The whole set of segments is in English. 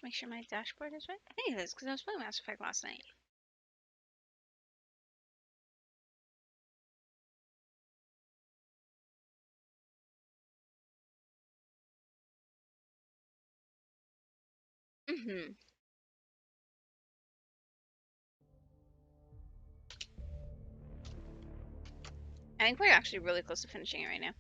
make sure my dashboard is right. I think it is, because I was playing Mass Effect last night. Mm-hmm. I think we're actually really close to finishing it right now.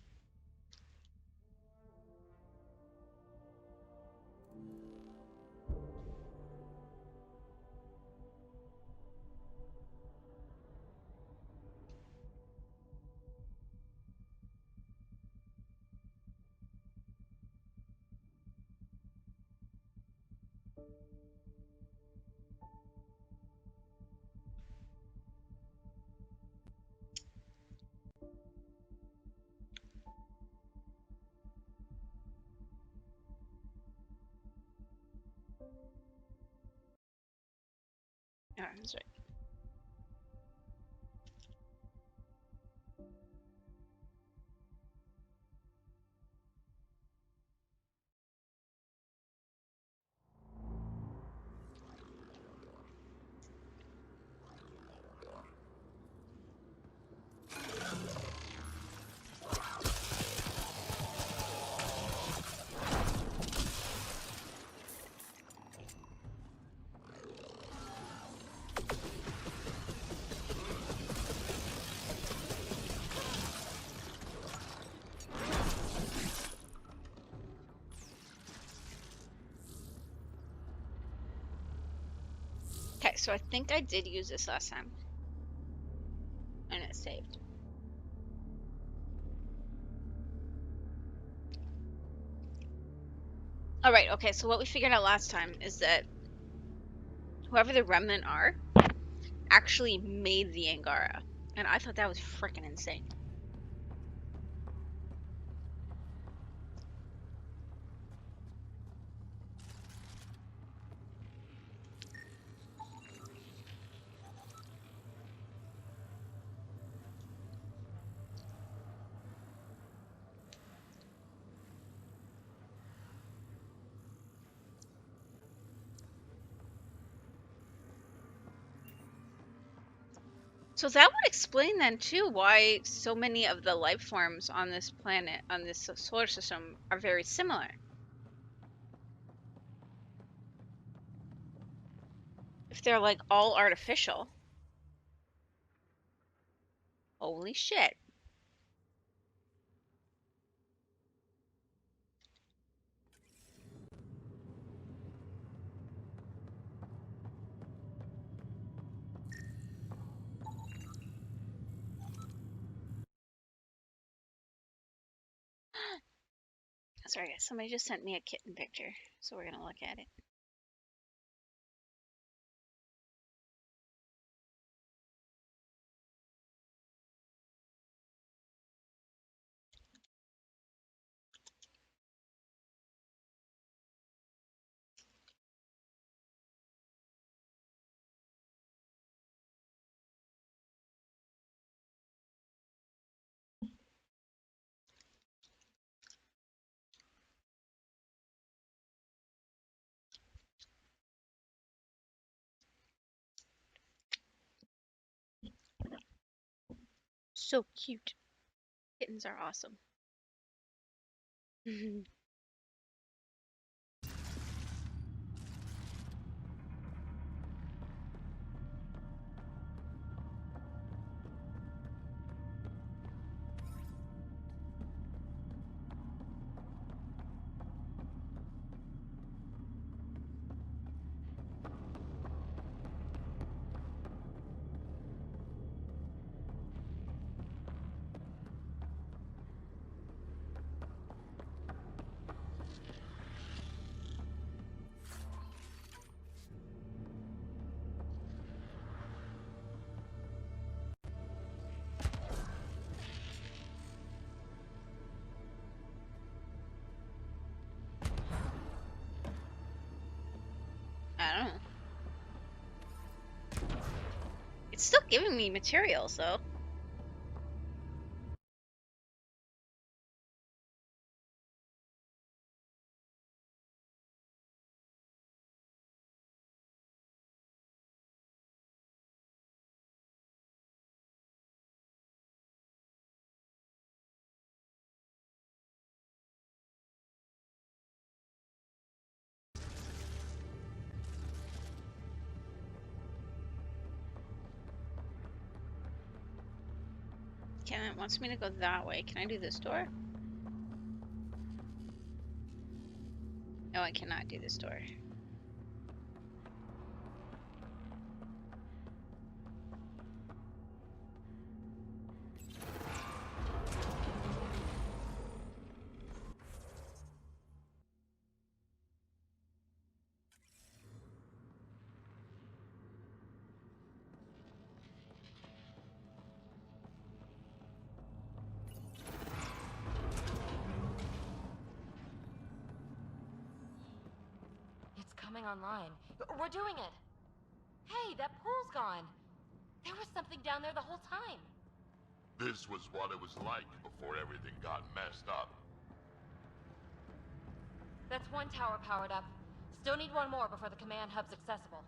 Oh, that's right. Okay, so I think I did use this last time. And it saved. Alright, okay, so what we figured out last time is that whoever the remnant are actually made the Angara. And I thought that was freaking insane. So that would explain then too why so many of the life forms on this planet, on this solar system, are very similar. If they're like all artificial. Holy shit. Sorry guys, somebody just sent me a kitten picture, so we're gonna look at it. So cute. Kittens are awesome. I don't know. It's still giving me materials though. can it wants me to go that way. Can I do this door? No, I cannot do this door. Coming online. We're doing it. Hey, that pool's gone. There was something down there the whole time. This was what it was like before everything got messed up. That's one tower powered up. Still need one more before the command hub's accessible.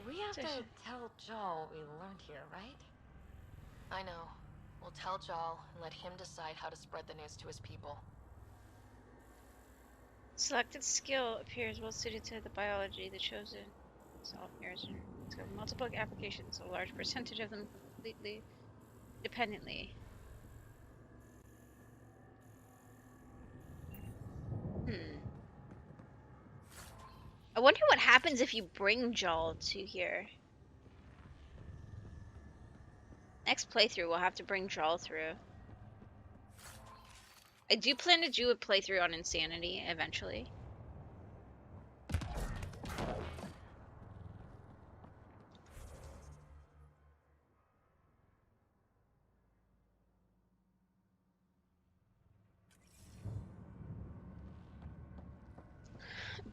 We have to tell Joel what we learned here, right? I know. We'll tell Jal and let him decide how to spread the news to his people. Selected skill appears well suited to the biology. The chosen solve mirrors and multiple applications. A large percentage of them completely dependently. I wonder what happens if you bring Jal to here. Next playthrough, we'll have to bring Jal through. I do plan to do a playthrough on Insanity eventually.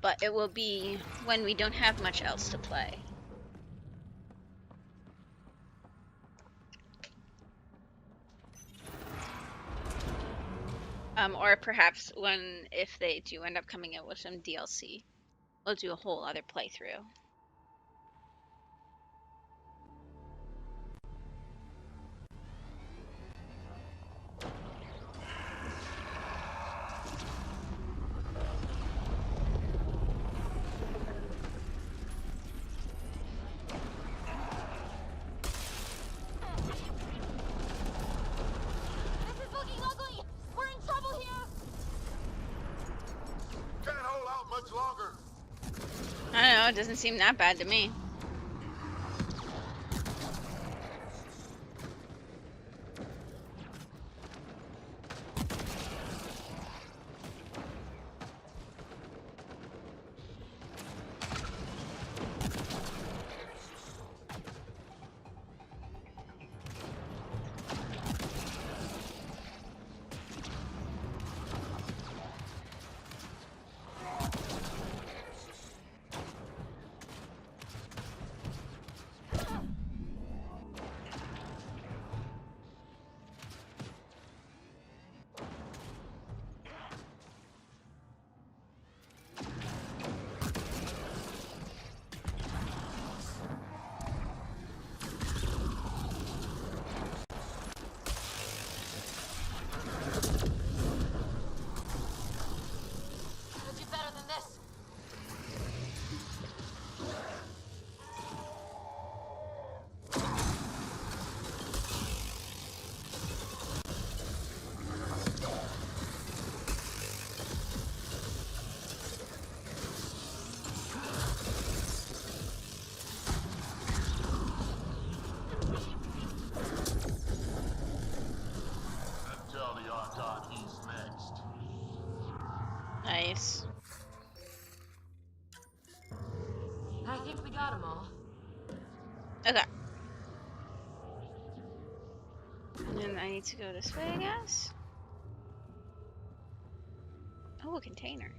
But it will be when we don't have much else to play. Or perhaps if they do end up coming out with some DLC, we'll do a whole other playthrough. I don't know, it doesn't seem that bad to me. Nice. I think we got them all. Okay. And then I need to go this way, I guess. Oh, a container.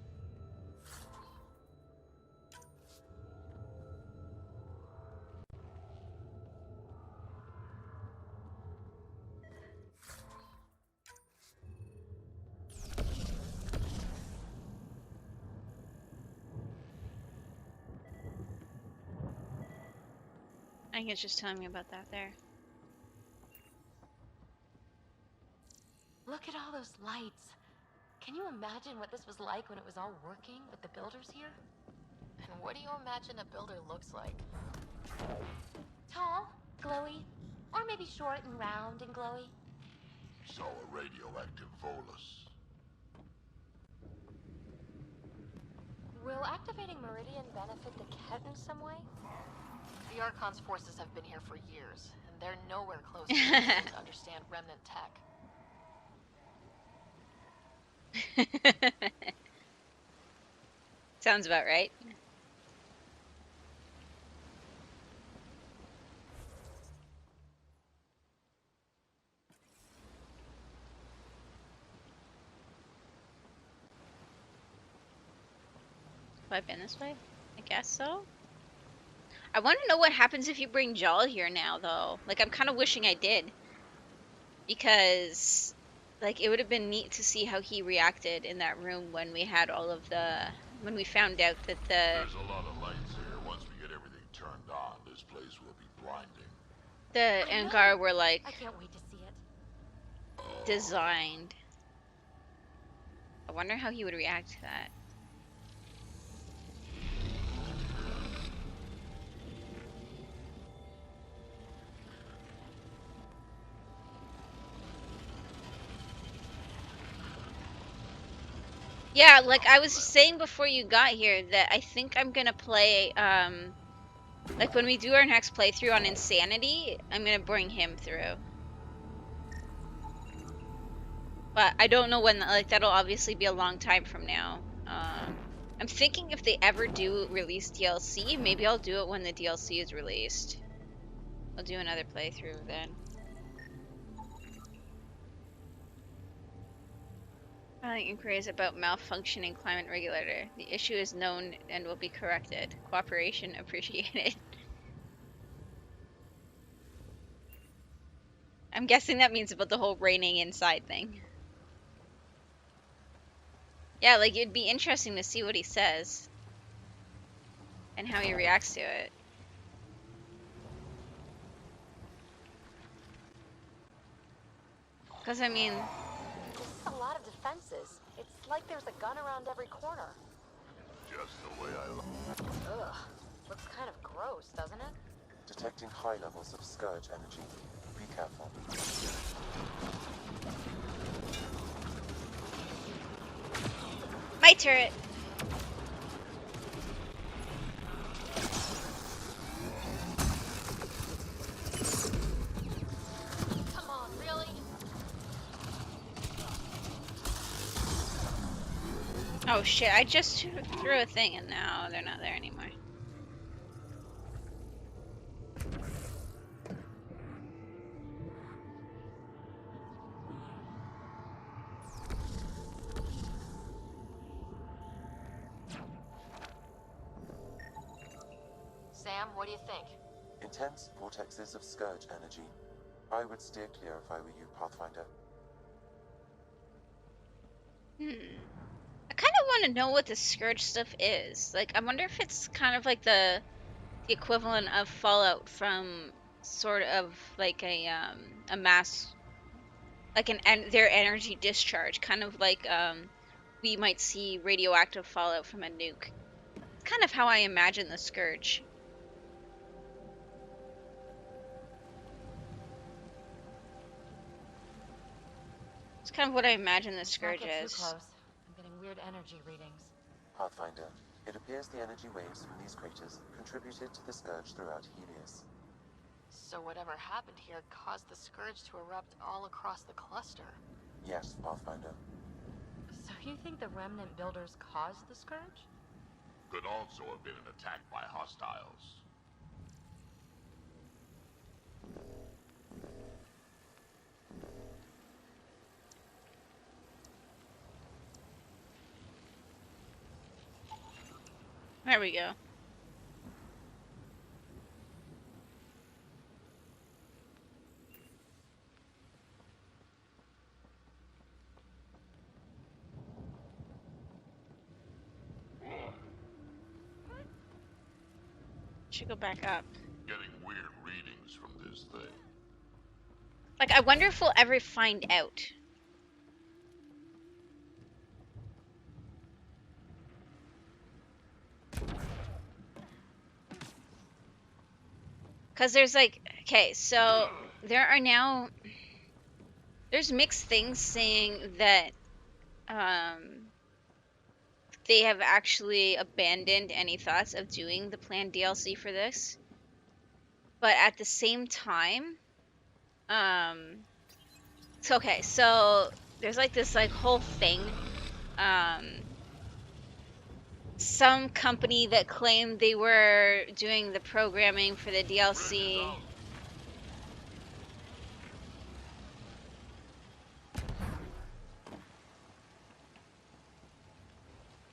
I think it's just telling me about that there. Look at all those lights. Can you imagine what this was like when it was all working with the builders here? And what do you imagine a builder looks like? Tall, glowy, or maybe short and round and glowy. So a radioactive Volus. Will activating Meridian benefit the Ket in some way? The Archon's forces have been here for years, and they're nowhere close to being able to understand remnant tech. Sounds about right. Have I been this way? I guess so. I want to know what happens if you bring Jal here now, though. Like, I'm kind of wishing I did. Because, like, it would have been neat to see how he reacted in that room when we had all of the... When we found out that the... There's a lot of lights here. Once we get everything turned on, this place will be blinding. The Angar were, like... I can't wait to see it. Designed. I wonder how he would react to that. Yeah, like I was saying before you got here, that I think I'm gonna play, like when we do our next playthrough on Insanity, I'm gonna bring him through. But I don't know when, like that'll obviously be a long time from now. I'm thinking if they ever do release DLC, maybe I'll do it when the DLC is released. I'll do another playthrough then. Inquiries about malfunctioning climate regulator. The issue is known and will be corrected. Cooperation appreciated. I'm guessing that means about the whole raining inside thing. Yeah, like it'd be interesting to see what he says. And how he reacts to it. Because, I mean... This is a lot of defenses. It's like there's a gun around every corner. Just the way I like. Ugh. Looks kind of gross, doesn't it? Detecting high levels of scourge energy. Be careful. My turret! Come on, really? Oh shit, I just threw a thing and now they're not there anymore. Sam, what do you think? Intense vortexes of scourge energy. I would steer clear if I were you, Pathfinder. I kind of want to know what the Scourge stuff is. Like, I wonder if it's kind of like the equivalent of Fallout from sort of like a mass, like their energy discharge, kind of like we might see radioactive fallout from a nuke. It's kind of how I imagine the Scourge. It's kind of what I imagine the Scourge Don't get is. too close. I'm getting weird energy readings. Pathfinder, it appears the energy waves from these craters contributed to the scourge throughout Helios. So whatever happened here caused the Scourge to erupt all across the cluster. Yes, Pathfinder. So you think the remnant builders caused the Scourge? Could also have been an attack by hostiles. There we go. Should go back up. Getting weird readings from this thing. Like, I wonder if we'll ever find out. Because there's like, okay, so there are now, there's mixed things saying that they have actually abandoned any thoughts of doing the planned DLC for this. But at the same time, so okay, so there's like this like whole thing. Some company that claimed they were doing the programming for the DLC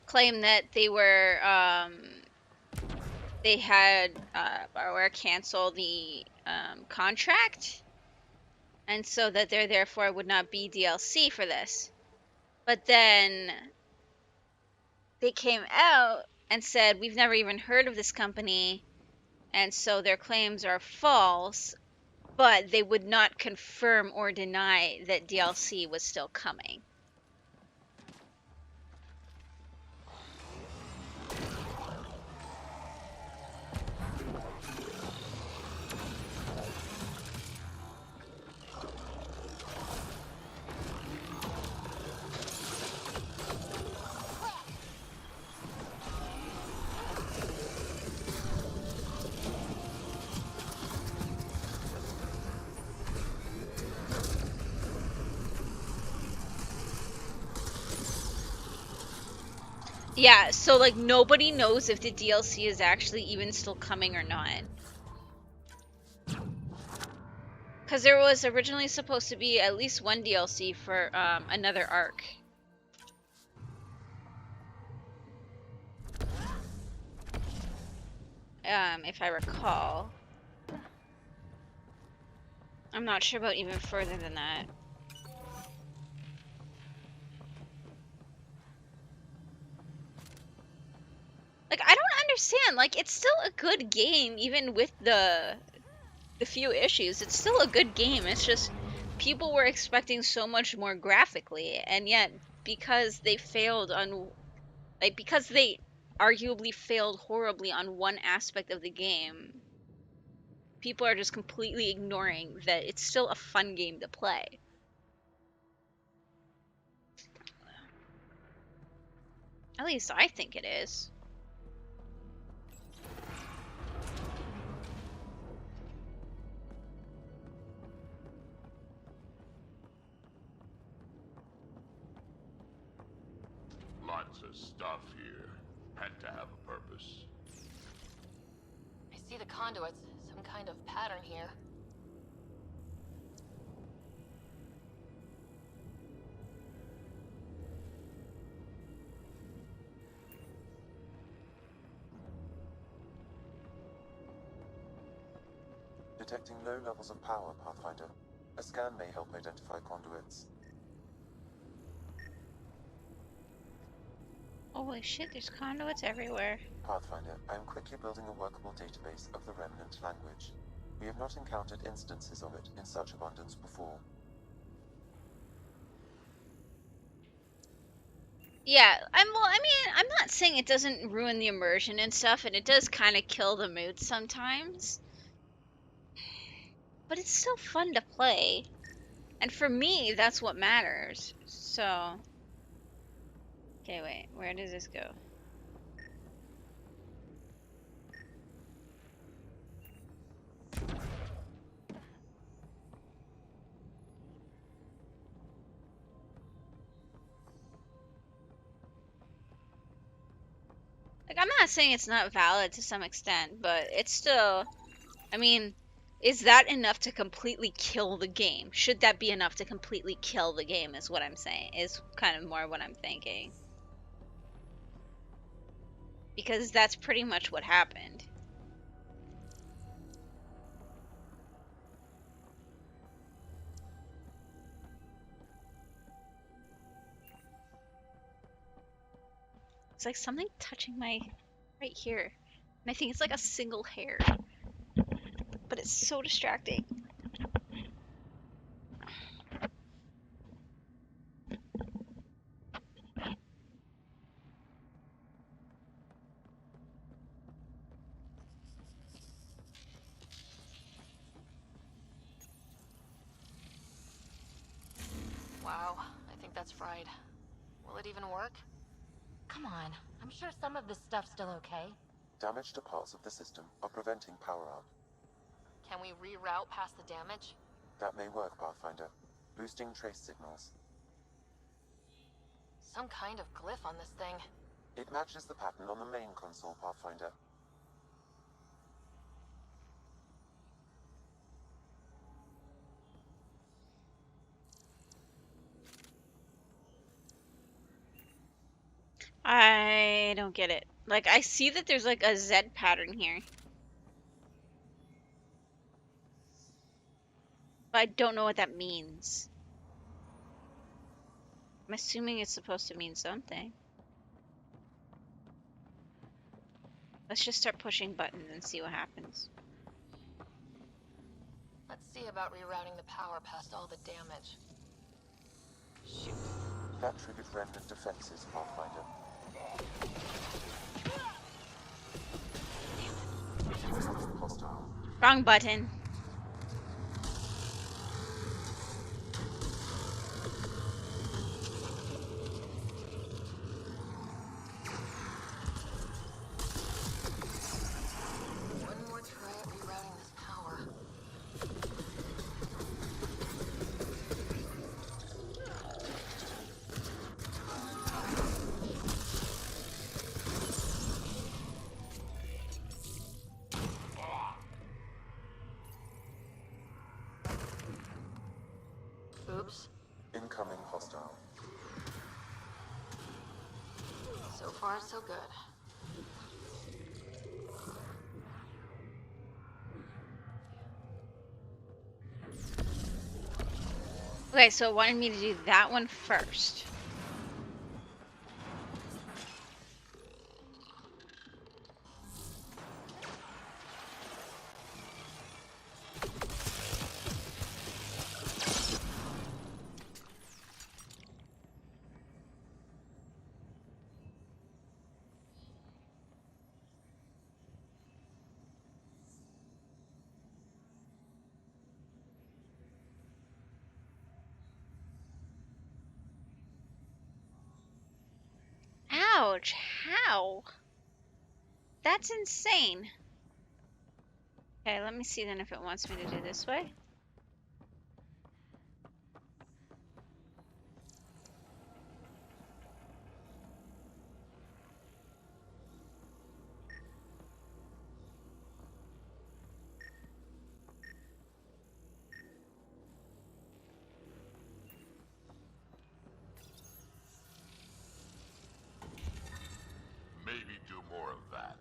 claimed that they had Bioware cancel the contract, and so that there therefore would not be DLC for this. But then they came out and said, we've never even heard of this company, and so their claims are false, but they would not confirm or deny that DLC was still coming. Yeah, so like nobody knows if the DLC is actually even still coming or not. Because there was originally supposed to be at least one DLC for another arc. If I recall. I'm not sure about even further than that. Like, I don't understand. Like, it's still a good game, even with the few issues. It's still a good game. It's just people were expecting so much more graphically, and yet because they failed on, like, because they arguably failed horribly on one aspect of the game, people are just completely ignoring that it's still a fun game to play. At least I think it is. Lots of stuff here. Had to have a purpose. I see the conduits. Some kind of pattern here. Detecting low levels of power, Pathfinder. A scan may help identify conduits. Holy shit, there's conduits everywhere. Pathfinder, I am quickly building a workable database of the remnant language. We have not encountered instances of it in such abundance before. Yeah, I'm not saying it doesn't ruin the immersion and stuff, and it does kind of kill the mood sometimes. But it's still fun to play. And for me, that's what matters. So, okay, wait, where does this go? Like, I'm not saying it's not valid to some extent, but it's still, I mean, is that enough to completely kill the game? Should that be enough to completely kill the game is what I'm saying, is kind of more what I'm thinking. Because that's pretty much what happened. It's like something touching my right here. And I think it's like a single hair. But it's so distracting. that's fried. Will it even work? Come on, I'm sure some of this stuff's still okay. Damage to parts of the system are preventing power up. Can we reroute past the damage? That may work, Pathfinder. Boosting trace signals. Some kind of glyph on this thing. It matches the pattern on the main console, Pathfinder. I don't get it. Like, I see that there's like a Z pattern here. But I don't know what that means. I'm assuming it's supposed to mean something. Let's just start pushing buttons and see what happens. Let's see about rerouting the power past all the damage. Shoot. That triggered remnant defenses, Pathfinder. Hostile. Wrong button. One more try at rerouting this power. Oops. Incoming hostile. So far, so good. Okay, so it wanted me to do that one first. Ouch, how? That's insane. Okay, let me see then if it wants me to do this way. Maybe do more of that.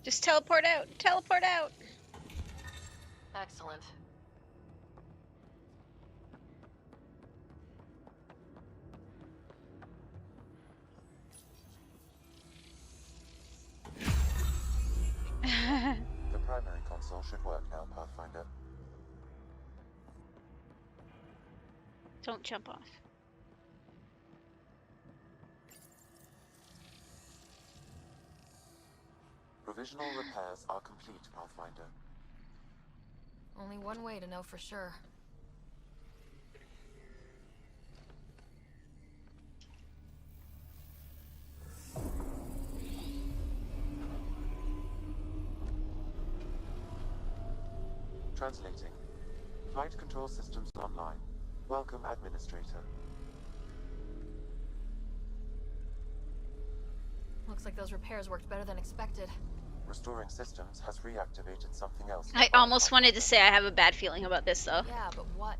Just teleport out, teleport out. Excellent. The primary console should work now, Pathfinder. Don't jump off. Provisional repairs are complete, Pathfinder. Only one way to know for sure. Translating. Flight control systems online. Welcome, Administrator. Looks like those repairs worked better than expected. Restoring systems has reactivated something else. I almost wanted to say I have a bad feeling about this though. Yeah, but what?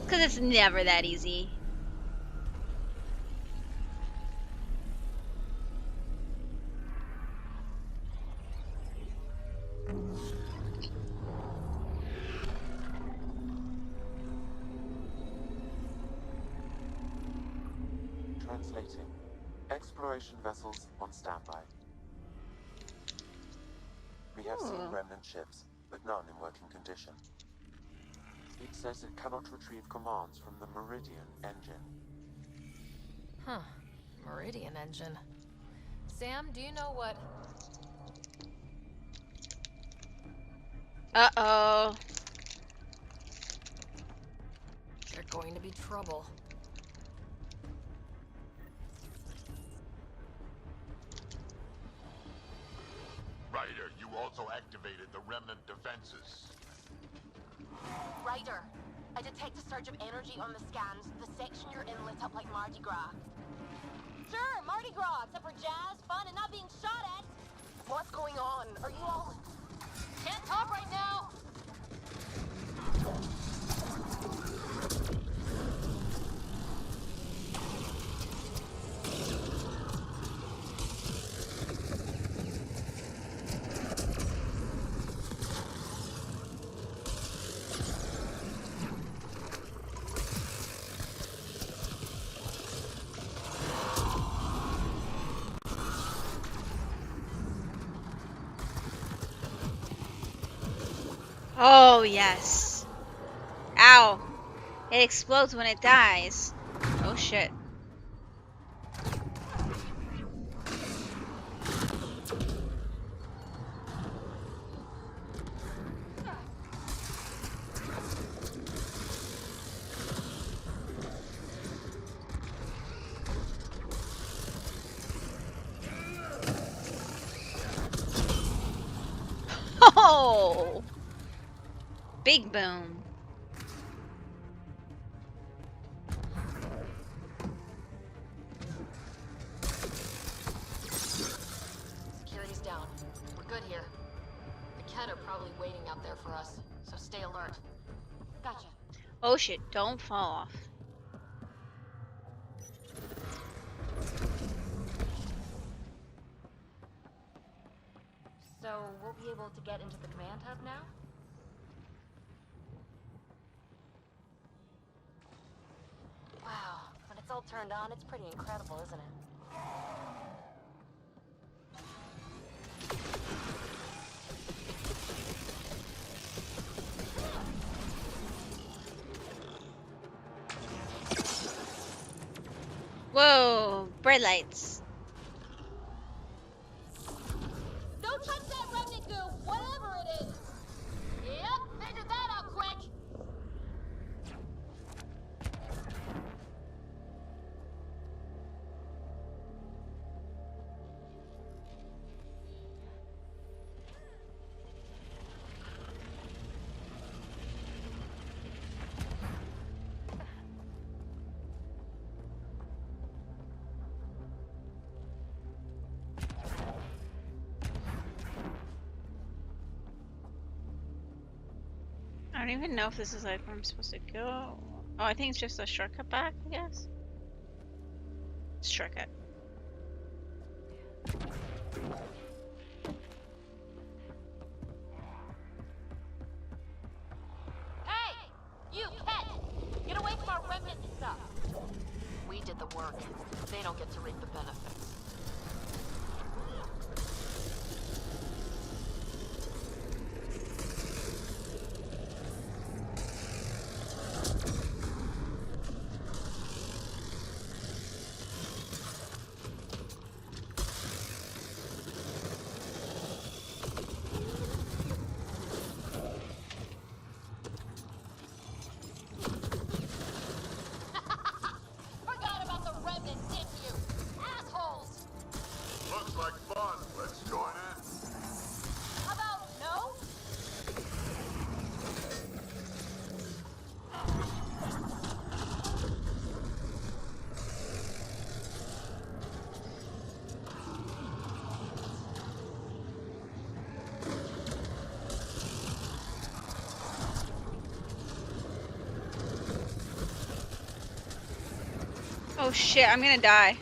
Because it's never that easy. Translating. Exploration vessels on standby. We have seen Ooh. remnant ships, but none in working condition. It says it cannot retrieve commands from the Meridian engine. Huh. Meridian engine. Sam, do you know what... Uh-oh. They're going to be trouble. Ryder, you also activated the remnant defenses. Ryder, I detect a surge of energy on the scans. The section you're in lit up like Mardi Gras. Sure, Mardi Gras, except for jazz, fun, and not being shot at. What's going on? Are you all... Can't talk right now. Oh, yes. Ow. It explodes when it dies. Oh, shit. Oh! Big boom. Security's down. We're good here. The Ket are probably waiting out there for us, so stay alert. Gotcha. Oh, shit. Don't fall off. So we'll be able to get into the command hub now? Wow, when it's all turned on, it's pretty incredible, isn't it? Whoa. Bright lights. Don't touch that remnant goo, whatever it is! Yep, figured that out quick! I don't even know if this is like where I'm supposed to go. Oh, I think it's just a shortcut back, I guess. Shortcut. Hey! You, Ket! Get away from our remnant stuff! We did the work. They don't get to reap the benefits. Forgot about the remnant, didn't you? Assholes! Looks like fun. Let's join in. How about no? Oh shit, I'm gonna die.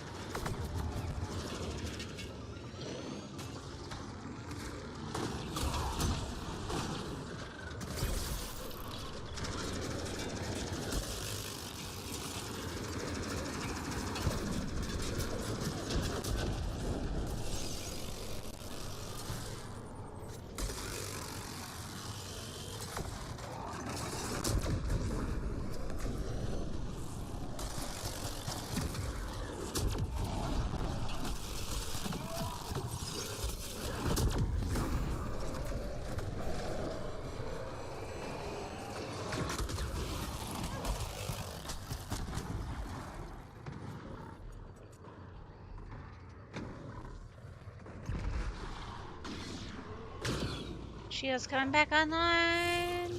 Shield's coming back online.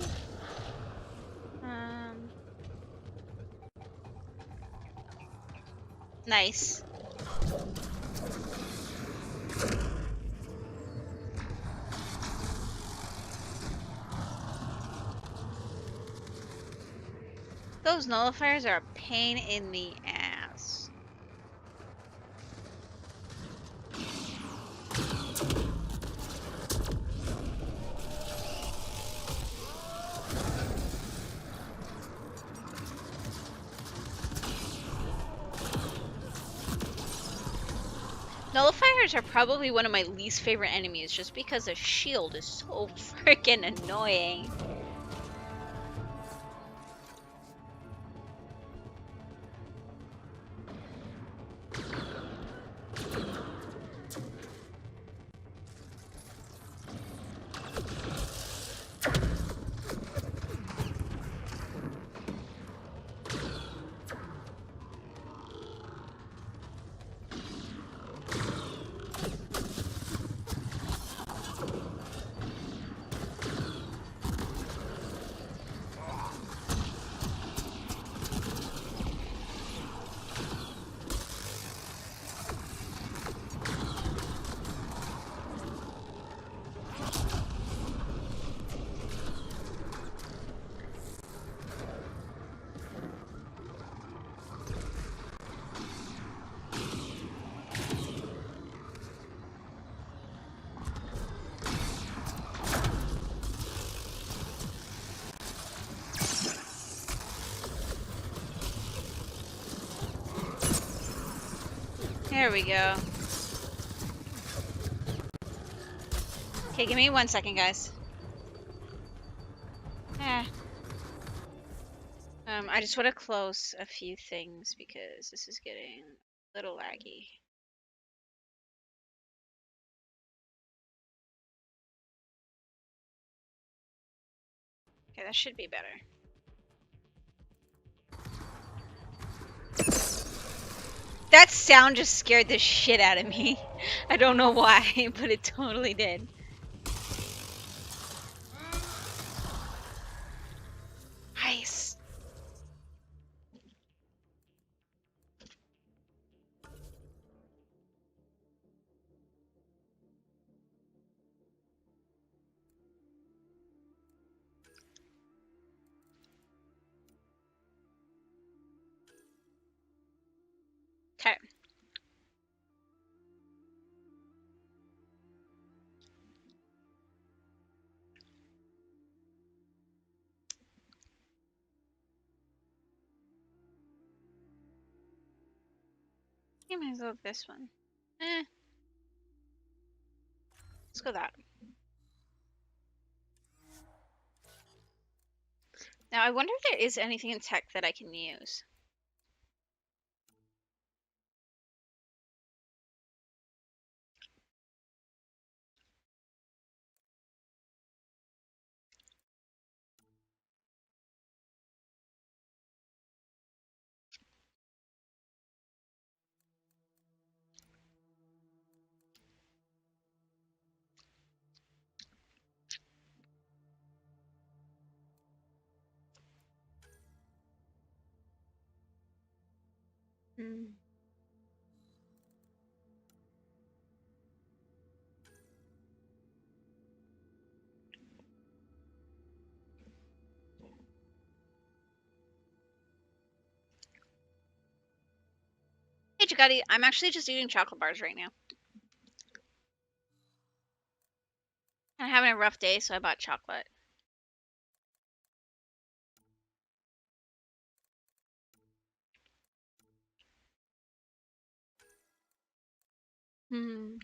Nice. Those nullifiers are a pain in the ass. Nullifiers are probably one of my least favorite enemies just because the shield is so freaking annoying. There we go. Okay, give me 1 second, guys. I just want to close a few things because this is getting a little laggy. Okay, that should be better. That sound just scared the shit out of me. I don't know why, but it totally did. Nice. Okay. You might as well this one. Let's go that. Now, I wonder if there is anything in tech that I can use. Hmm. Hey, Jagati, I'm actually just eating chocolate bars right now. I'm having a rough day, so I bought chocolate. Hmm.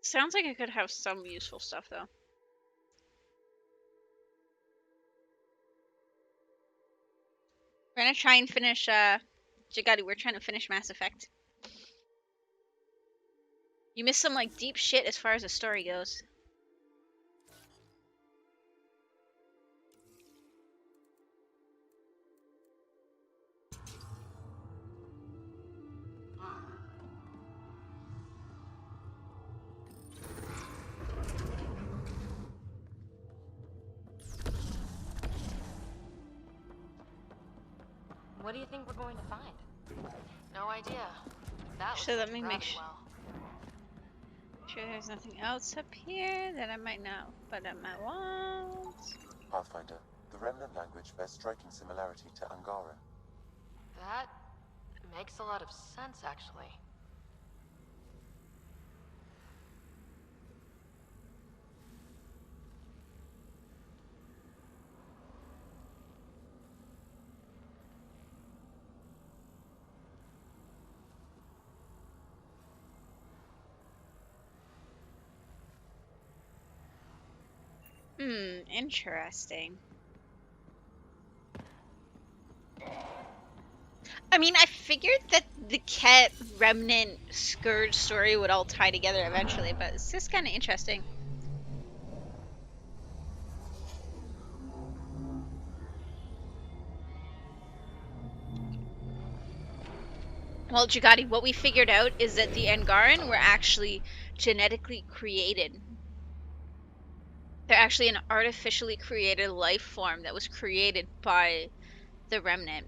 Sounds like I could have some useful stuff, though. We're gonna try and finish, Jagati, we're trying to finish Mass Effect. You missed some, like, deep shit as far as the story goes. What do you think we're going to find? No idea. That So looks let like me a make gravity well. sure there's nothing else up here that I might know, but I might want. Pathfinder, the Remnant language bears striking similarity to Angara. That makes a lot of sense, actually. Interesting. I mean, I figured that the Ket Remnant Scourge story would all tie together eventually, but it's just kind of interesting. Well, Jagati, what we figured out is that the Angaran were actually genetically created. They're actually an artificially created life form that was created by the Remnant.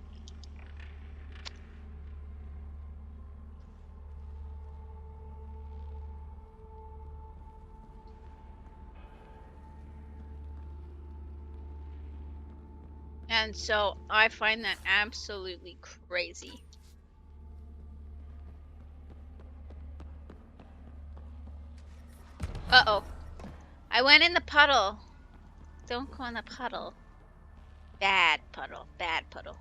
And so I find that absolutely crazy. Uh-oh. I went in the puddle. Don't go in the puddle. Bad puddle. Bad puddle.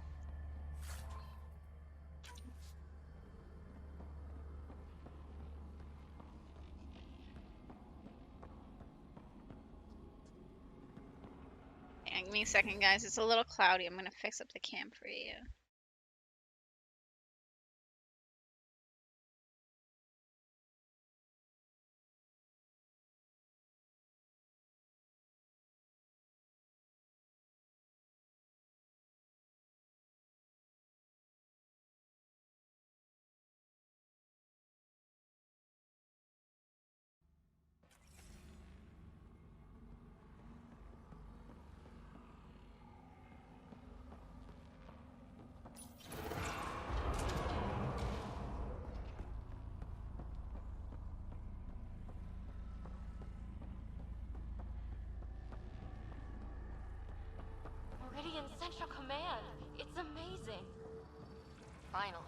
Hang me a second, guys. It's a little cloudy. I'm gonna fix up the cam for you. Meridian Central Command. It's amazing. Finally.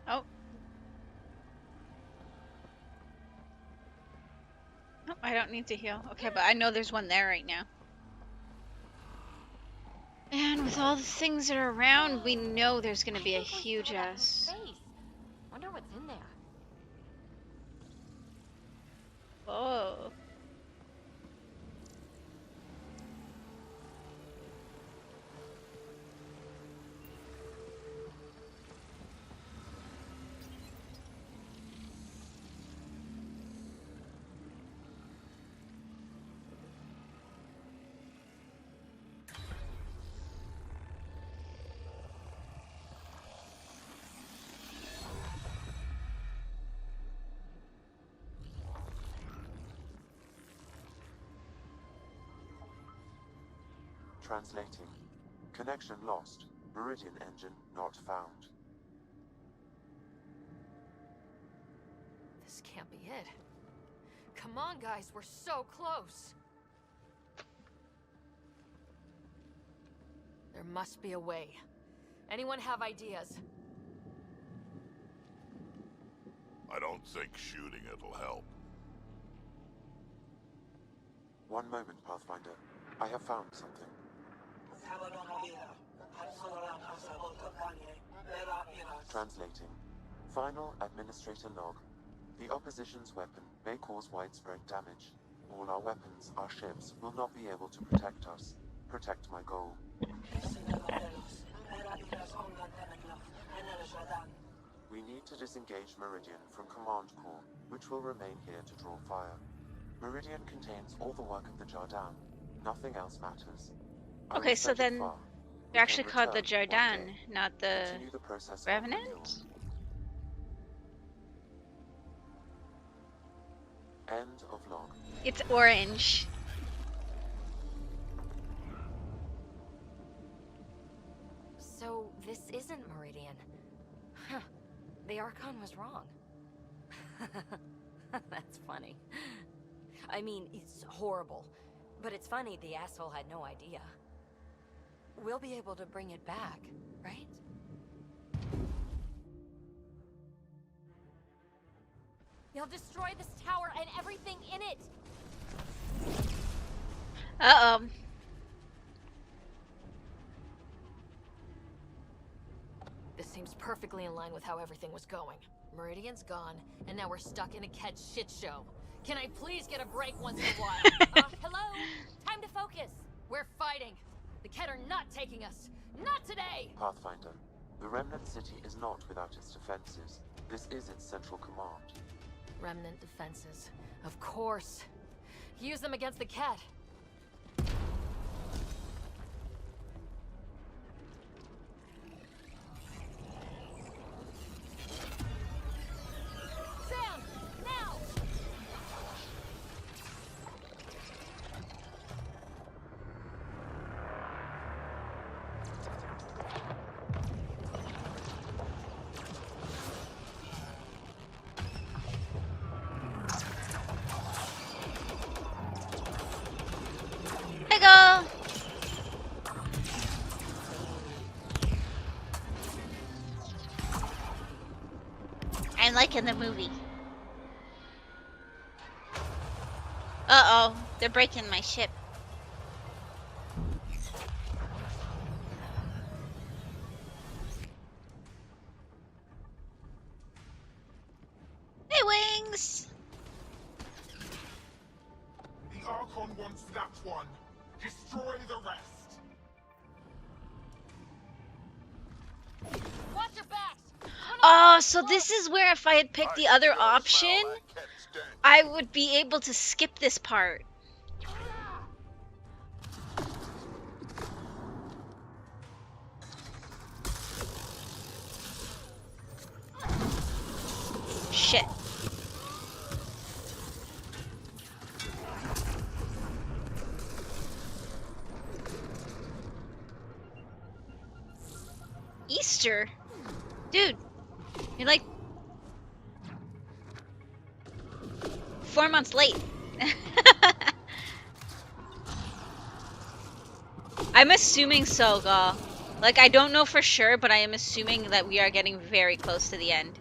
Oh. Oh, I don't need to heal. Okay, but I know there's one there right now. And with all the things that are around, we know there's gonna be a huge ass. Wonder what's in there. Whoa. Translating. Connection lost. Meridian engine not found. This can't be it. Come on, guys, we're so close. There must be a way. Anyone have ideas? I don't think shooting it'll help. One moment, Pathfinder. I have found something. Translating. Final administrator log. The opposition's weapon may cause widespread damage. All our weapons, our ships, will not be able to protect us. Protect my goal. We need to disengage Meridian from Command Core, which will remain here to draw fire. Meridian contains all the work of the Jardan. Nothing else matters. I Okay, will so send it then far. We they're actually can called the return one Jardan, day. not the Continue the process of Revenant? renewal. End of log. It's orange. Archon was wrong. That's funny. I mean, it's horrible. But it's funny the asshole had no idea. We'll be able to bring it back, right? You'll destroy this tower and everything in it! Uh-oh. This seems perfectly in line with how everything was going. Meridian's gone, and now we're stuck in a Ked shit show. Can I please get a break once in a while? Hello? Time to focus. We're fighting. The Ked are not taking us. Not today! Pathfinder, the Remnant City is not without its defenses. This is its central command. Remnant defenses. Of course. Use them against the Ked. Sam! Now! Hey, go! I'm liking the movie. Uh-oh, they're breaking my ship. Hey, Wings! The Archon wants that one. Destroy the rest. Watch your backs! Oh, so this is where if I had picked the other option, I would be able to skip this part. Shit. Easter? Dude, you're like 4 months late. I'm assuming so, Gal. Like, I don't know for sure, but I am assuming that we are getting very close to the end.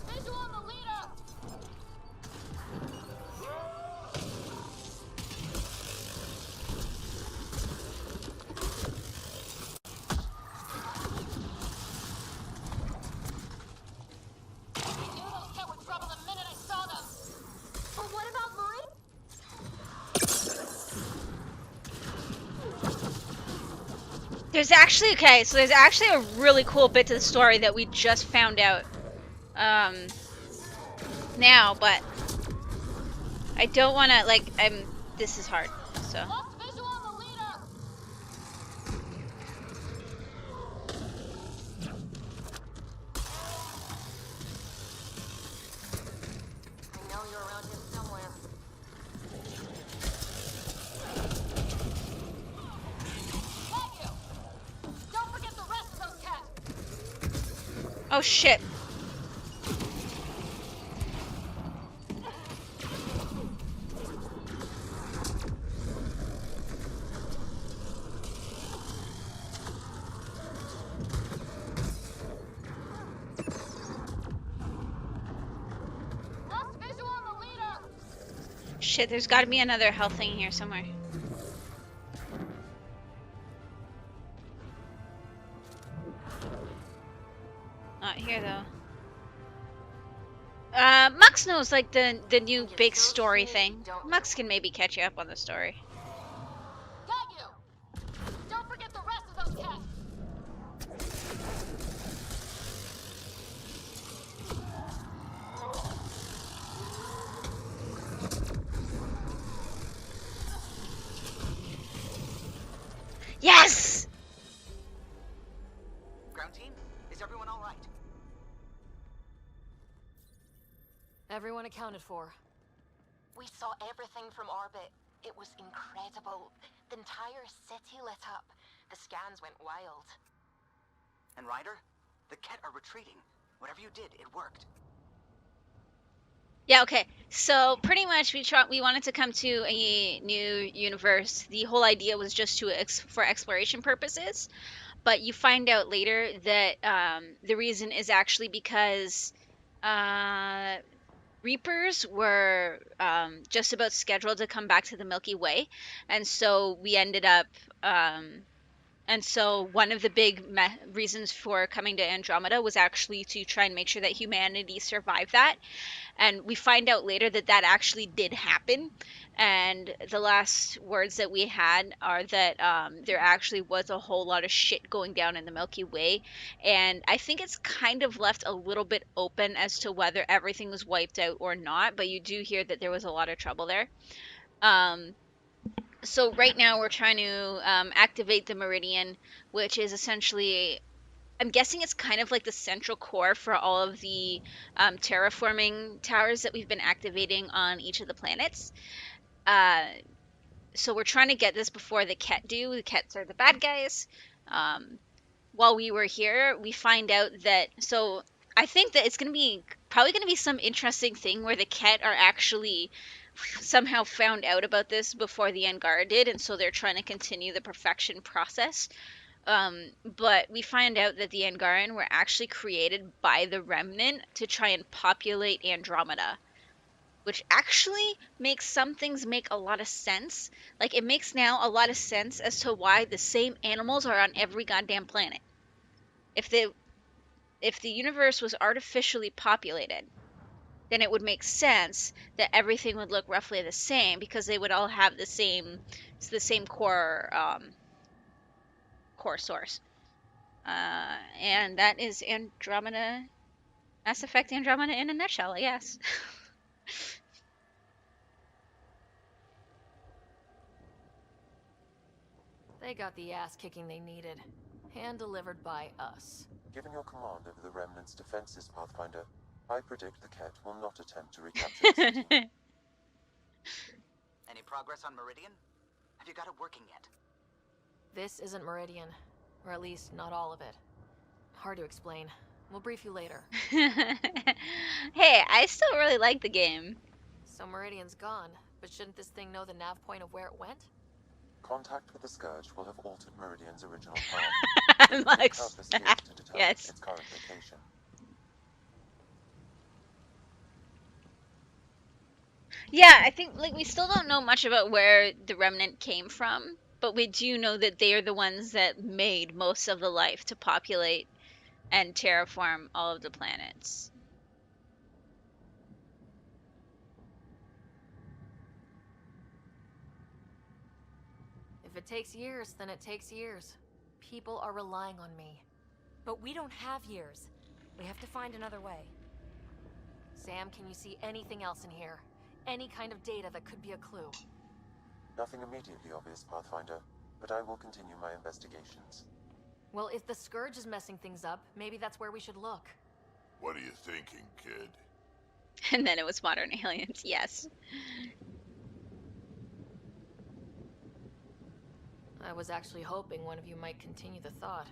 Visual on the leader! I knew those Ked were trouble the minute I saw them! But what about Marie? There's actually, okay, so there's actually a really cool bit to the story that we just found out, now, but I don't want to, like, this is hard, so. Lost visual on the leader! I know you're around here somewhere. Got you! Don't forget the rest of those Ked! Oh, shit. Lost visual on the leader! Shit, there's got to be another health thing here somewhere. Not here, though. Mux knows, like, the new big story thing. Mux can maybe catch you up on the story. Got you! Don't forget the rest of those Ked! Yes! Ground team, is everyone all right? Everyone accounted for. We saw everything from orbit. It was incredible. The entire city lit up. The scans went wild. And Ryder, the Ket are retreating. Whatever you did, it worked. Yeah, okay. So pretty much we wanted to come to a new universe. The whole idea was just for exploration purposes, but you find out later that the reason is actually because uh, Reapers were just about scheduled to come back to the Milky Way, and so we ended up. And so one of the big reasons for coming to Andromeda was actually to try and make sure that humanity survived that. And we find out later that that actually did happen. And the last words that we had are that there actually was a whole lot of shit going down in the Milky Way. And I think it's kind of left a little bit open as to whether everything was wiped out or not. But you do hear that there was a lot of trouble there. So right now we're trying to activate the Meridian, which is essentially, I'm guessing it's kind of like the central core for all of the terraforming towers that we've been activating on each of the planets. Uh, so we're trying to get this before the Ket do. The Kets are the bad guys. Um, while we were here, we find out that, so I think that it's going to be probably going to be some interesting thing where the Ket are actually somehow found out about this before the Angara did, and so they're trying to continue the perfection process. But we find out that the Angaran were actually created by the Remnant to try and populate Andromeda, which actually makes some things make a lot of sense. Like, it makes now a lot of sense as to why the same animals are on every goddamn planet. If the universe was artificially populated, then it would make sense that everything would look roughly the same because they would all have the same core source. And that is Andromeda, Mass Effect Andromeda in a nutshell, I guess. They got the ass kicking they needed. Hand delivered by us. Given your command over the Remnant's defenses, Pathfinder, I predict the Ket will not attempt to recapture the city. Any progress on Meridian? Have you got it working yet? This isn't Meridian. Or at least, not all of it. Hard to explain. We'll brief you later. Hey, I still really like the game. So Meridian's gone, but shouldn't this thing know the nav point of where it went? Contact with the Scourge will have altered Meridian's original path. It will take countless years to determine Yes. its current location. Yeah, I think like we still don't know much about where the Remnant came from, but we do know that they are the ones that made most of the life to populate and terraform all of the planets. If it takes years, then it takes years. People are relying on me. But we don't have years. We have to find another way. Sam, can you see anything else in here? Any kind of data that could be a clue? Nothing immediately obvious, Pathfinder, but I will continue my investigations. Well, if the Scourge is messing things up, maybe that's where we should look. What are you thinking, kid? And then it was modern aliens, yes. I was actually hoping one of you might continue the thought.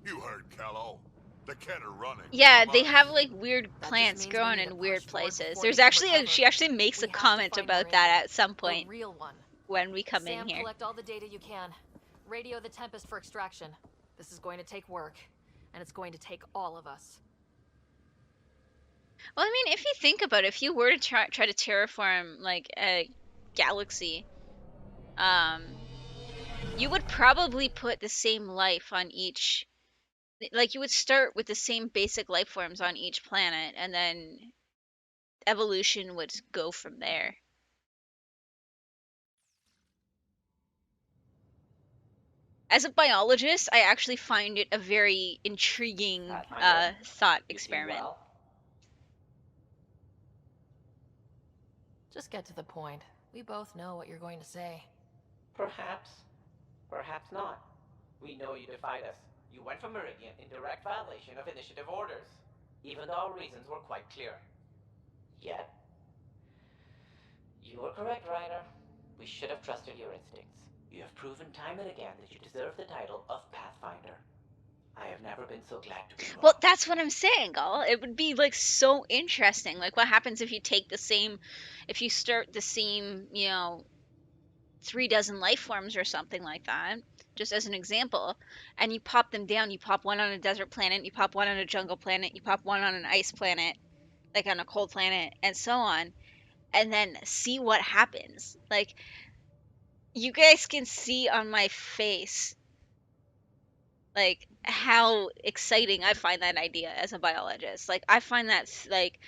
You heard Callow. The Ket are running. Yeah, from they us. have like weird That plants just means we growing need to in weird push forward places. before There's they can actually recover. she actually makes We a have to comment find about Meridian, that at some the point real one. when we come Sam, in here. collect all the data you can. Radio the Tempest for extraction. This is going to take work, and it's going to take all of us. Well, I mean, if you think about it, if you were to try to terraform like a galaxy, you would probably put the same life on each. Like you would start with the same basic life forms on each planet, and then evolution would go from there. As a biologist, I actually find it a very intriguing thought You seem experiment. well. Just get to the point. We both know what you're going to say. Perhaps. Perhaps not. We know you defied us. You went from Meridian in direct violation of initiative orders, even though our reasons were quite clear. Yet, you were correct, Ryder. We should have trusted your instincts. You have proven time and again that you deserve the title of Pathfinder. I have never been so glad to be wrong. Well, that's what I'm saying, Gal. It would be like so interesting. Like, what happens if you take the same, if you start the same, 3 dozen life forms or something like that, just as an example, and you pop them down. You pop one on a desert planet, you pop one on a jungle planet, you pop one on an ice planet, like on a cold planet, and so on, and then see what happens. Like, you guys can see on my face, like, how exciting I find that idea as a biologist. Like, I find that, like,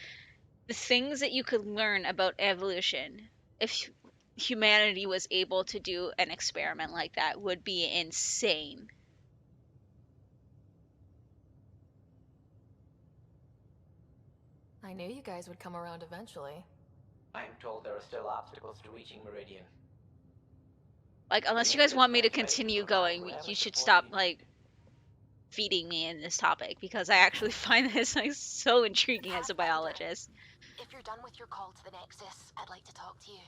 the things that you could learn about evolution if humanity was able to do an experiment like that would be insane. I knew you guys would come around eventually. I am told there are still obstacles to reaching Meridian. Like, unless you guys want me to continue going, you should stop, like, feeding me in this topic, because I actually find this, like, so intriguing as a biologist. If you're done with your call to the Nexus, I'd like to talk to you.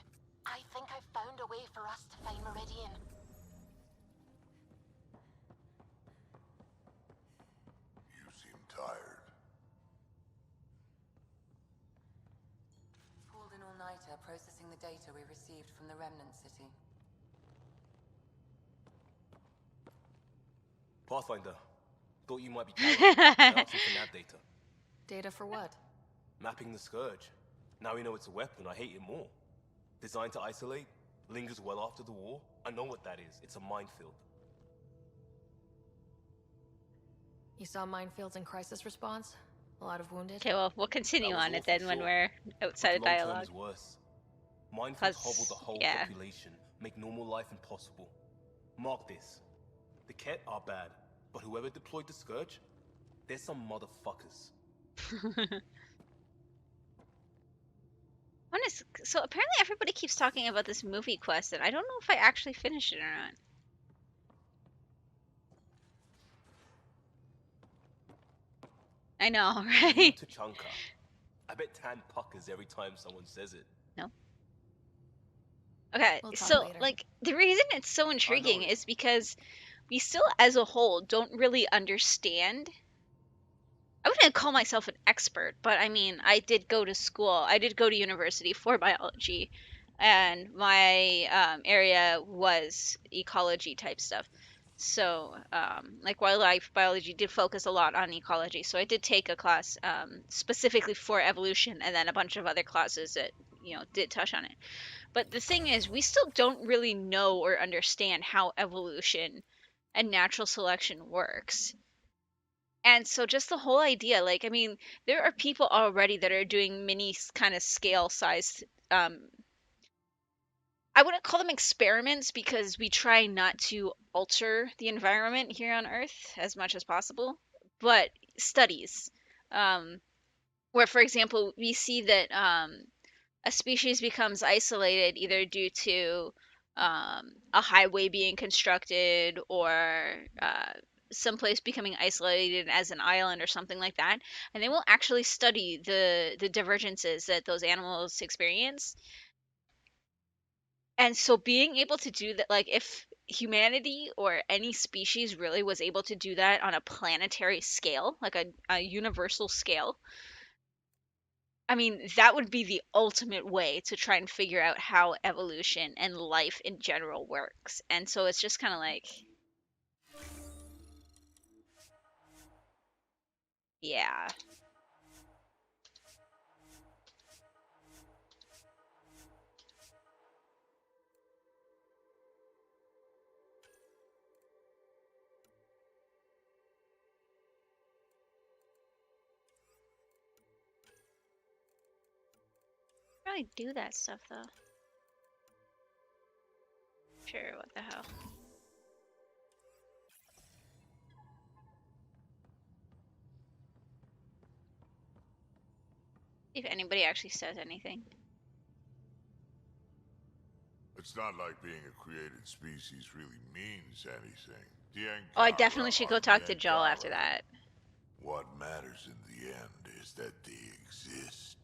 I think I've found a way for us to find Meridian. You seem tired. Pulled an all-nighter processing the data we received from the Remnant City. Pathfinder, thought you might be carrying some nav data. Data for what? Mapping the Scourge. Now we know it's a weapon, I hate it more. Designed to isolate, lingers well after the war. I know what that is. It's a minefield. You saw minefields in crisis response? A lot of wounded? Okay, well, we'll continue on it awful, then when sure. we're outside of But the long term dialogue. is worse. Minefields 'Cause, hobble the whole yeah. population, make normal life impossible. Mark this. The Ket are bad, but whoever deployed the Scourge, they're some motherfuckers. So apparently everybody keeps talking about this movie quest, and I don't know if I actually finished it or not. I know, right? Tachanka. I bet Tan puckers every time someone says it. No. Okay, We'll talk so later. like the reason it's so intriguing it. is because we still, as a whole, don't really understand. I wouldn't call myself an expert, but I mean, I did go to school. I did go to university for biology, and my area was ecology type stuff. So, like wildlife biology did focus a lot on ecology. So I did take a class specifically for evolution, and then a bunch of other classes that did touch on it. But the thing is, we still don't really know or understand how evolution and natural selection works. And so just the whole idea, like, I mean, there are people already that are doing mini kind of scale sized, I wouldn't call them experiments because we try not to alter the environment here on Earth as much as possible, but studies, where, for example, we see that a species becomes isolated either due to a highway being constructed or someplace becoming isolated as an island or something like that, and they will actually study the divergences that those animals experience. And so being able to do that, like if humanity or any species really was able to do that on a planetary scale, like a universal scale, I mean, that would be the ultimate way to try and figure out how evolution and life in general works. And so it's just kind of like, yeah. Probably do that stuff though. Sure, what the hell. If anybody actually says anything. It's not like being a created species really means anything. Oh, I Ankara definitely should are go the talk to Joel after Ankara. that. What matters in the end is that they exist.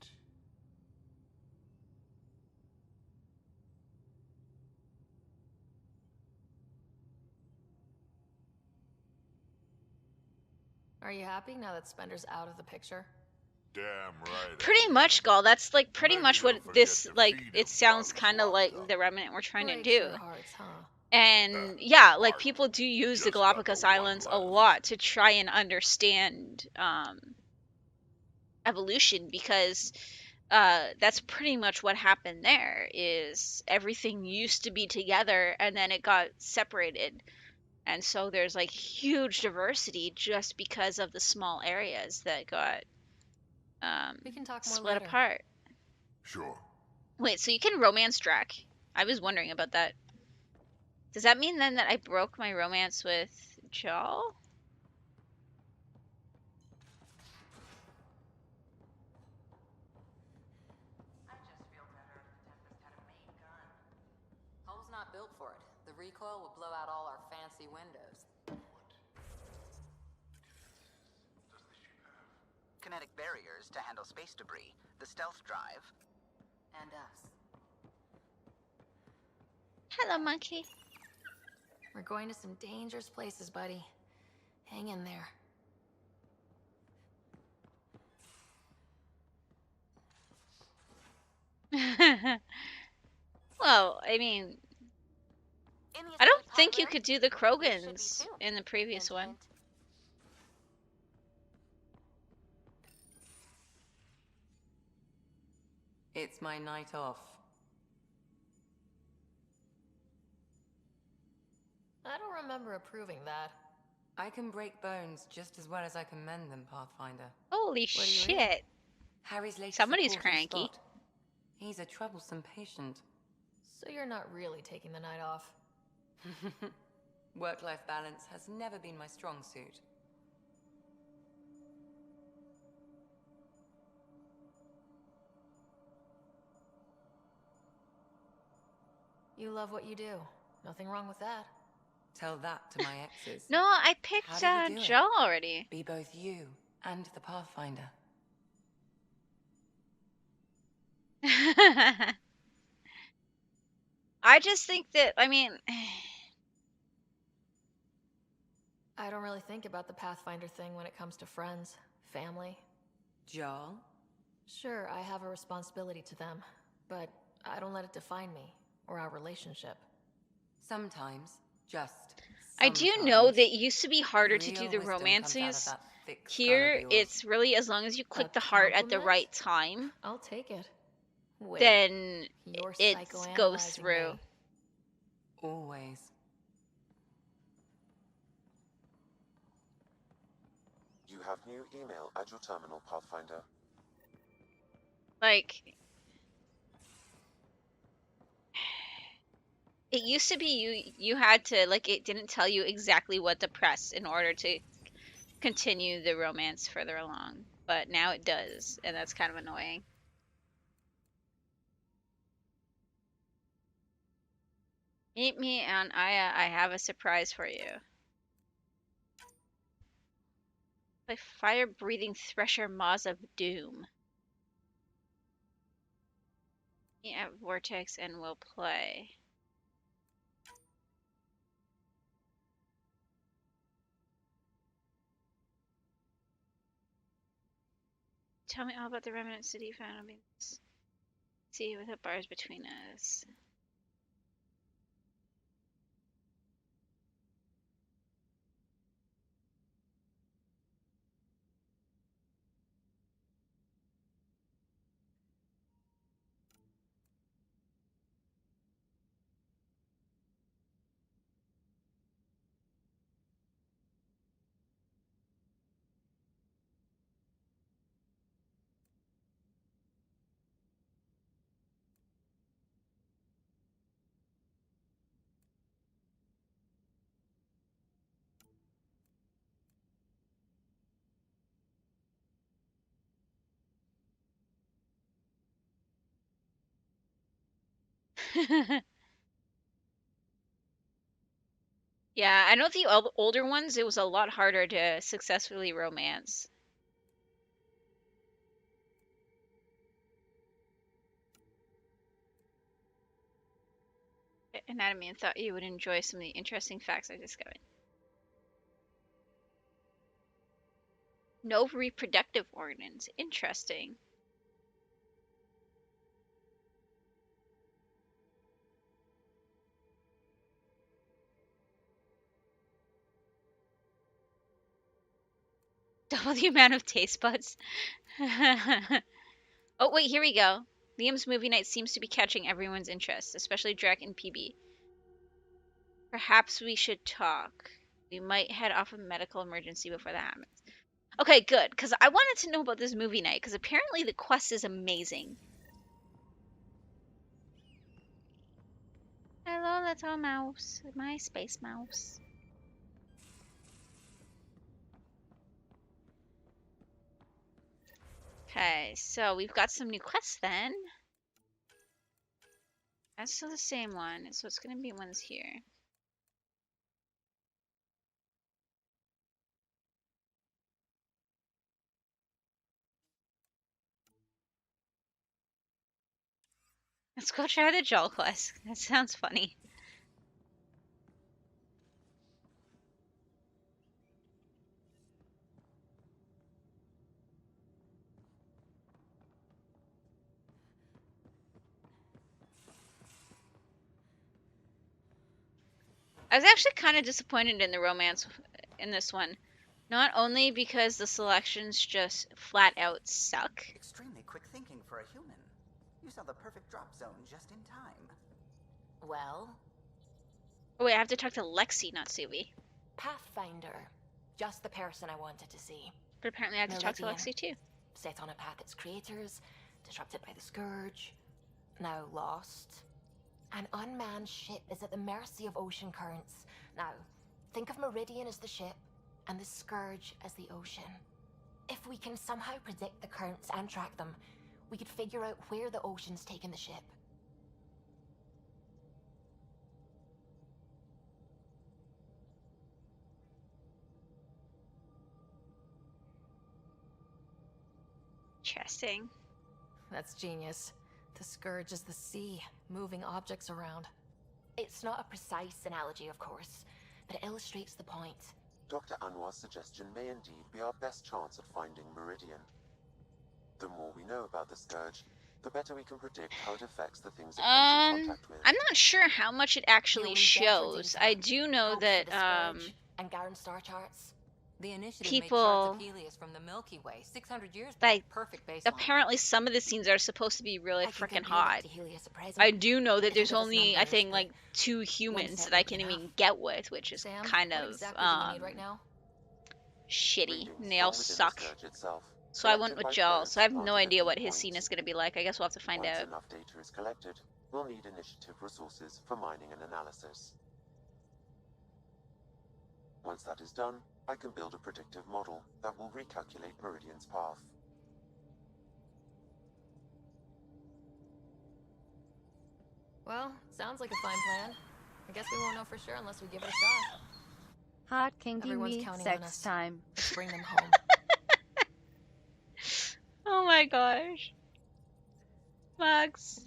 Are you happy now that Spender's out of the picture? Damn right Pretty I much, am. Gall. That's like pretty Maybe much what he'll forget this to like. feed him It while sounds he's kind of like locked up. the Remnant we're trying to Breaks do. our hearts, huh? And yeah, like Heart. people do use the Just got the Galapagos one Islands a left. lot to try and understand evolution because that's pretty much what happened there is everything used to be together and then it got separated, and so there's like huge diversity just because of the small areas that got We can talk more split later. apart. Sure. Wait, so you can romance Drac? I was wondering about that. Does that mean then that I broke my romance with Joel? Hull's not built for it. The recoil will blow out all our fancy windows. Kinetic barriers to handle space debris, the stealth drive, And us. Hello, monkey. We're going to some dangerous places, buddy. Hang in there. Well, I mean, In the I don't escape think you hardware, could do the you should be Krogans too. in the previous Hint, one. hint. It's my night off. I don't remember approving that. I can break bones just as well as I can mend them, Pathfinder. Holy What do you read? shit. Harry's latest Somebody's report on cranky. Spot. He's a troublesome patient. So you're not really taking the night off. Work-life balance has never been my strong suit. You love what you do. Nothing wrong with that. Tell that to my exes. No, I How picked do you do it? Joel already. Be both you and the Pathfinder. I just think that, I mean, I don't really think about the Pathfinder thing when it comes to friends, family. Jarl? Sure, I have a responsibility to them, but I don't let it define me or our relationship. Sometimes, just I do know sometimes, that it used to be harder to do real the wisdom comes out of romances. that thick skull of Here, yours. it's really as long as you click A the heart at the compliment? right time, I'll take it. Wait, then you're it goes psychoanalyzing through. me. Always. You have new email at your terminal, Pathfinder. Like, it used to be you had to, like, it didn't tell you exactly what to press in order to continue the romance further along, but now it does, and that's kind of annoying. Meet me on Aya, I have a surprise for you. By fire-breathing thresher maws of doom. Meet at Vortex and we'll play. Tell me all about the remnant city found on Venus. See what the bars between us. Yeah, I know the older ones, it was a lot harder to successfully romance. Anatomy and thought you would enjoy some of the interesting facts I discovered. No reproductive organs. Interesting. Double the amount of taste buds. Oh, wait, here we go. Liam's movie night seems to be catching everyone's interest, especially Drek and PB. Perhaps we should talk. We might head off a medical emergency before that happens. Okay, good, because I wanted to know about this movie night, because apparently the quest is amazing. Hello, little mouse. My space mouse. Okay, so we've got some new quests then. That's still the same one, so it's going to be ones here. Let's go try the Joel quest. That sounds funny. I was actually kind of disappointed in the romance in this one. Not only because the selections just flat out suck. Extremely quick thinking for a human. You saw the perfect drop zone just in time. Well? Oh wait, I have to talk to Lexi, not Subi. Pathfinder. Just the person I wanted to see. But apparently I have to talk to Meridian. Lexi too. Set on a path its creators, disrupted by the Scourge, now lost. An unmanned ship is at the mercy of ocean currents. Now, think of Meridian as the ship, and the Scourge as the ocean. If we can somehow predict the currents and track them, we could figure out where the ocean's taken the ship. Interesting. That's genius. The Scourge is the sea, moving objects around. It's not a precise analogy, of course, but it illustrates the point. Dr. Anwar's suggestion may indeed be our best chance at finding Meridian. The more we know about the Scourge, the better we can predict how it affects the things it comes in contact with. I'm not sure how much it actually shows. I do know that and Garen star charts. The initiative people made charts of Helios from the Milky Way 600 years back. like Perfect baseline. apparently some of the scenes are supposed to be really I can freaking compare hot. that to Helios at present. I do know that If there's it was only I numbers, think but like 2 humans set that I would be can even enough. get with, which is Sam, kind what of exactly do you need right now? shitty. Readings And they all from within the suck. Scourge itself, So I went collected with by Joel. probes So I have no planted at idea key what his points. scene is going to be like. I guess we'll have to find Once out. enough data is collected, we'll need initiative resources for mining and analysis. Once that is done, I can build a predictive model that will recalculate Meridian's path. Well, sounds like a fine plan. I guess we won't know for sure unless we give it a shot. Hot kinky Everyone's meat counting on sex us. time. Let's bring them home. Oh my gosh. Max.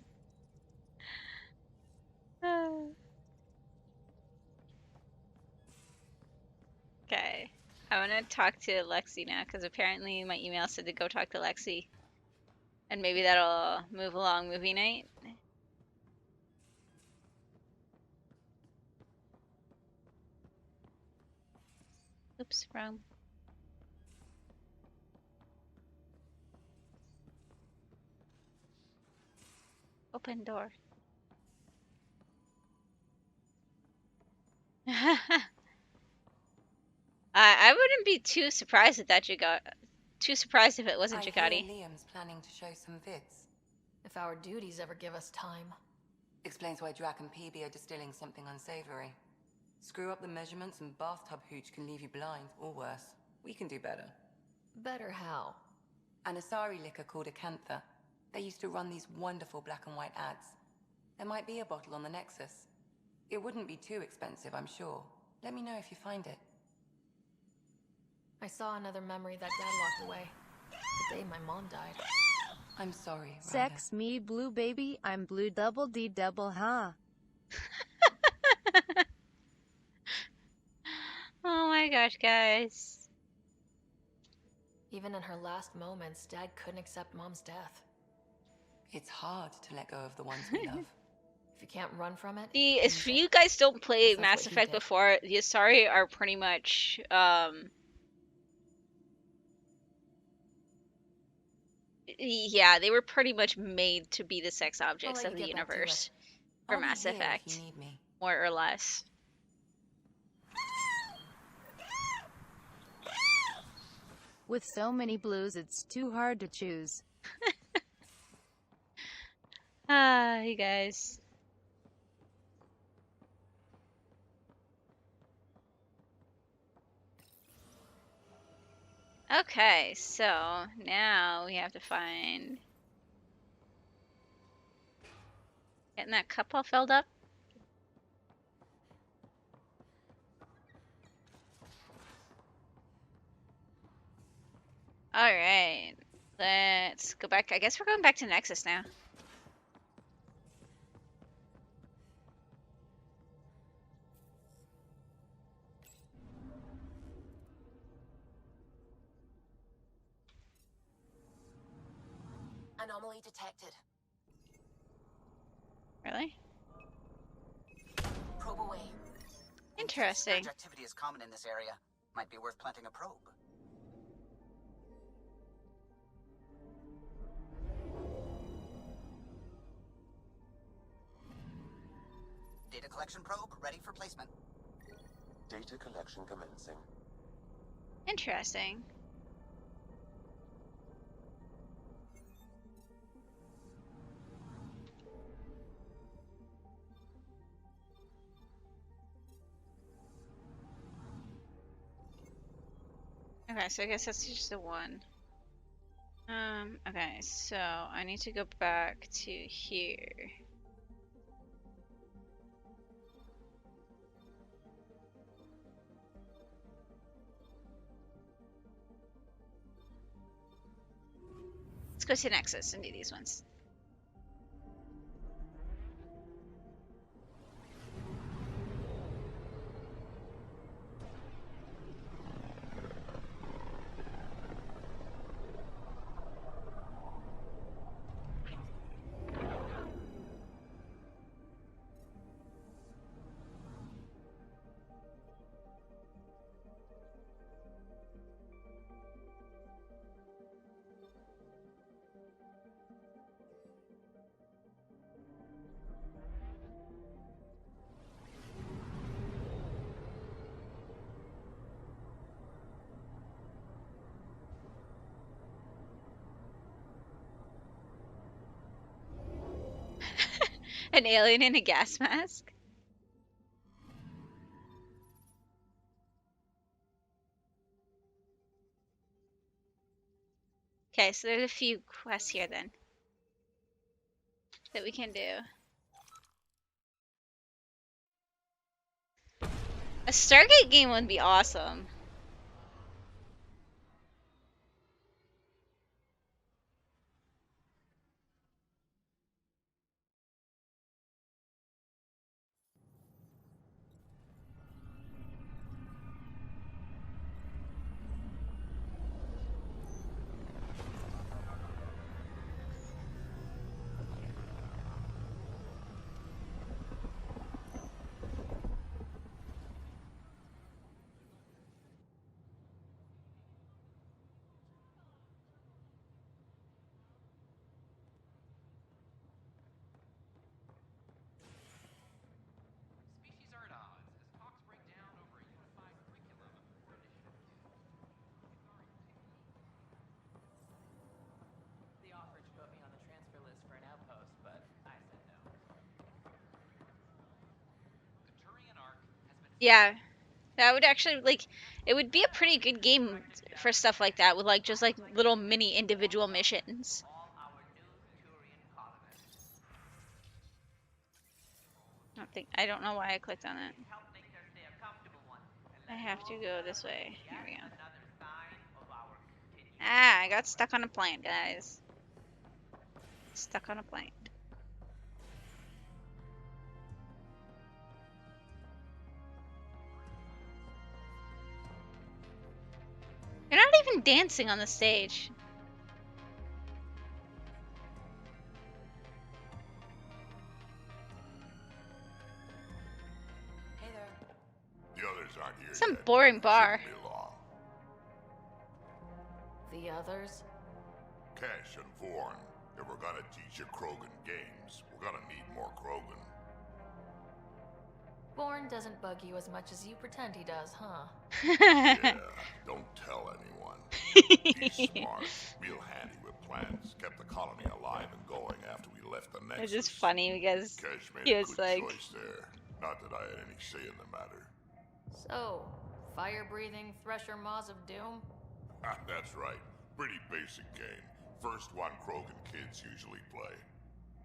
Okay. I want to talk to Lexi now because apparently my email said to go talk to Lexi. And maybe that'll move along movie night. Oops, wrong. Open door. I wouldn't be too surprised if that too surprised if it wasn't I hear Jagati. Liam's planning to show some vids. If our duties ever give us time. Explains why Drac and PB are distilling something unsavory. Screw up the measurements and bathtub hooch can leave you blind, or worse. We can do better. Better how? An Asari liquor called Acantha. They used to run these wonderful black and white ads. There might be a bottle on the Nexus. It wouldn't be too expensive, I'm sure. Let me know if you find it. I saw another memory that Dad locked away. The day my mom died. I'm sorry, Ryder. Sex me blue baby, I'm blue double D double ha. Oh my gosh, guys. Even in her last moments, Dad couldn't accept Mom's death. It's hard to let go of the ones we love. If you can't run from it, See, use if it. you guys don't play Guess that's Mass what he Effect did. before, the Asari are pretty much, yeah, they were pretty much made to be the sex I'll objects let of you the get back to it. universe for I'll be Mass here if you Effect, need me. more or less. With so many blues, it's too hard to choose. Ah, you guys. Okay, so now we have to find... Getting that cup all filled up? Alright, let's go back. I guess we're going back to Nexus now. Anomaly detected. Really? Probe away. Interesting. Scourge activity is common in this area. Might be worth planting a probe. Data collection probe ready for placement. Data collection commencing. Interesting. Okay, so I guess that's just the one. Okay, so I need to go back to here. Let's go to Nexus and do these ones. An alien in a gas mask? Okay, so there's a few quests here then that we can do. A Stargate game would be awesome. Yeah, that would actually, like, it would be a pretty good game for stuff like that, with, like, just, like, little mini individual missions. I don't know why I clicked on it. I have to go this way. Here we go. Ah, I got stuck on a plant, guys. Stuck on a plant. You're not even dancing on the stage. Hey there. The others aren't here Some yet. boring bar. Shouldn't be long. The others? Cash and Vorn. If we're gonna teach you Krogan games, we're gonna need more Krogan. Born doesn't bug you as much as you pretend he does, huh? Yeah, don't tell anyone. He's smart, real handy with plans. Kept the colony alive and going after we left the Nexus. It's just funny because Cash made he a was good like, choice there. Not that I had any say in the matter. So, fire-breathing Thresher Maws of Doom? That's right. Pretty basic game. First one Krogan kids usually play.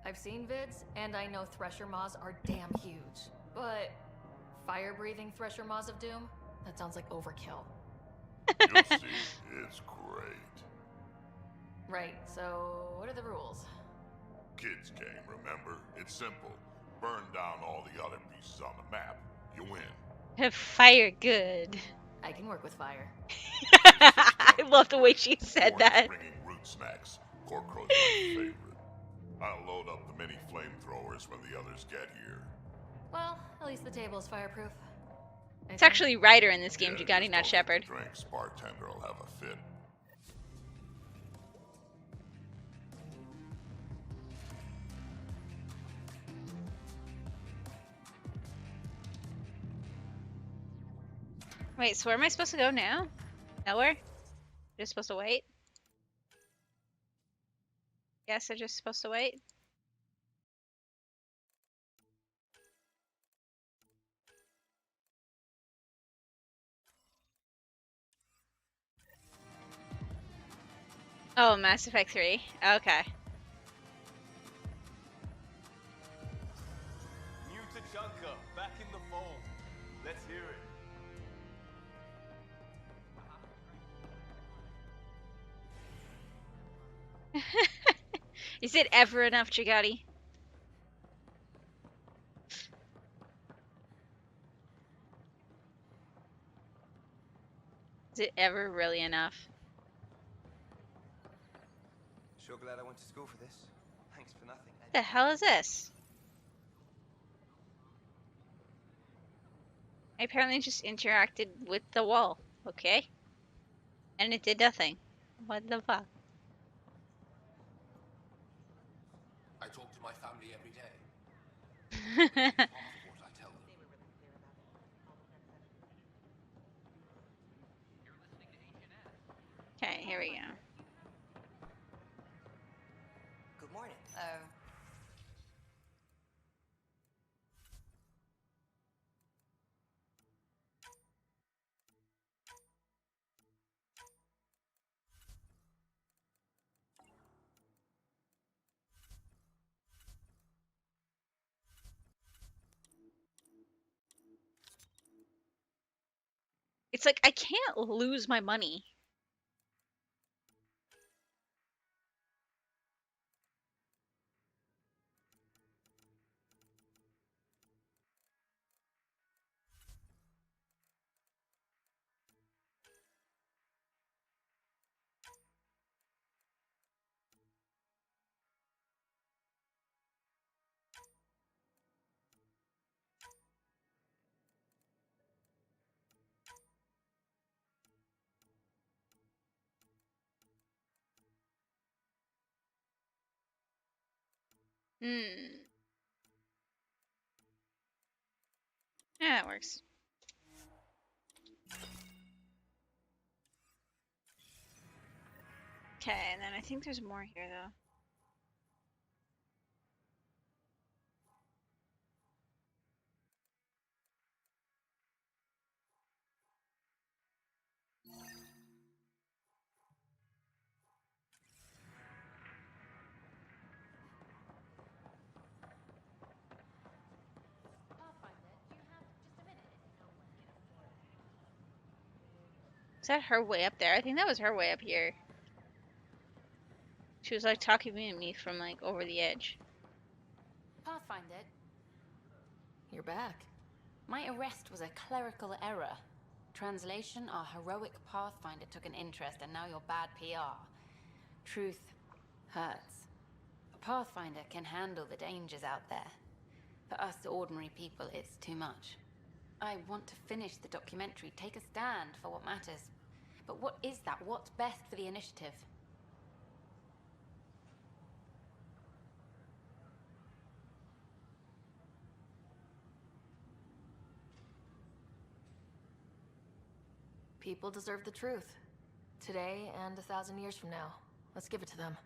I've seen vids, and I know Thresher Maws are damn huge. But fire-breathing Thresher Maws of Doom? That sounds like overkill. You'll see. It's great. Right, so what are the rules? Kids game, remember? It's simple. Burn down all the other pieces on the map. You win. fire good. I can work with fire. I love the way she said Vorn's that. bringing root snacks. Corcrow's my favorite. I'll load up the mini flamethrowers when the others get here. Well, at least the table is fireproof. It's actually Ryder in this game, Yeah, Jugati, just not don't Shepard. get the drinks. Bartender will have a fit. Wait, so where am I supposed to go now? Nowhere? Just supposed to wait? Yes, I'm just supposed to wait? Oh, Mass Effect 3. Okay. New Tachanka, back in the fold. Let's hear it. Is it ever enough, Jugati? Is it ever really enough? Sure glad I went to school for this. Thanks for nothing. What the hell is this? I apparently just interacted with the wall. Okay. And it did nothing. What the fuck? I talk to my family every day. Half of what I tell them. Okay, here we go. Good morning. It's like I can't lose my money. Hmm. Yeah, that works. Okay, and then I think there's more here though. I'll find it. You have just a minute if you know when to get it for it. Is that her way up there? I think that was her way up here. She was like talking to me from like over the edge. Pathfinder, you're back. My arrest was a clerical error. Translation, our heroic Pathfinder took an interest and now you're bad PR. Truth hurts. A Pathfinder can handle the dangers out there. For us ordinary people, it's too much. I want to finish the documentary, take a stand for what matters. But what is that? What's best for the initiative? People deserve the truth. Today and 1,000 years from now. Let's give it to them.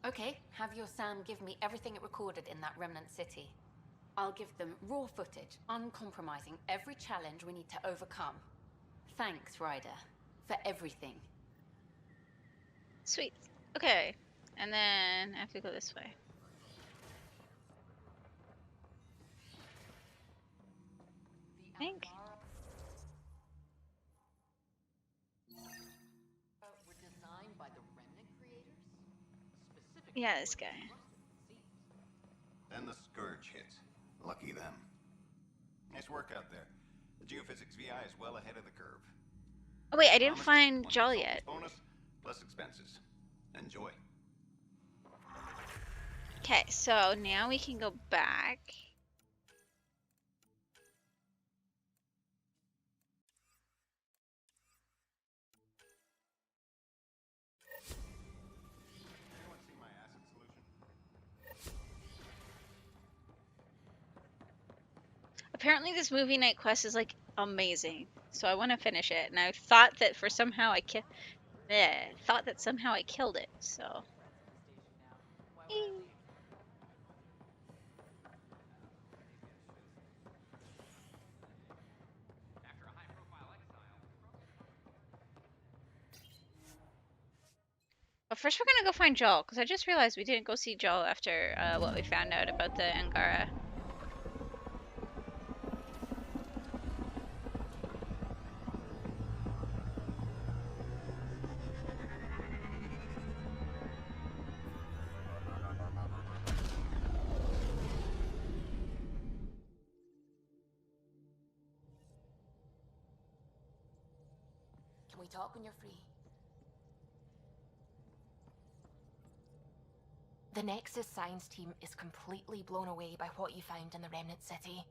Okay, have your Sam give me everything it recorded in that remnant city. I'll give them raw footage, uncompromising every challenge we need to overcome. Thanks, Ryder, for everything. Sweet. Okay. And then I have to go this way. I think. Were designed by the remnant creators? Specifically. Yeah, this guy. Then the Scourge hit. Lucky them. Nice work out there. The geophysics VI is well ahead of the curve. Oh wait, I didn't Promised find one Jol consultant's yet. Bonus plus expenses. Enjoy. Okay, so now we can go back. Anyone see my acid solution? Apparently this movie night quest is like amazing. So I want to finish it. And I thought that for somehow I thought that somehow I killed it. So but first we're gonna go find Joel, because I just realized we didn't go see Joel after what we found out about the Angara. Can we talk when you're free? The Nexus science team is completely blown away by what you found in the Remnant City.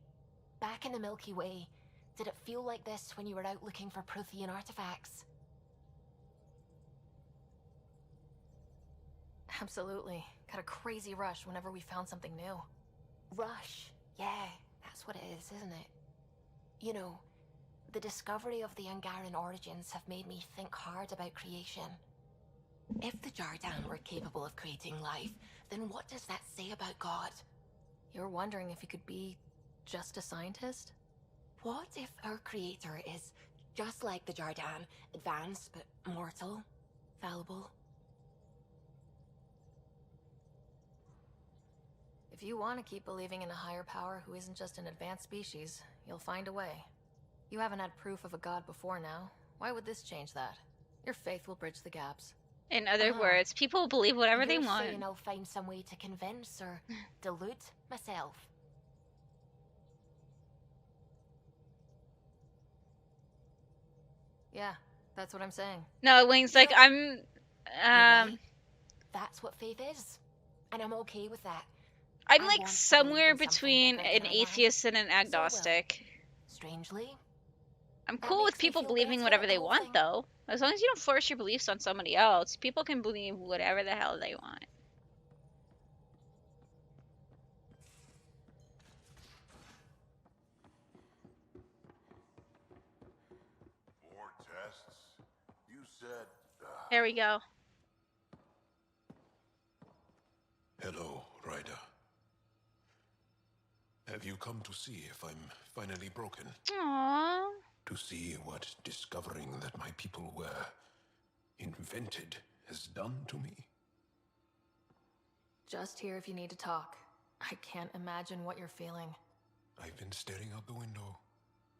Back in the Milky Way, did it feel like this when you were out looking for Prothean artifacts? Absolutely. Got a crazy rush whenever we found something new. Rush. Yeah, that's what it is, isn't it? You know, the discovery of the Angaran origins have made me think hard about creation. If the Jardan were capable of creating life, then what does that say about God? You're wondering if he could be just a scientist? What if our creator is just like the Jardan, advanced but mortal, fallible? If you want to keep believing in a higher power who isn't just an advanced species, you'll find a way. You haven't had proof of a god before now. Why would this change that? Your faith will bridge the gaps. In other words, people believe whatever they You're want. saying I'll find some way to convince or delude myself. Yeah, that's what I'm saying. No, Wing's like, I'm You're right. That's what faith is. And I'm okay with that. I'm I like want to somewhere believe in something between better an than I am. atheist and an So will. agnostic. Strangely, I'm that cool with makes me people feel believing better whatever about they the whole want, thing. though. As long as you don't force your beliefs on somebody else, people can believe whatever the hell they want. More tests? You said... There we go. Hello, Ryder. Have you come to see if I'm finally broken? Aww. To see what discovering that my people were invented has done to me? Just here if you need to talk. I can't imagine what you're feeling. I've been staring out the window,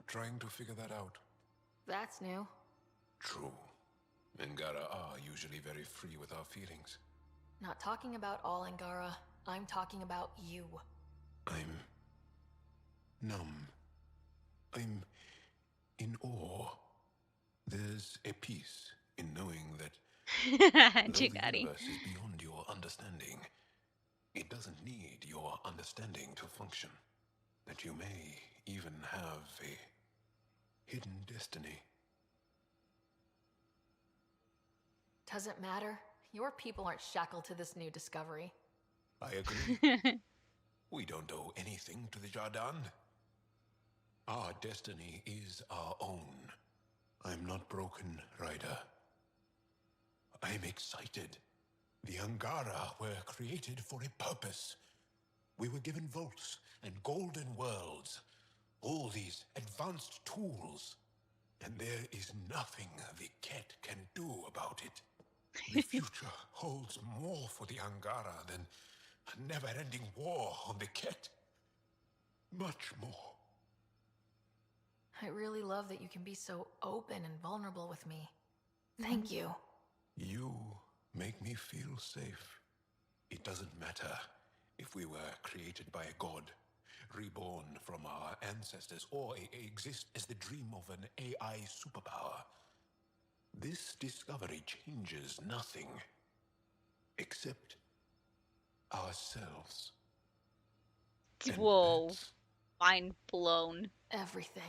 trying to figure that out. That's new. True. Angara are usually very free with our feelings. Not talking about all Angara. I'm talking about you. I'm numb. I'm in awe. There's a peace in knowing that though Too the daddy. universe is beyond your understanding, it doesn't need your understanding to function. That you may even have a hidden destiny. Doesn't matter. Your people aren't shackled to this new discovery. I agree. We don't owe anything to the Jardin. Our destiny is our own. I'm not broken, Ryder. I'm excited. The Angara were created for a purpose. We were given vaults and golden worlds. All these advanced tools. And there is nothing the Ket can do about it. The future holds more for the Angara than a never-ending war on the Ket. Much more. I really love that you can be so open and vulnerable with me. Thank you. You make me feel safe. It doesn't matter if we were created by a god, reborn from our ancestors, or exist as the dream of an AI superpower. This discovery changes nothing except ourselves. Whoa. Mind blown. Everything.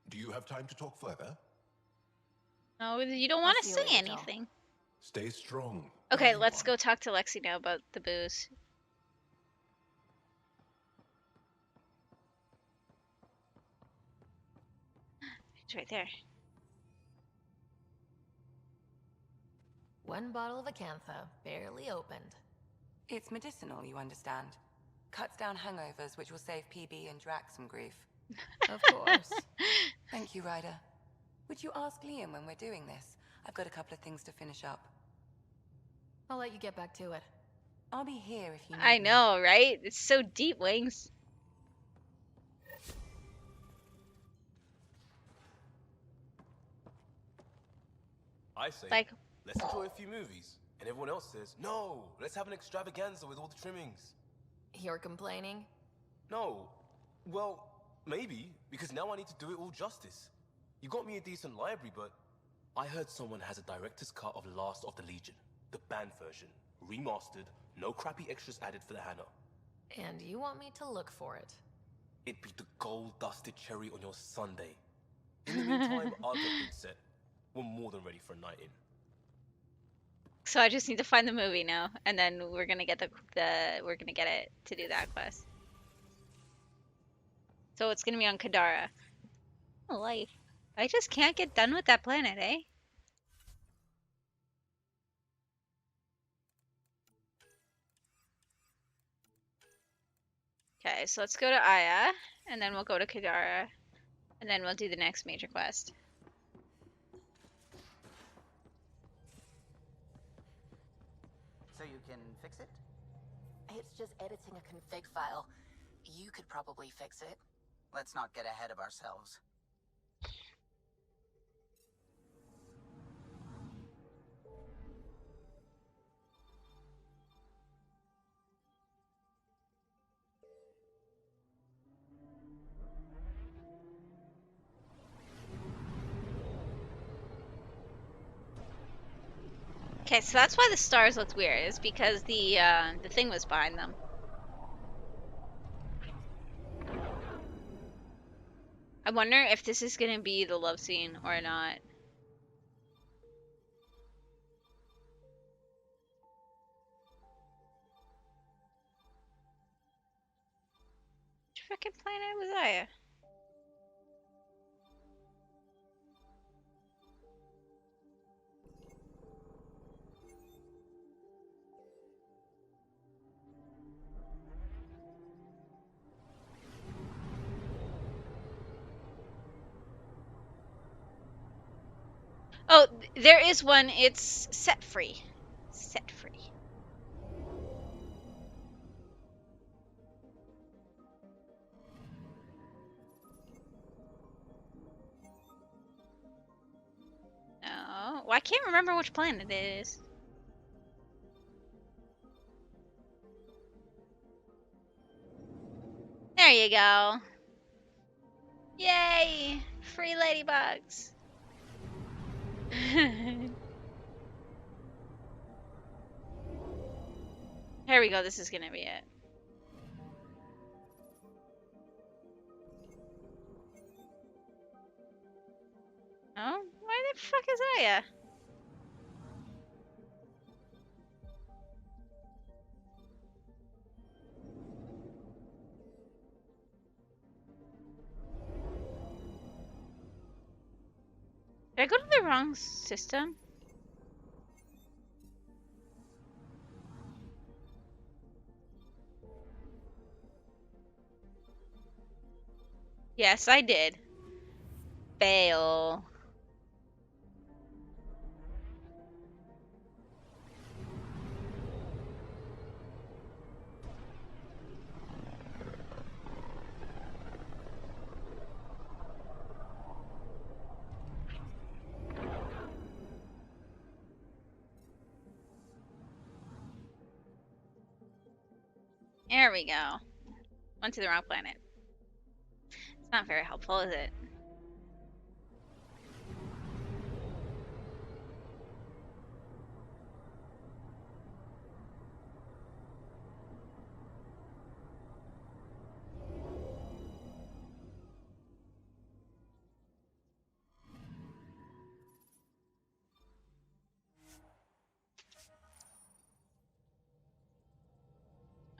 Do you have time to talk further? No, you don't want to say anything. Stay strong. Okay, let's go talk to Lexi now about the booze. It's right there. One bottle of Acantha, barely opened. It's medicinal, you understand. Cuts down hangovers, which will save PB and Drax some grief. Of course. Thank you, Ryder. Would you ask Liam when we're doing this? I've got a couple of things to finish up. I'll let you get back to it. I'll be here if you need I me. know, right? It's so deep, Wings. I say, Like, let's enjoy a few movies. And everyone else says, no, let's have an extravaganza with all the trimmings. You're complaining? No. Well, maybe, because now I need to do it all justice. You got me a decent library, but I heard someone has a director's cut of Last of the Legion. The banned version. Remastered, no crappy extras added for the Hannah. And you want me to look for it? It'd be the gold-dusted cherry on your sundae. In the meantime, I'll get things set. We're more than ready for a night in. so I just need to find the movie now, and then we're gonna get we're gonna get it to do that quest. So it's gonna be on Kadara. Life. I just can't get done with that planet, eh? Okay, so let's go to Aya, and then we'll go to Kadara, and then we'll do the next major quest. So you can fix it? It's just editing a config file. You could probably fix it. Let's not get ahead of ourselves. Okay, so that's why the stars looked weird. Is because the thing was behind them. I wonder if this is gonna be the love scene or not. Which freaking planet was I? Oh, there is one. It's set free. Set free. No. Well, I can't remember which planet it is. There you go. Yay! Free ladybugs. Here we go. This is gonna be it. Oh, why the fuck is Aya? Did I go to the wrong system? Yes, I did. Fail. There we go. Went to the wrong planet. It's not very helpful, is it?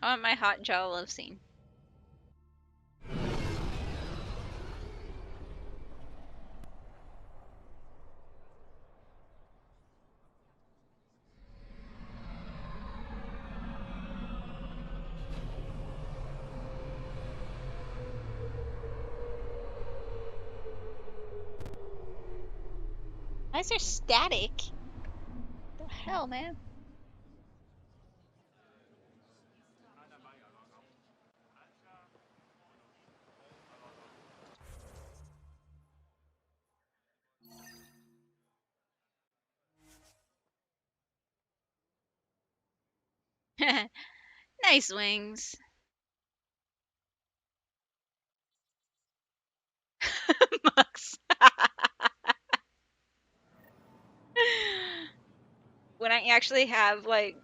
I want my hot gel love scene. Why is there static? What the hell, man? Nice wings. Mux. When I actually have, like,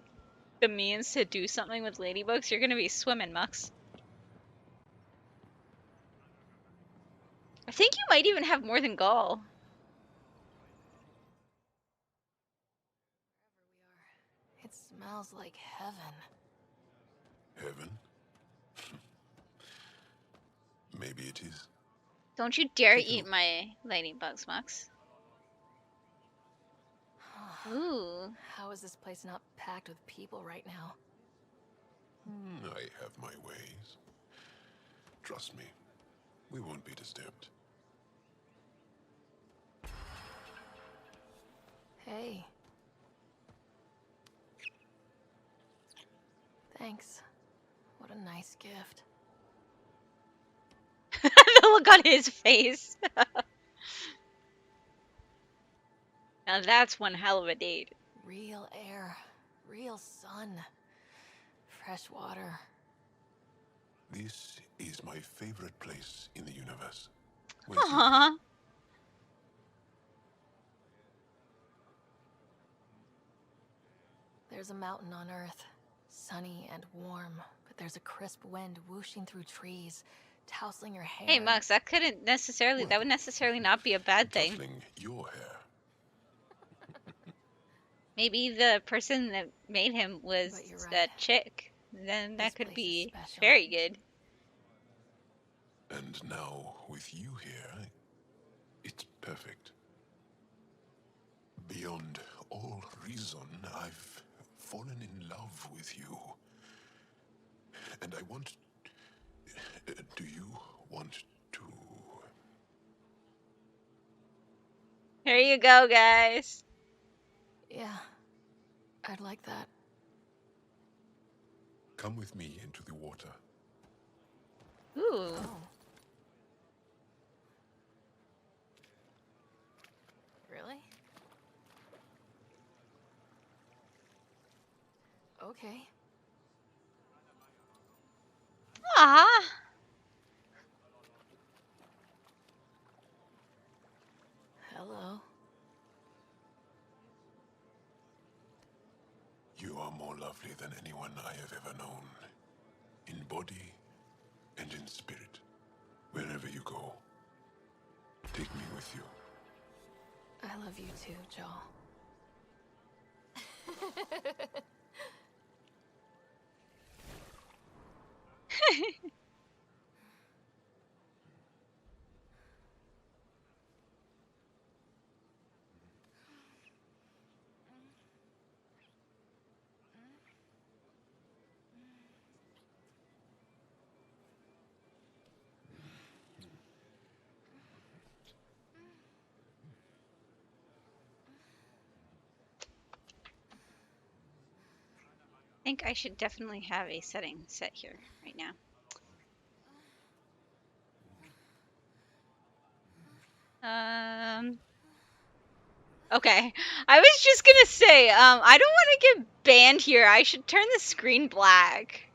the means to do something with ladybugs, you're gonna be swimming, Mux. I think you might even have more than Gall. It smells like heaven. Heaven? Maybe it is. Don't you dare eat my ladybugs, Mux. Ooh. How is this place not packed with people right now? I have my ways. Trust me, we won't be disturbed. Hey. Thanks. What a nice gift. The look on his face. Now that's one hell of a date. Real air, real sun, fresh water. This is my favorite place in the universe. Aww. There's a mountain on Earth, sunny and warm, but there's a crisp wind whooshing through trees, tousling your hair. Hey, Mux, that couldn't necessarily, that would necessarily not be a bad thing. Tussling your hair. Maybe the person that made him was right. that chick. Then that This could place be is special. very good. And now, with you here, it's perfect. Beyond all reason, I've fallen in love with you. And I want... do you want to... Here you go, guys. Yeah, I'd like that. Come with me into the water. Ooh. Oh. Really? Okay. Ah. Hello. You are more lovely than anyone I have ever known. In body and in spirit. Wherever you go, take me with you. I love you too, Joel. I think I should definitely have a setting set here right now. Okay. I was just gonna say, I don't want to get banned here. I should turn the screen black.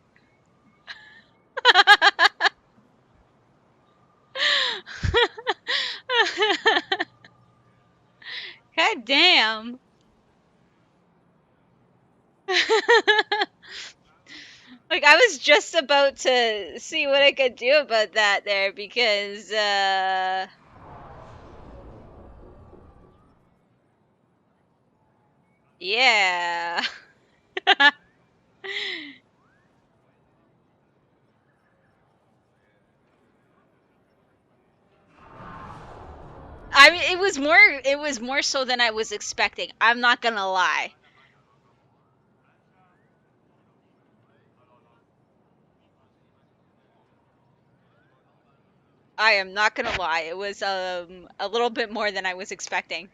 God damn. Like, I was just about to see what I could do about that there because, yeah. I mean, it was more so than I was expecting. I'm not gonna lie. I am not gonna lie. It was a little bit more than I was expecting.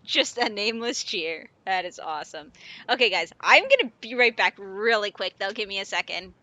Just a nameless cheer. That is awesome. Okay, guys, I'm gonna be right back really quick though. Give me a second.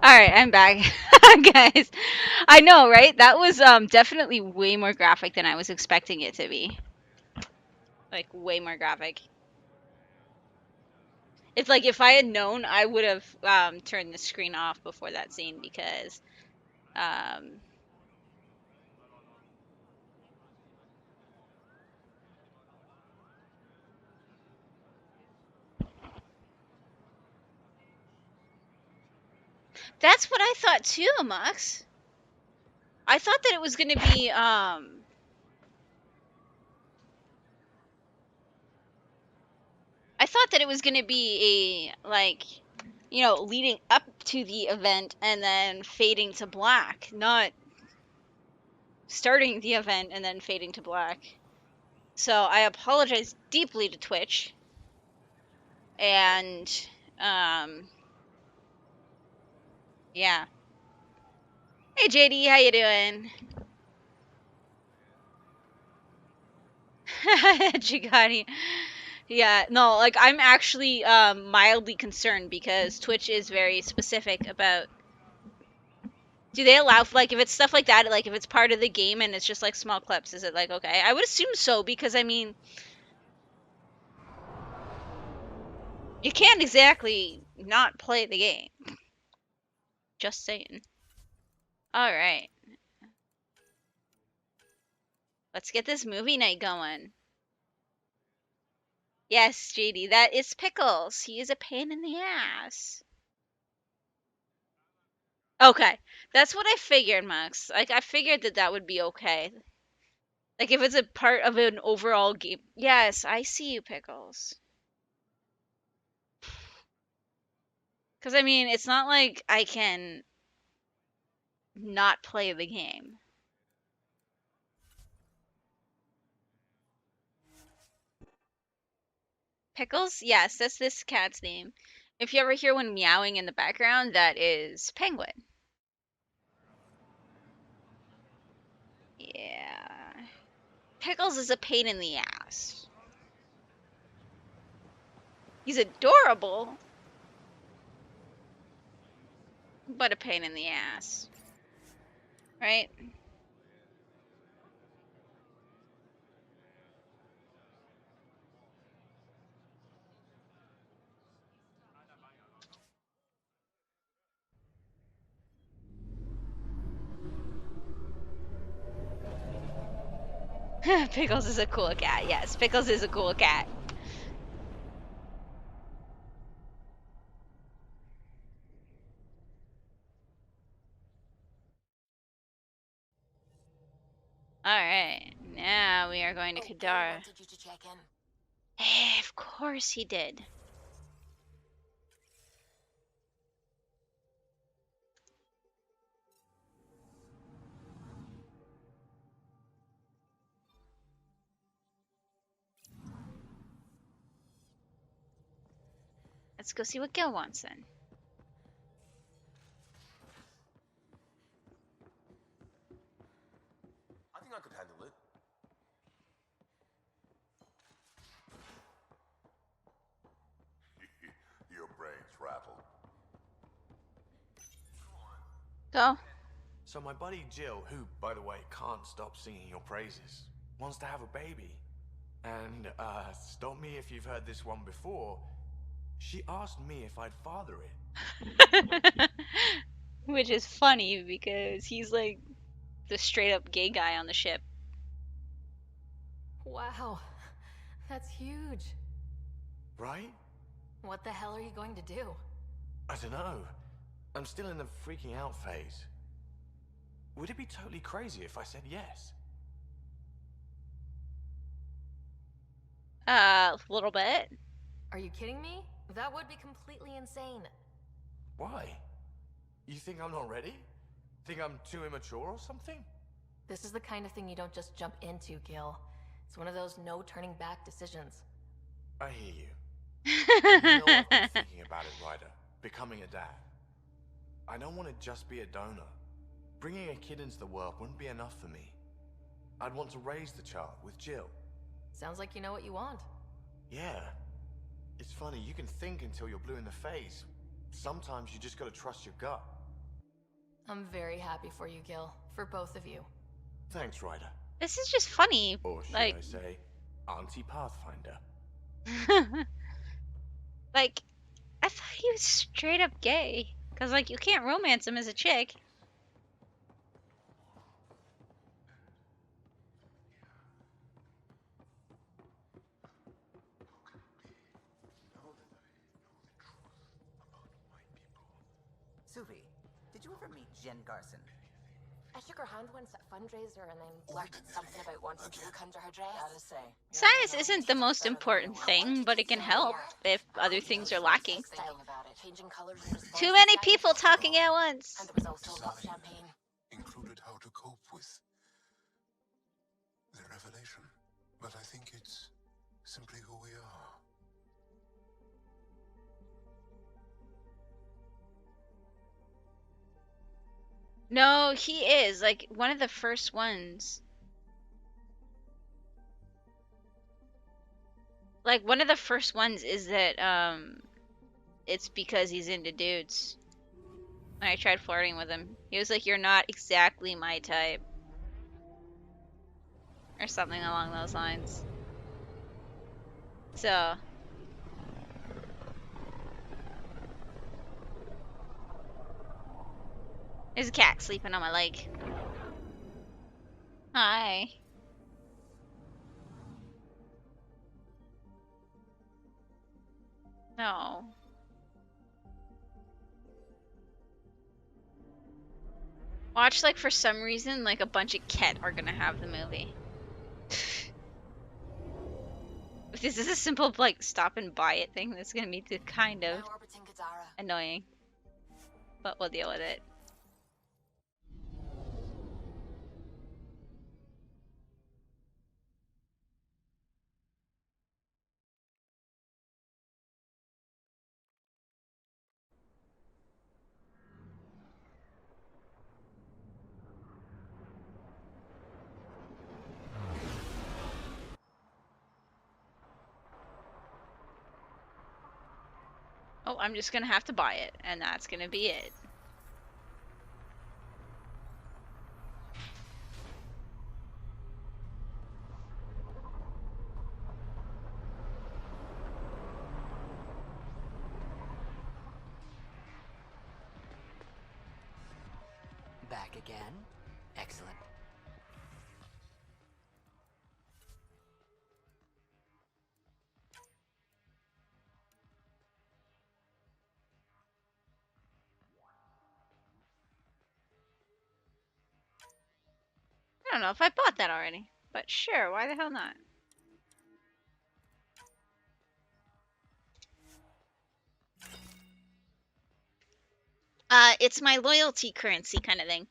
All right, I'm back. Guys, I know, right? That was definitely way more graphic than I was expecting it to be. Like, way more graphic. It's like, if I had known, I would have turned the screen off before that scene, because that's what I thought too, Mux. I thought that it was gonna be I thought that it was gonna be a, like, you know, leading up to the event and then fading to black, not starting the event and then fading to black. So I apologize deeply to Twitch. And yeah. Hey JD, how you doing? Gigati. Yeah, no, like, I'm actually mildly concerned, because Twitch is very specific about, do they allow, like, if it's stuff like that, like, if it's part of the game and it's just like small clips, is it like, okay? I would assume so, because I mean, you can't exactly not play the game. Just saying. Alright. Let's get this movie night going. Yes, JD, that is Pickles. He is a pain in the ass. Okay, that's what I figured, Max. Like, I figured that that would be okay. Like, if it's a part of an overall game. Yes, I see you, Pickles. Because, I mean, it's not like I can not play the game. Pickles? Yes, that's this cat's name. If you ever hear one meowing in the background, that is Penguin. Yeah. Pickles is a pain in the ass. He's adorable, but a pain in the ass. Right? Pickles is a cool cat. Yes, Pickles is a cool cat. Alright, now we are going to Kadara. Wanted you to check in. Of course he did. Let's go see what Gil wants then. I think I could handle it. Your brain's rattled. Go. So my buddy Jill, who, by the way, can't stop singing your praises, wants to have a baby. And, stop me if you've heard this one before, she asked me if I'd father it. Which is funny, because he's like the straight up gay guy on the ship. Wow, that's huge. Right? What the hell are you going to do? I don't know. I'm still in the freaking out phase. Would it be totally crazy if I said yes? A little bit. Are you kidding me? That would be completely insane. Why? You think I'm not ready? Think I'm too immature or something? This is the kind of thing you don't just jump into, Gil. It's one of those no turning back decisions. I hear you. You know I've been thinking about it, Ryder. Becoming a dad. I don't want to just be a donor. Bringing a kid into the world wouldn't be enough for me. I'd want to raise the child with Jill. Sounds like you know what you want. Yeah. It's funny, you can think until you're blue in the face. Sometimes you just gotta trust your gut. I'm very happy for you, Gil. For both of you. Thanks, Ryder. This is just funny. Or should Like, I say, Auntie Pathfinder. like, I thought he was straight up gay. Cause like you can't romance him as a chick. Suvi, did you ever meet Jen Garson? I shook her hand once at a fundraiser and then blurted something about wanting to look under her dress. Gotta say. Size isn't the most important thing, but it can help if other things are lacking. Changing colors and Too many people talking at once. And there was also a lot of champagne. Included how to cope with the revelation. But I think it's simply who we are. No, he is like one of the first ones. Like one of the first ones is that it's because he's into dudes. When I tried flirting with him, he was like, "You're not exactly my type," or something along those lines. So there's a cat sleeping on my leg. Hi. No. Watch, like, for some reason, like, a bunch of Ket are gonna have the movie. If this is a simple, like, stop and buy it thing, that's gonna be kind of annoying. But we'll deal with it. Oh, I'm just gonna have to buy it, and that's gonna be it. Back again? Excellent. I don't know if I bought that already, but sure, why the hell not? It's my loyalty currency kind of thing.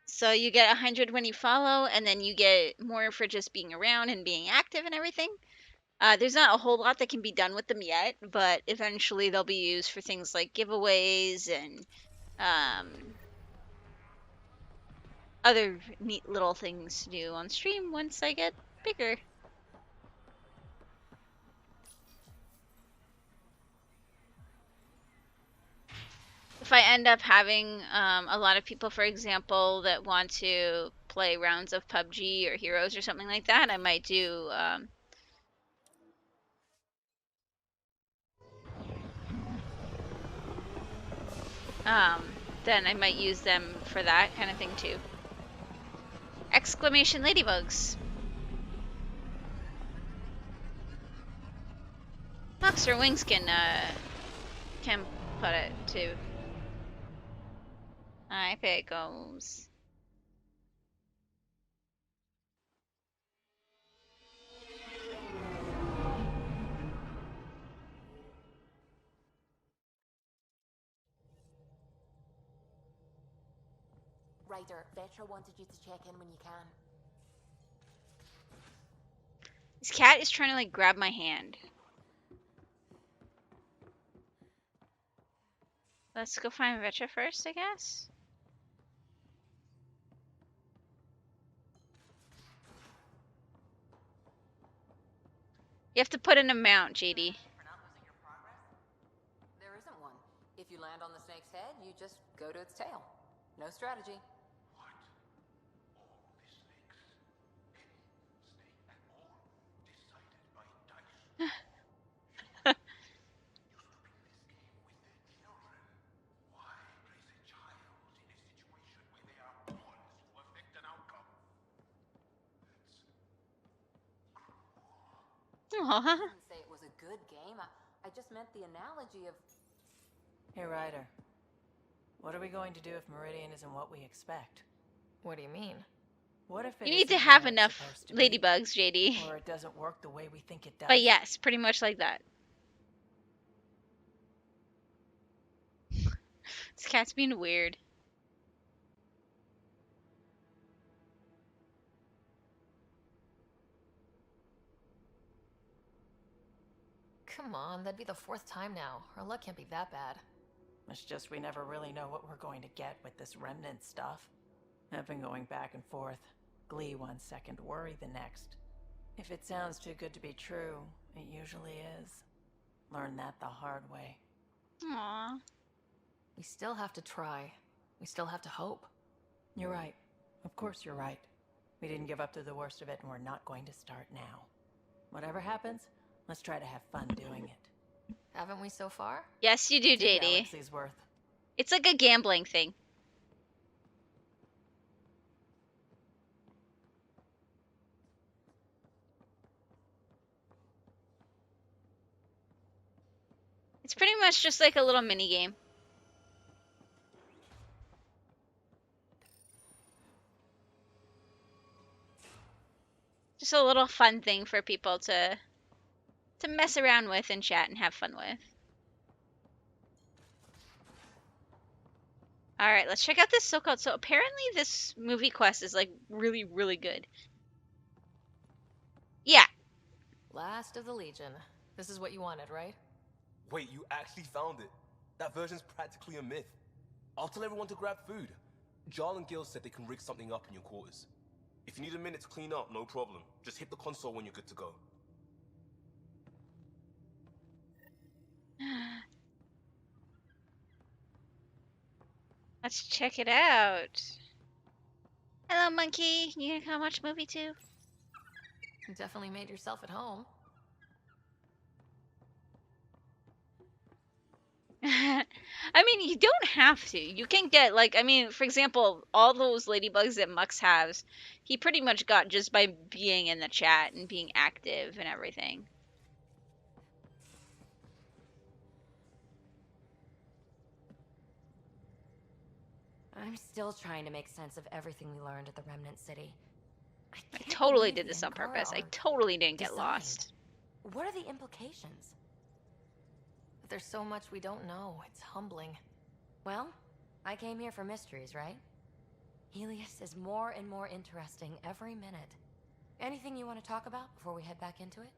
So you get 100 when you follow, and then you get more for just being around and being active and everything. There's not a whole lot that can be done with them yet, but eventually they'll be used for things like giveaways and other neat little things to do on stream once I get bigger. If I end up having a lot of people, for example, that want to play rounds of PUBG or Heroes or something like that, I might do then I might use them for that kind of thing too. Exclamation ladybugs. Monster Wings can put it too. Hi, Pickles. Ryder, Vetra wanted you to check in when you can. This cat is trying to like grab my hand. Let's go find Vetra first, I guess. You have to put an amount, JD. There isn't one. If you land on the snake's head, you just go to its tail. No strategy. Aw. I didn't say it was a good game. I just meant the analogy of... Hey, Ryder. What are we going to do if Meridian isn't what we expect? What do you mean? What if it You need to isn't have where it's enough supposed to be? ladybugs, JD. Or it doesn't work the way we think it does? But yes, pretty much like that. This cat's being weird. Come on, that'd be the 4th time now. Our luck can't be that bad. It's just we never really know what we're going to get with this remnant stuff. I've been going back and forth. Glee 1 second, worry the next. If it sounds too good to be true, it usually is. Learned that the hard way. Aww. We still have to try. We still have to hope. You're right. Of course you're right. We didn't give up to the worst of it, and we're not going to start now. Whatever happens, let's try to have fun doing it. Haven't we so far? Yes, you do, JD. Galaxy's worth. It's like a gambling thing. It's pretty much just like a little mini game. Just a little fun thing for people to mess around with and chat and have fun with. Alright, let's check out this so-called... So apparently this movie quest is like really, really good. Yeah. Last of the Legion. This is what you wanted, right? Wait, you actually found it? That version's practically a myth. I'll tell everyone to grab food. Jarl and Gil said they can rig something up in your quarters. If you need a minute to clean up, no problem. Just hit the console when you're good to go. Let's check it out. Hello, monkey. You gonna come watch a movie too? You definitely made yourself at home. I mean, you don't have to. You can get, like, I mean, for example, all those ladybugs that Mux has, he pretty much got just by being in the chat and being active and everything. I'm still trying to make sense of everything we learned at the Remnant City. I totally did this on purpose. I totally didn't get lost. What are the implications? There's so much we don't know. It's humbling. Well, I came here for mysteries, right? Helios is more and more interesting every minute. Anything you want to talk about before we head back into it?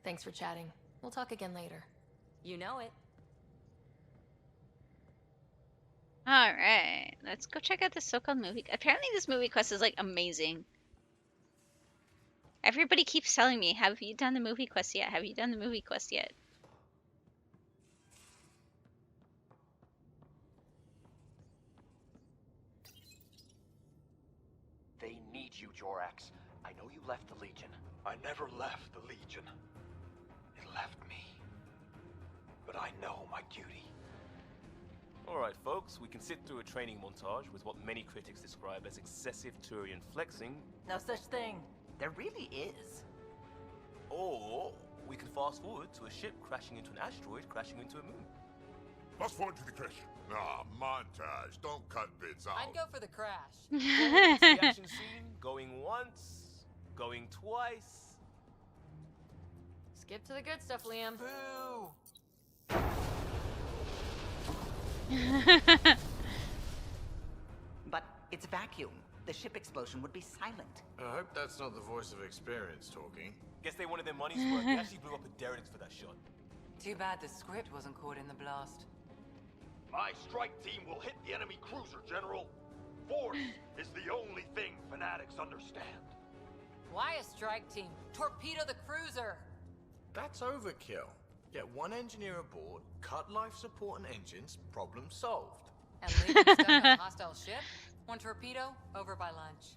Thanks for chatting. We'll talk again later. You know it. Alright, let's go check out this so-called movie. Apparently this movie quest is, like, amazing. Everybody keeps telling me, have you done the movie quest yet? Have you done the movie quest yet? They need you, Jorax. I know you left the Legion. I never left the Legion. It left me. But I know my duty. Alright folks, we can sit through a training montage with what many critics describe as excessive Turian flexing. No such thing. There really is. Or we can fast forward to a ship crashing into an asteroid, crashing into a moon. Fast forward to the crash. Nah, montage. Don't cut bits out. I'd go for the crash. Forward to the action scene, going once, going twice. Skip to the good stuff, Liam. Boo! But it's a vacuum. The ship explosion would be silent. I hope that's not the voice of experience talking. Guess they wanted their money's worth. They actually blew up a derelict for that shot. Too bad the script wasn't caught in the blast. My strike team will hit the enemy cruiser, General. Force is the only thing fanatics understand. Why a strike team? Torpedo the cruiser! That's overkill. Get one engineer aboard, cut life support and engines, problem solved. And leaving stuck on a hostile ship? One torpedo, over by lunch.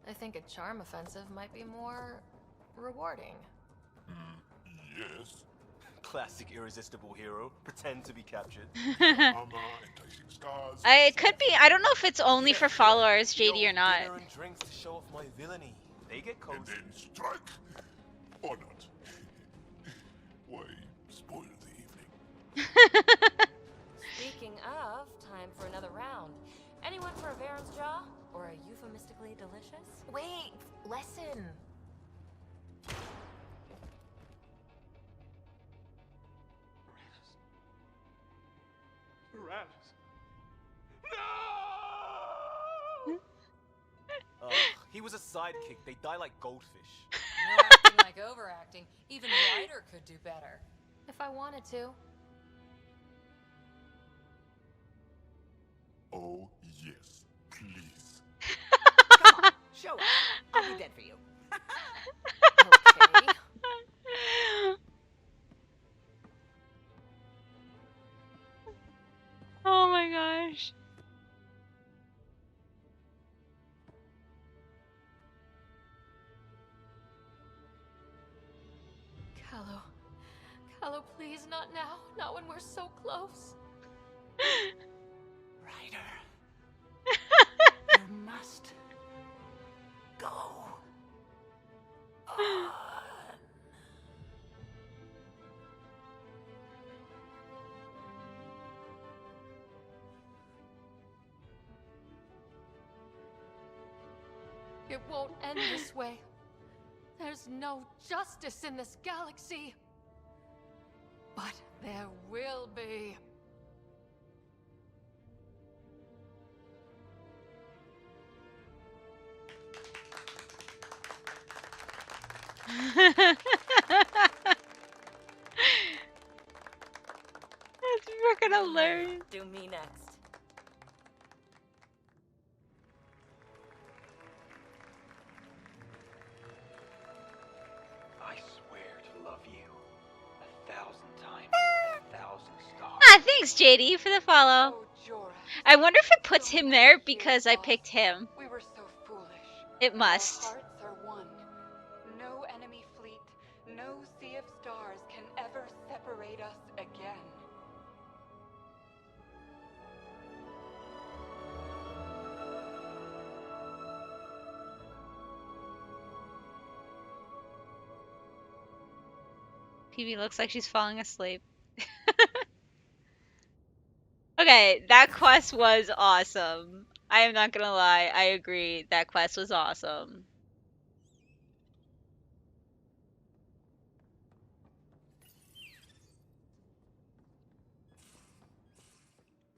I think a charm offensive might be more rewarding. Yes. Classic irresistible hero. Pretend to be captured. Enticing stars. It could be. I don't know if it's only for followers, The JD, or old not. dinner and drinks to show off my villainy. They get cozy. And then strike. Or not. Why, spoil the evening. Speaking of, time for another round. Anyone for a Varen's Jaw? Or a euphemistically delicious? Wait, listen. Tyrannus. He was a sidekick. They die like goldfish. No acting like overacting. Even Ryder could do better. If I wanted to. Oh, yes. Please. Come on, show us. I'll be dead for you. Okay. Oh my gosh. Callow, please, not now. Not when we're so close. Ryder. You must go on. It won't end this way. There's no justice in this galaxy. But there will be. That's freaking hilarious. Do me next. I swear to love you 1,000 times, 1,000 stars. Ah, thanks, JD, for the follow. Oh, Jorah. I wonder if it puts him there because I picked him. We were so foolish. It must. Our hearts are one. No enemy fleet, no sea of stars can ever separate us again. PB looks like she's falling asleep. Okay, that quest was awesome. I am not gonna lie, I agree. That quest was awesome.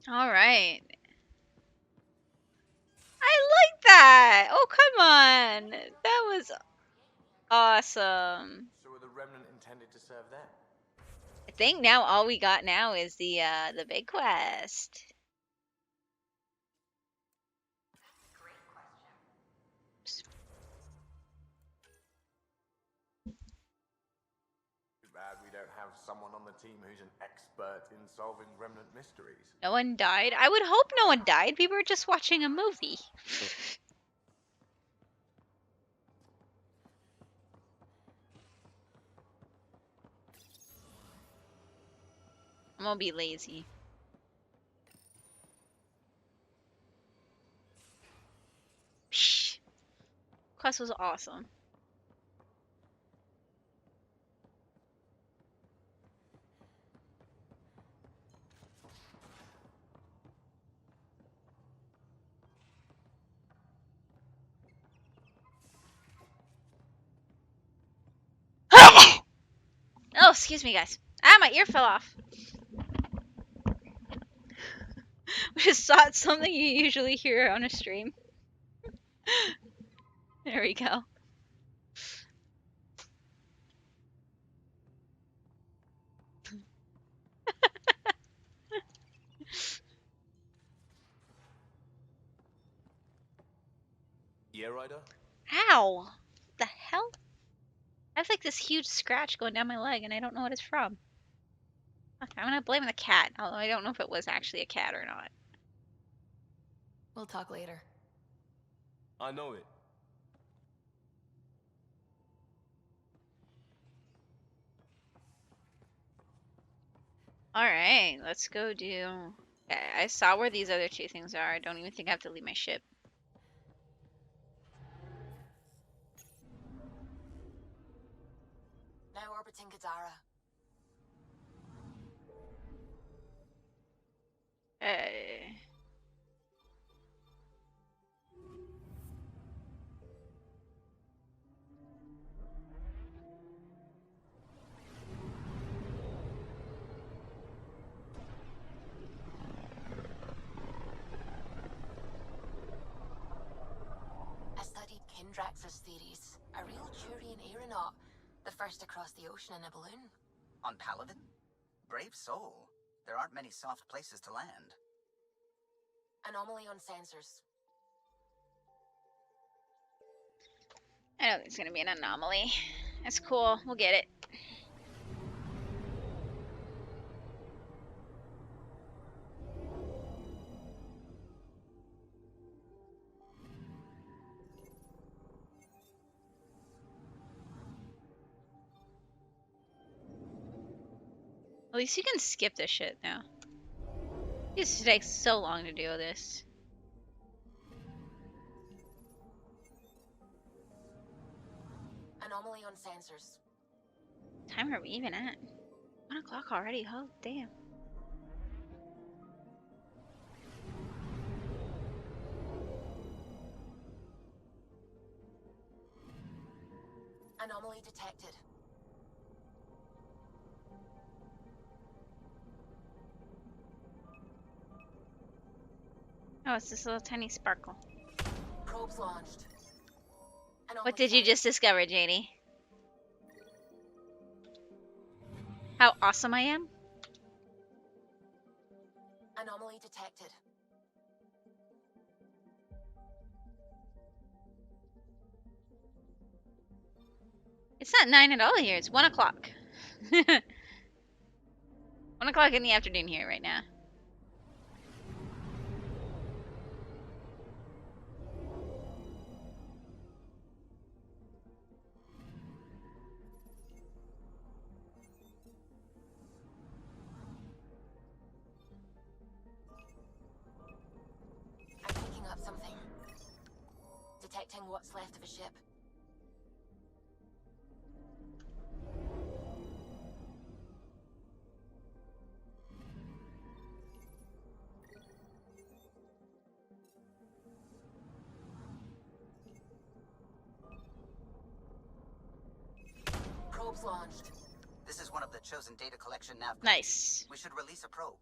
Alright. I like that! Oh, come on! That was awesome. So were the Remnant intended to serve them? I think now all we got now is the big quest. Too bad we don't have someone on the team who's an expert in solving Remnant mysteries. No one died? I would hope no one died. We were just watching a movie. I'm gonna be lazy. Psh. Quest was awesome. Oh, excuse me, guys. Ah, my ear fell off. Just thought something you usually hear on a stream. There we go. Yeah, Ryder? Ow! The hell? I have like this huge scratch going down my leg and I don't know what it's from. Okay, I'm gonna blame the cat, although I don't know if it was actually a cat or not. We'll talk later. I know it. Alright, let's go do... Okay, I saw where these other two things are. I don't even think I have to leave my ship. Now orbiting Gadara. Okay. I studied Kindrax's theories. A real Turian aeronaut. The first across the ocean in a balloon. On Paladin? Brave soul. There aren't many soft places to land. Anomaly on sensors. I know there's gonna be an anomaly. That's cool. We'll get it. At least you can skip this shit now. It used to take so long to do this. Anomaly on sensors. What time are we even at? 1 o'clock already? Oh, damn. Anomaly detected. Oh, it's this little tiny sparkle. Probes launched. What did you just discover, JD? How awesome I am? Anomaly detected. It's not 9 at all here. It's 1 o'clock. 1 o'clock in the afternoon here right now. I'm picking up something. Detecting what's left of a ship. Probes launched. This is one of the chosen data collection nav codes. Nice. We should release a probe.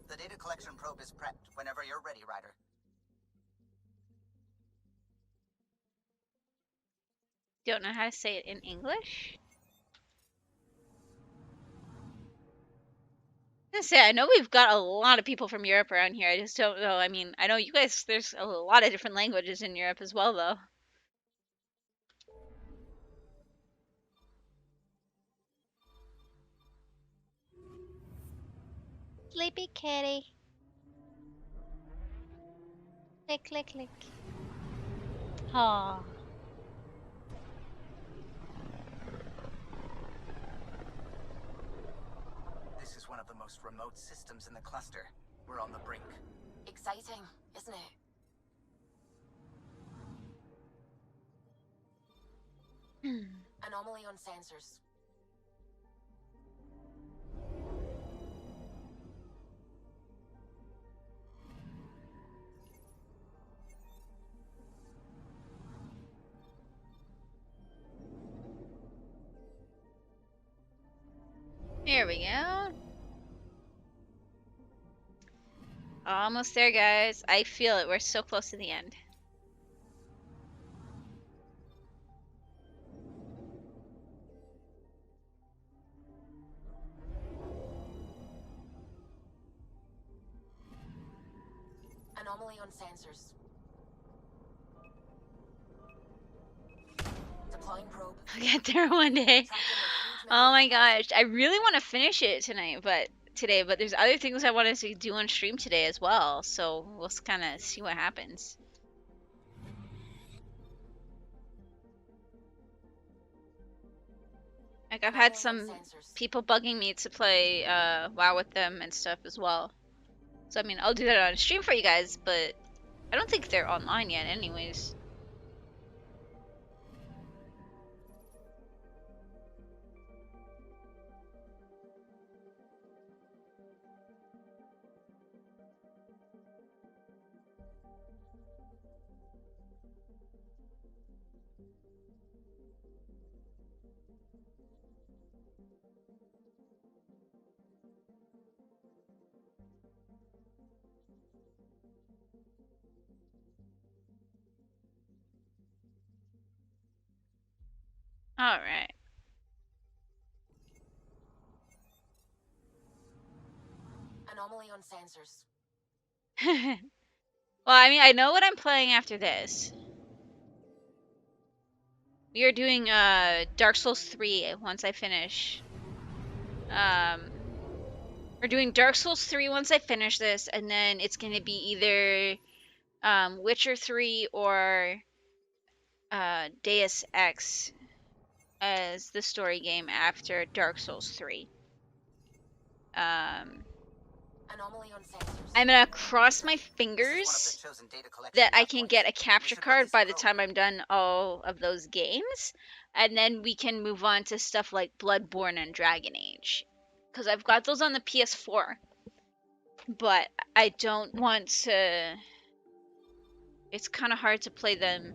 The data collection probe is prepped whenever you're ready, Ryder. Don't know how to say it in English? I was gonna say, I know we've got a lot of people from Europe around here. I just don't know. I mean, I know you guys, there's a lot of different languages in Europe as well, though. Sleepy kitty. Click, click, click. Aww. This is one of the most remote systems in the cluster. We're on the brink. Exciting, isn't it? Anomaly on sensors. Here we go. Almost there, guys. I feel it. We're so close to the end. Anomaly on sensors. Deploying probe. I'll get there one day. Oh my gosh, I really want to finish it tonight, but there's other things I wanted to do on stream today as well. So we'll kind of see what happens. Like I've had some people bugging me to play WoW with them and stuff as well. So I mean, I'll do that on stream for you guys, but I don't think they're online yet anyways. All right. Anomaly on sensors. Well, I mean, I know what I'm playing after this. We are doing Dark Souls 3 once I finish. We're doing Dark Souls 3 once I finish this, and then it's gonna be either Witcher 3 or Deus Ex as the story game after Dark Souls 3. Anomaly on sensors. I'm gonna cross my fingers that I can get a capture card by the time I'm done all of those games, and then we can move on to stuff like Bloodborne and Dragon Age, because I've got those on the PS4, but I don't want to. It's kind of hard to play them.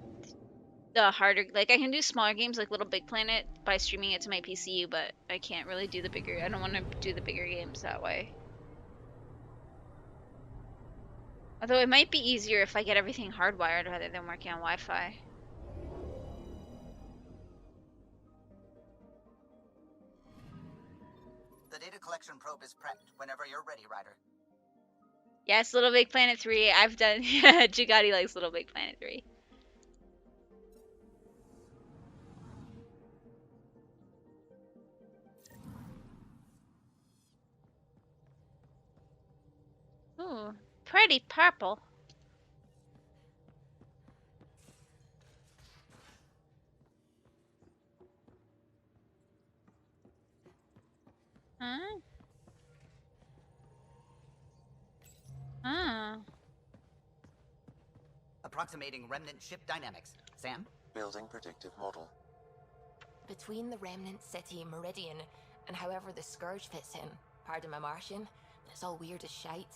The harder, like I can do smaller games like Little Big Planet by streaming it to my PC, but I can't really do the bigger. I don't want to do the bigger games that way. Although it might be easier if I get everything hardwired rather than working on Wi-Fi. The data collection probe is prepped whenever you're ready, Ryder. Yes, Little Big Planet 3. I've done. Jugati likes Little Big Planet 3. Ooh, pretty purple. Huh? Ah. Approximating remnant ship dynamics. Sam? Building predictive model. Between the remnant city Meridian and however the Scourge fits in, pardon my Martian, but it's all weird as shite.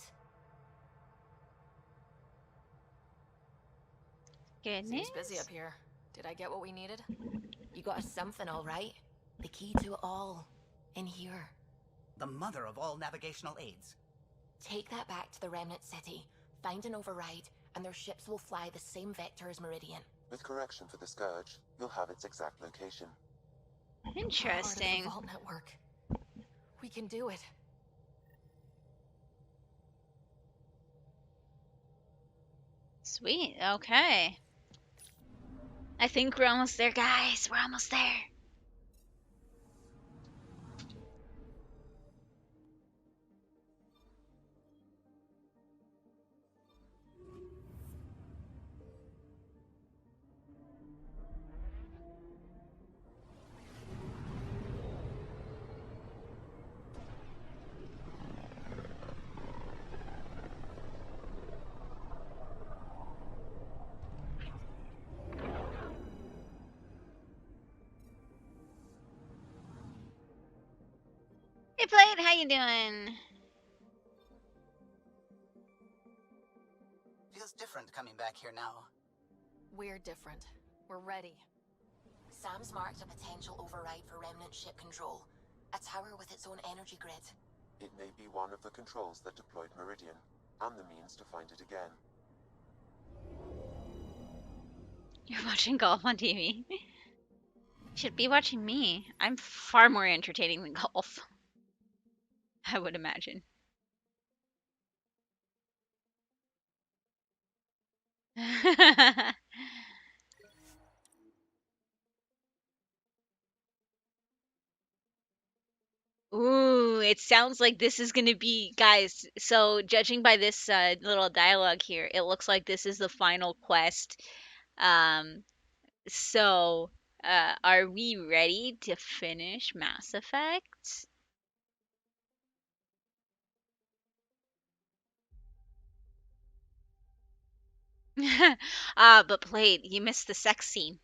Goodness. Seems busy up here. Did I get what we needed? You got us something, all right. The key to it all. In here. The mother of all navigational aids. Take that back to the remnant city, find an override, and their ships will fly the same vector as Meridian. With correction for the Scourge, you'll have its exact location. Interesting. Part of the vault network. We can do it. Sweet. Okay. I think we're almost there, guys. We're almost there. Hey, Blade, how you doing? Feels different coming back here now. We're different. We're ready. Sam's marked a potential override for remnant ship control. A tower with its own energy grid. It may be one of the controls that deployed Meridian, and the means to find it again. You're watching golf on TV. You should be watching me. I'm far more entertaining than golf. I would imagine. Ooh, it sounds like this is gonna be, guys. So, judging by this little dialogue here, it looks like this is the final quest. Um, so, are we ready to finish Mass Effect? But Blade, you missed the sex scene.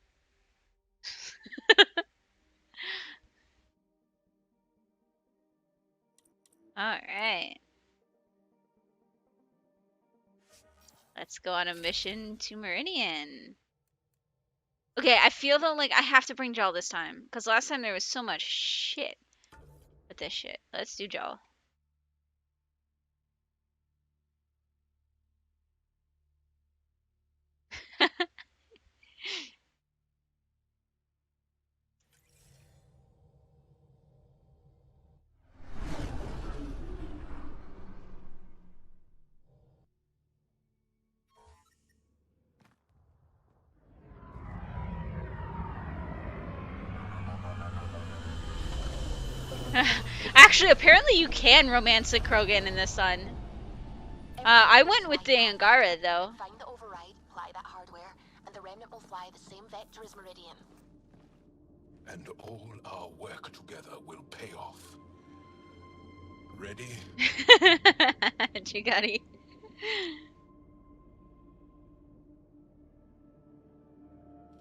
All right, let's go on a mission to Meridian. Okay, I feel though like I have to bring Jal this time because last time there was so much shit with this shit. Let's do Jal. Actually, apparently you can romance a Krogan in the sun. I went with the Angara though. Find the override, apply that hardware, and the remnant will fly the same vector as Meridian. And all our work together will pay off. Ready? Chigari.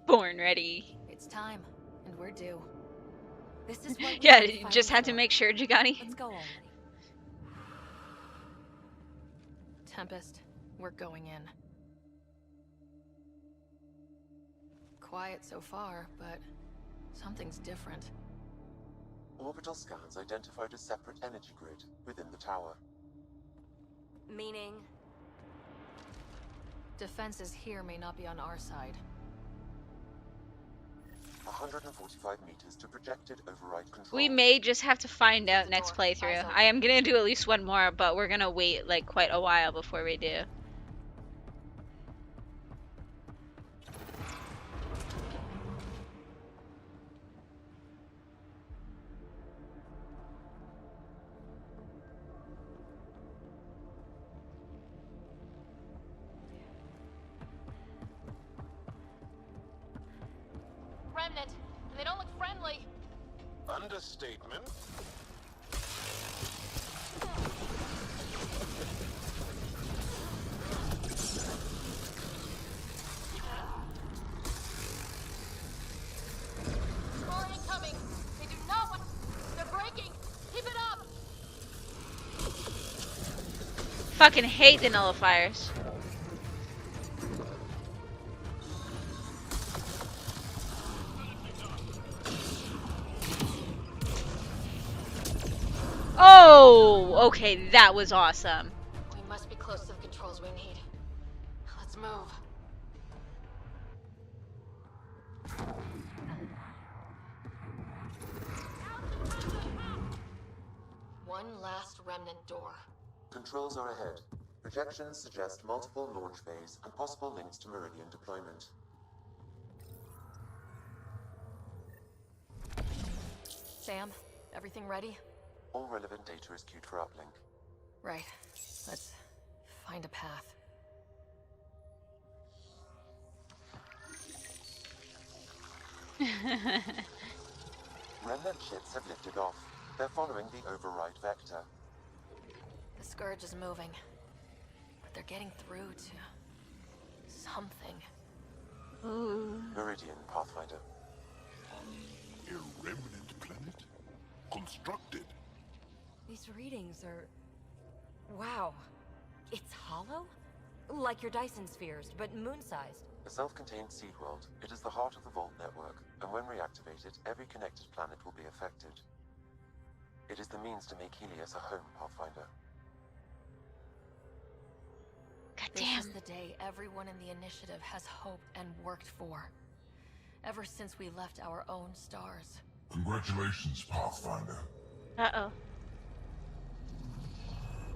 Born ready. It's time, and we're due. This is what Yeah, you just had to make sure, Jigani. Let's go already. Tempest, we're going in. Quiet so far, but something's different. Orbital scans identified a separate energy grid within the tower. Meaning? Defenses here may not be on our side. 145 meters to projected override control. We may just have to find out next playthrough. I am gonna do at least one more, but we're gonna wait like quite a while before we do. Remnant, and they don't look friendly. Understatement. More incoming. They do not want. They're breaking. Keep it up. Fucking hate the nullifiers. Oh, okay, that was awesome. We must be close to the controls we need. Let's move. One last remnant door. Controls are ahead. Projections suggest multiple launch bays and possible links to Meridian deployment. Sam, everything ready? All relevant data is queued for uplink. Right. Let's find a path. Remnant ships have lifted off. They're following the override vector. The Scourge is moving. But they're getting through to something. Ooh. Meridian, Pathfinder. A remnant planet? Constructed. These readings are... Wow. It's hollow? Like your Dyson spheres, but moon-sized. A self-contained seed world. It is the heart of the Vault network, and when reactivated, every connected planet will be affected. It is the means to make Helios a home, Pathfinder. Goddamn. This is the day everyone in the initiative has hoped and worked for. Ever since we left our own stars. Congratulations, Pathfinder. Uh-oh.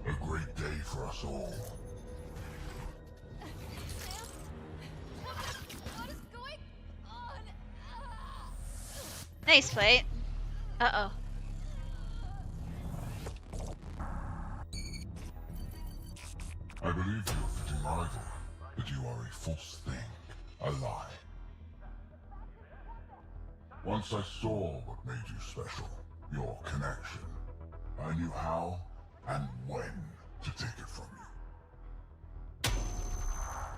A great day for us all. Nice fight. Uh-oh. I believe you a fitting rival, but you are a false thing, a lie. Once I saw what made you special, your connection. I knew how and when to take it from you.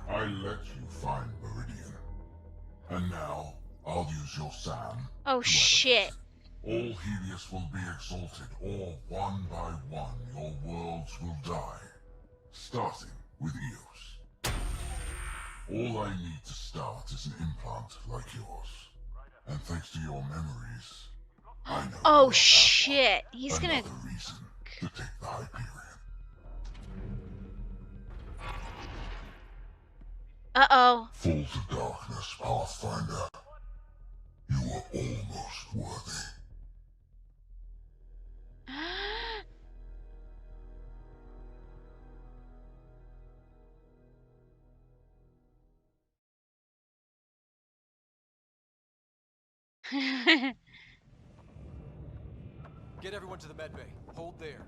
I let you find Meridian. And now, I'll use your Sam. Oh shit. All Helios will be exalted, or one by one your worlds will die. Starting with Eos. All I need to start is an implant like yours. And thanks to your memories, I know Oh shit. He's gonna... another reason to take the Hyperion. Uh-oh. Fall to darkness, Pathfinder. You are almost worthy. Get everyone to the med bay. Hold there.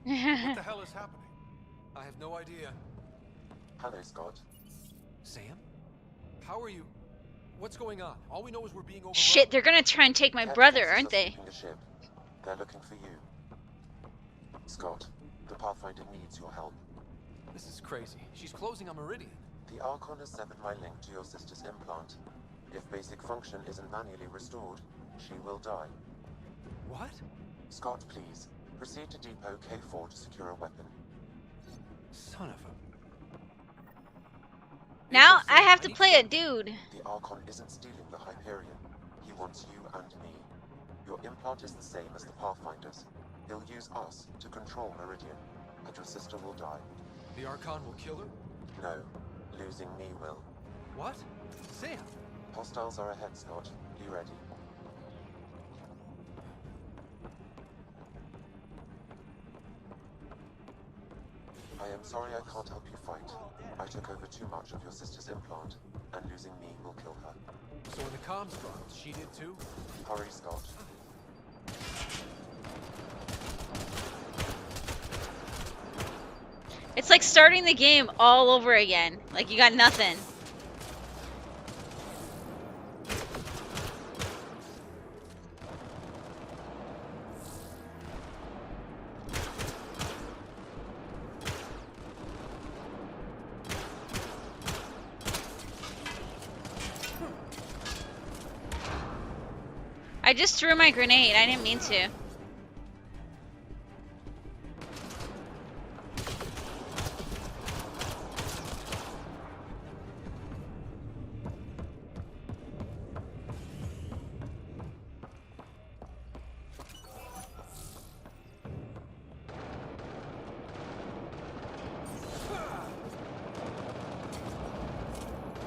What the hell is happening? I have no idea. Hello, Scott. Sam? How are you? What's going on? All we know is we're being overrun. Shit, they're gonna try and take my brother, aren't they? A ship. They're looking for you. Scott, the Pathfinder needs your help. This is crazy. She's closing on Meridian. The Archon has severed my link to your sister's implant. If basic function isn't manually restored, she will die. What? Scott, please. Proceed to Depot K4 to secure a weapon. Son of a... Now I have to play a dude. The Archon isn't stealing the Hyperion. He wants you and me. Your implant is the same as the Pathfinder's. He'll use us to control Meridian, and your sister will die. The Archon will kill her? No. Losing me will. What? Sam! Hostiles are ahead, Scott. Be ready. I am sorry I can't help you fight. I took over too much of your sister's implant, and losing me will kill her. So when the comms dropped, she did too? Hurry, Scott. It's like starting the game all over again. Like you got nothing. I just threw my grenade. I didn't mean to.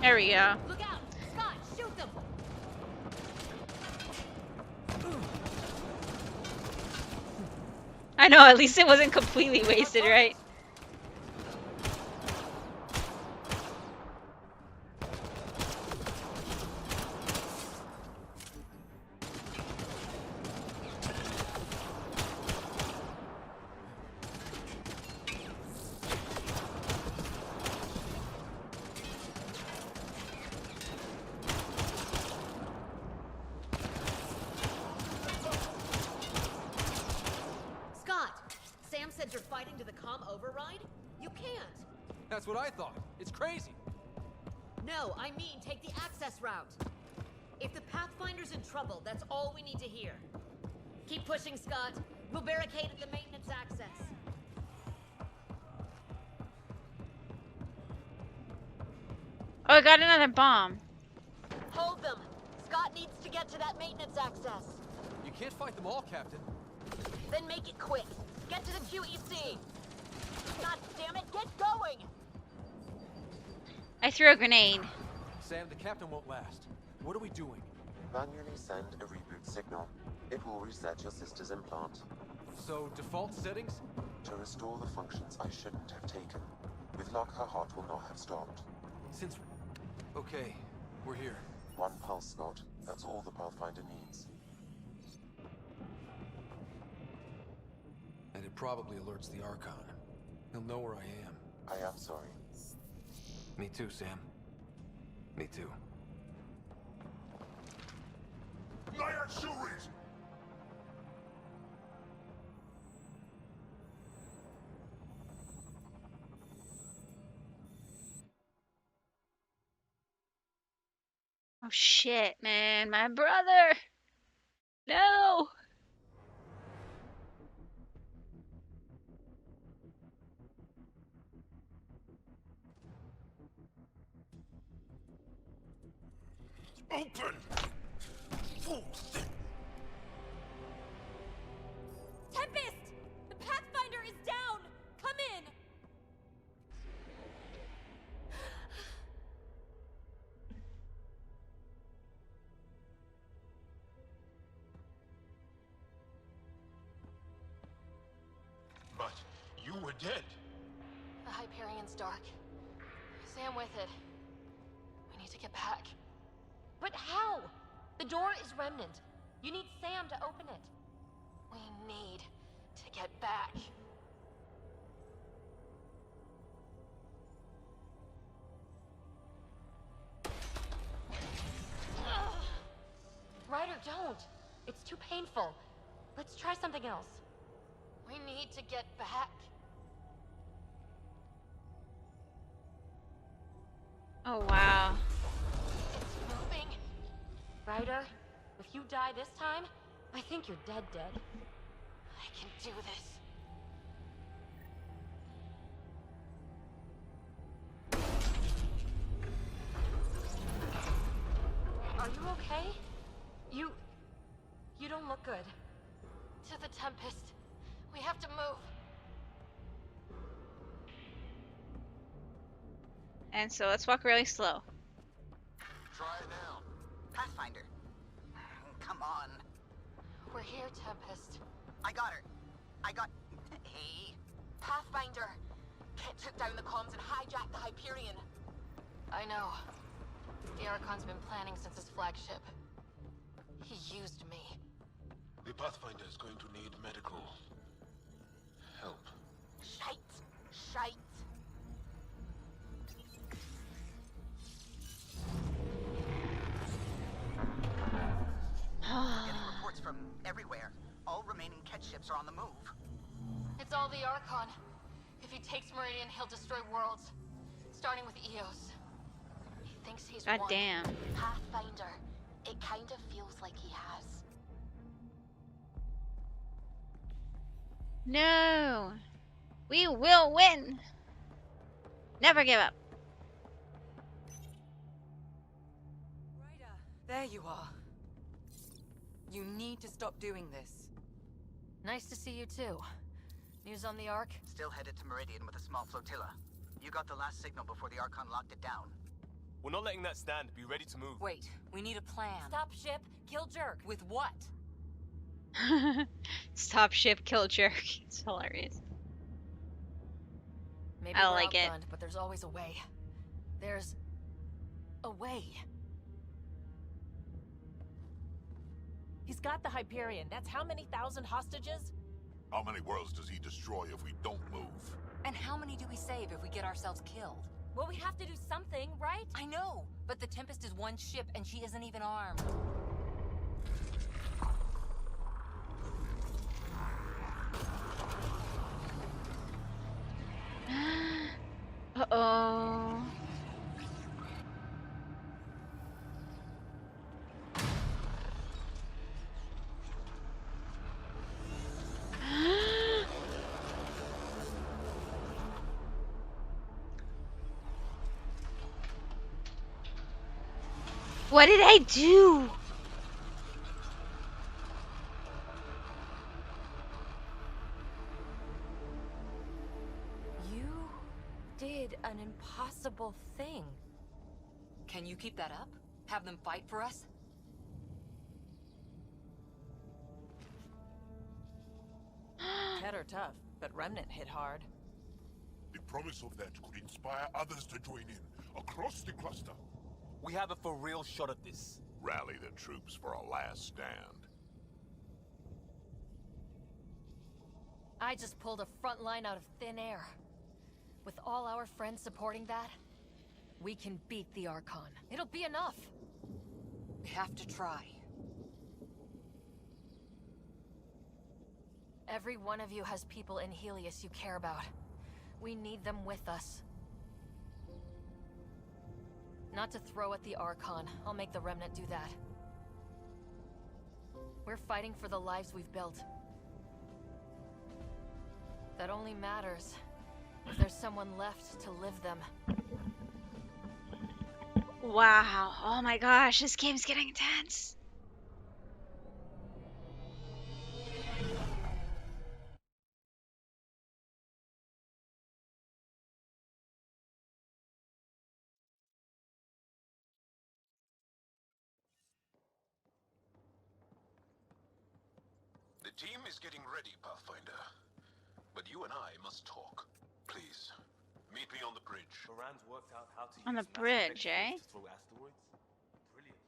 There we go. Look out! Scott, shoot them! I know, at least it wasn't completely wasted, right? You're fighting to the comm override? You can't. That's what I thought. It's crazy. No, I mean take the access route. If the Pathfinder's in trouble, that's all we need to hear. Keep pushing, Scott. We'll barricade at the maintenance access. Oh, I got another bomb. Hold them. Scott needs to get to that maintenance access. You can't fight them all, Captain. Then make it quick. Get to the QEC. God damn it, get going! I threw a grenade. Sam, the captain won't last. What are we doing? Manually send a reboot signal. It will reset your sister's implant. So, default settings? To restore the functions I shouldn't have taken. With luck, her heart will not have stopped. Since... Okay, we're here. One pulse, Scott. That's all the Pathfinder needs. probably alerts the Archon. He'll know where I am. I am sorry. Me too, Sam. Me too. Lion Shuri's! Oh shit, man, my brother! No! Open! Tempest! The Pathfinder is down! Come in! But you were dead. The Hyperion's dark. Sam with it. We need to get back. But how? The door is remnant. You need Sam to open it. We need to get back. Ryder, don't. It's too painful. Let's try something else. We need to get back. Oh wow. It's moving. Ryder, if you die this time, I think you're dead. I can do this. Are you okay? You don't look good. To the Tempest. We have to move. And so let's walk really slow. Try now. Pathfinder. Come on. We're here, Tempest. I got her. Hey. Pathfinder! Kit took down the comms and hijacked the Hyperion. I know. The Archon's been planning since his flagship. He used me. The Pathfinder is going to need medical help. Shite! We're getting reports from everywhere. All remaining Ket ships are on the move. It's all the Archon. If he takes Meridian, he'll destroy worlds. Starting with Eos. He thinks he's God won. damn. Pathfinder. It kind of feels like he has. No! We will win! Never give up. There you are. You need to stop doing this. Nice to see you too. News on the Ark? Still headed to Meridian with a small flotilla. You got the last signal before the Archon locked it down. We're not letting that stand. Be ready to move. Wait, we need a plan. Stop ship, kill Jerk. With what? Stop ship, kill jerk. It's hilarious. Maybe I we're like it. outgunned, but there's always a way. There's a way. He's got the Hyperion. That's how many thousand hostages? How many worlds does he destroy if we don't move? And how many do we save if we get ourselves killed? Well, we have to do something, right? I know, but the Tempest is one ship and she isn't even armed. Uh-oh. What did I do? You did an impossible thing. Can you keep that up? Have them fight for us? Ket are tough, but Remnant hit hard. The promise of that could inspire others to join in across the cluster. We have a for real shot at this. Rally the troops for a last stand. I just pulled a front line out of thin air. With all our friends supporting that, we can beat the Archon. It'll be enough. We have to try. Every one of you has people in Helios you care about. We need them with us. Not to throw at the Archon. I'll make the Remnant do that. We're fighting for the lives we've built. That only matters if there's someone left to live them. Wow. Oh my gosh, this game's getting intense. The team is getting ready, Pathfinder. But you and I must talk. Please, meet me on the bridge. Moran's worked out how to On the use massive bridge, exploits eh? to throw asteroids. Brilliant.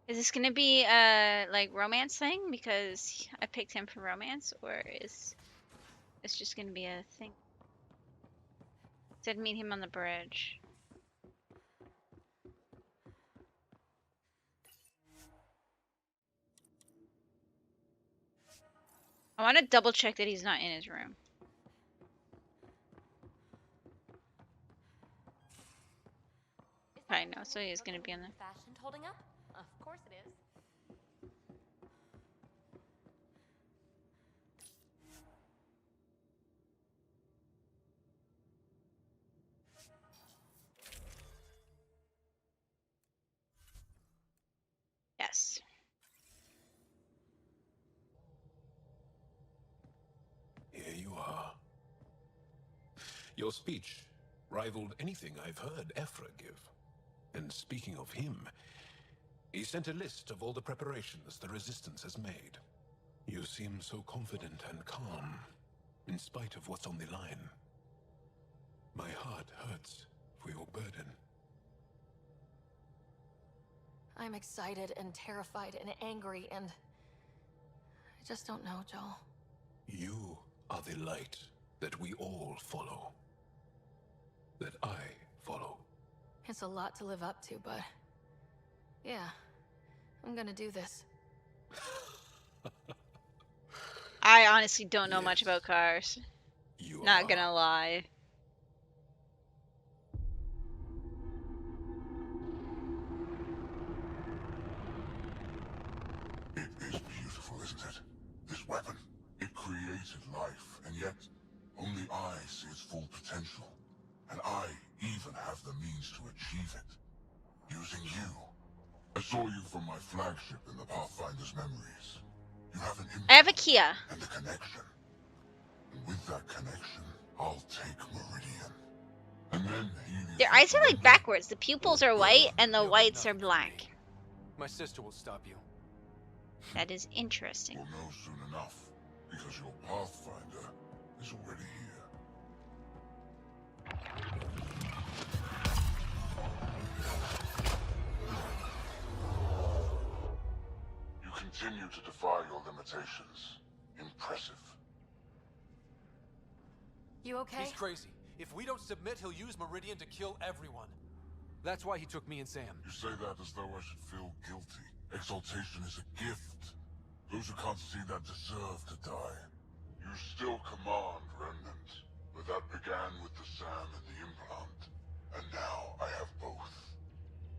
Is this gonna be like romance thing because I picked him for romance, or is this just gonna be a thing? Said meet him on the bridge. I want to double check that he's not in his room. I know, so he's gonna be in there. Fashioned holding up? Of course it is. Yes. Here you are. Your speech rivaled anything I've heard Ephra give. And speaking of him, he sent a list of all the preparations the Resistance has made. You seem so confident and calm, in spite of what's on the line. My heart hurts for your burden. I'm excited and terrified and angry and... I just don't know, Joel. You are the light that we all follow. That I follow. It's a lot to live up to, but... yeah, I'm gonna do this. I honestly don't know much about cars. Not gonna lie. It is beautiful, isn't it? This weapon. It created life, and yet only I see its full potential. And I even have the means to achieve it. Using you. I saw you from my flagship in the Pathfinder's memories. You have an impact I have a Kia. and a connection. And with that connection, I'll take Meridian. And then Helios. Their eyes are like backwards. The pupils are white and the whites are black. My sister will stop you. That is interesting. We'll know soon enough, because your Pathfinder is already here. You continue to defy your limitations. Impressive. You okay? He's crazy. If we don't submit, he'll use Meridian to kill everyone. That's why he took me and Sam. You say that as though I should feel guilty. Exaltation is a gift. Those who can't see that deserve to die. You still command, Remnant. But that began with the SAM and the implant. And now I have both.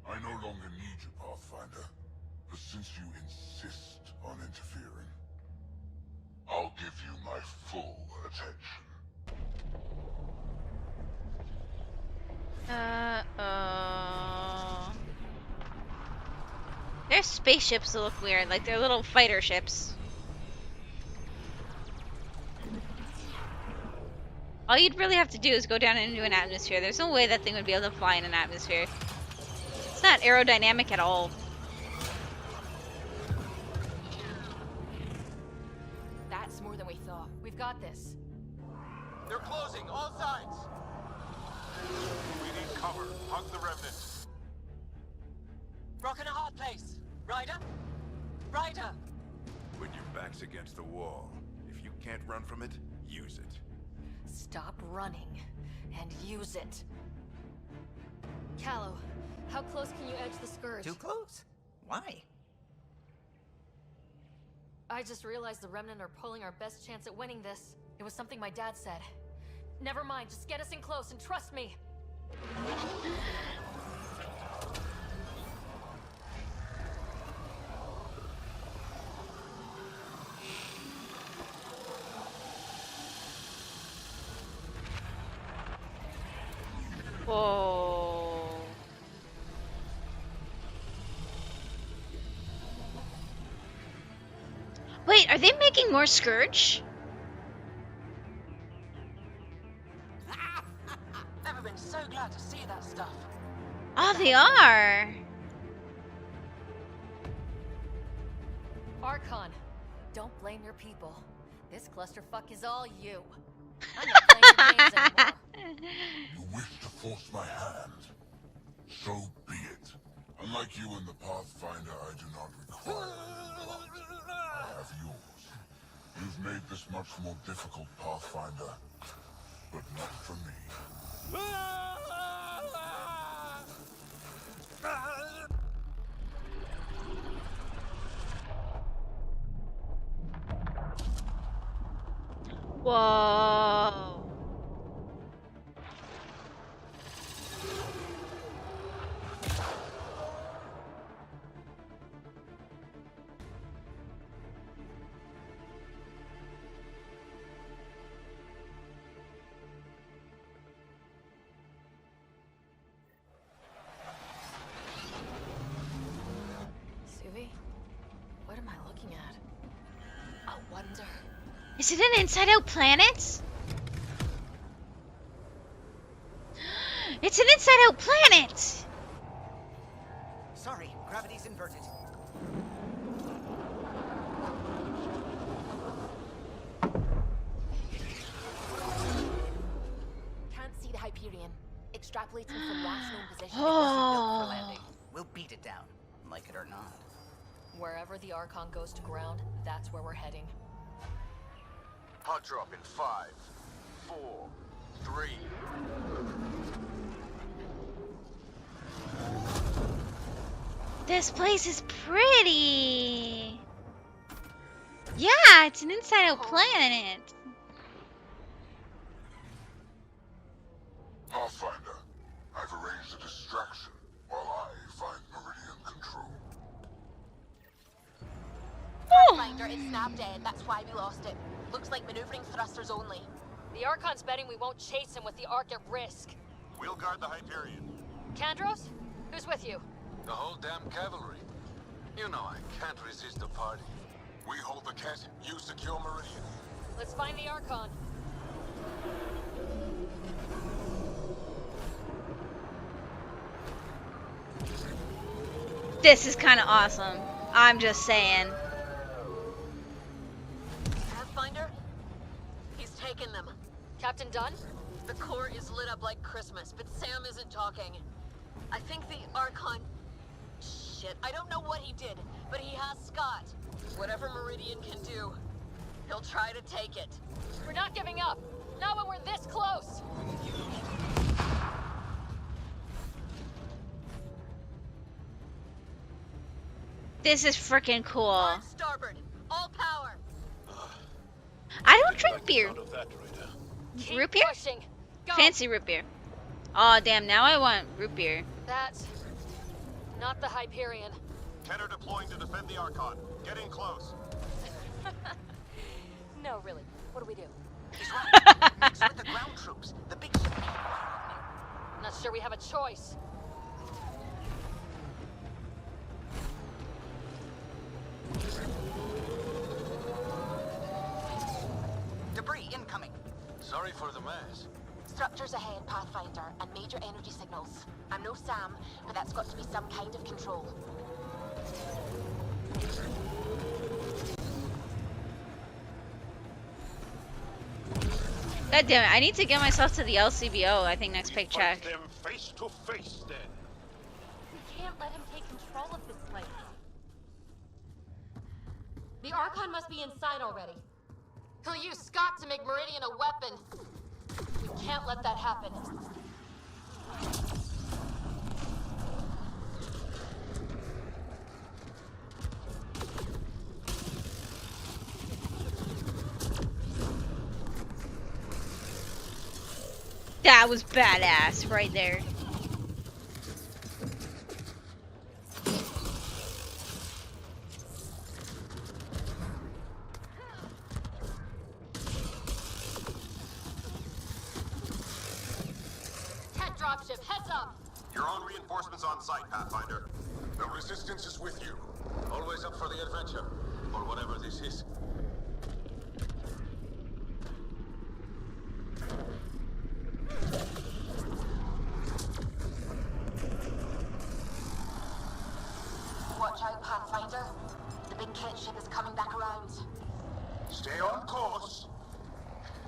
I no longer need you, Pathfinder. But since you insist on interfering, I'll give you my full attention. Uh-oh. Their spaceships look weird, like they're little fighter ships. All you'd really have to do is go down into an atmosphere. There's no way that thing would be able to fly in an atmosphere. It's not aerodynamic at all. That's more than we thought. We've got this. They're closing, all sides! We need cover. Hug the Remnant. Rock in a hard place. Ryder? Ryder! When your back's against the wall, if you can't run from it, use it. Stop running and use it. Callow, how close can you edge the Scourge? Too close? Why? I just realized the Remnant are pulling our best chance at winning this. It was something my dad said. Never mind, just get us in close and trust me. Whoa. Wait, are they making more Scourge? Never been so glad to see that stuff. Oh, they are. Archon, don't blame your people. This clusterfuck is all you. I'm not playing your games anymore. You wish to force my hand? So be it. Unlike you in the Pathfinder, I do not require your blood. I have yours. You've made this much more difficult, Pathfinder, but not for me. Whoa. Suvi, what am I looking at? I wonder. Is it an inside-out planet? It's an inside-out planet! Sorry, gravity's inverted. Can't see the Hyperion. Extrapolating from last known position. Oh. For landing. We'll beat it down, like it or not. Wherever the Archon goes to ground, that's where we're heading. Hot drop in 5, 4, 3. This place is pretty. Yeah, it's an inside-out planet. Pathfinder, I've arranged a distraction while I find Meridian control. Pathfinder, it's snap dead. That's why we lost it. Looks like maneuvering thrusters only. The Archon's betting we won't chase him with the Ark at risk. We'll guard the Hyperion. Kandros? Who's with you? The whole damn cavalry. You know I can't resist a party. We hold the cat, you secure Meridian. Let's find the Archon. This is kind of awesome. I'm just saying. Pathfinder? He's taken them. Captain Dunn? The core is lit up like Christmas, but Sam isn't talking. I think the Archon... Shit, I don't know what he did, but he has Scott. Whatever Meridian can do, he'll try to take it. We're not giving up. Not when we're this close. This is freaking cool. On starboard, all power. I don't drink beer. Root beer? Pushing. Go. Fancy root beer. Oh damn! Now I want root beer. That's not the Hyperion. Kenner deploying to defend the Archon. Get in close. No, really. What do we do? He's right. Mix with the ground troops. The big ship. Not sure we have a choice. Debris incoming. Sorry for the mess. Structures ahead, Pathfinder, and major energy signals. I'm no Sam, but that's got to be some kind of control. God damn it! I need to get myself to the LCBO. I think next paycheck. Them face to face then. We can't let him take control of this place. The Archon must be inside already. He'll use Scott to make Meridian a weapon. We can't let that happen. That was badass right there. Dropship, heads up! You're on reinforcements on site, Pathfinder. The Resistance is with you. Always up for the adventure, or whatever this is. Watch out, Pathfinder. The big kit ship is coming back around. Stay on course.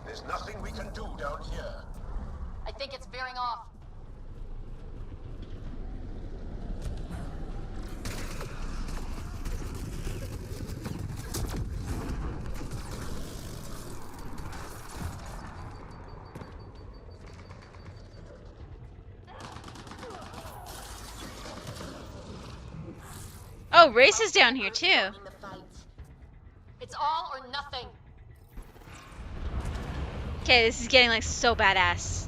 There's nothing we can do down here. I think it's veering off. Oh, Race is down here too. It's all or nothing. Okay, this is getting like so badass.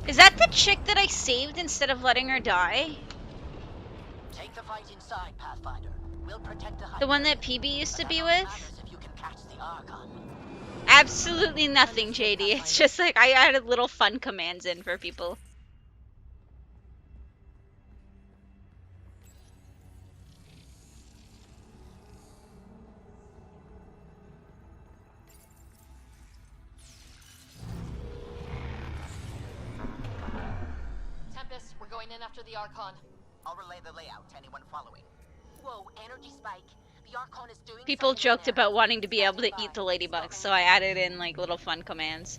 Is that the chick that I saved instead of letting her die? Take the fight inside, Pathfinder. We'll protect The one that PB used to be with? if you can catch the Archon. Absolutely nothing, JD. It's just like I added little fun commands in for people. Tempest, we're going in after the Archon. I'll relay the layout to anyone following. Whoa, energy spike. The Archon is doing People something joked there. about wanting to be able to eat the ladybugs, so I added in like little fun commands.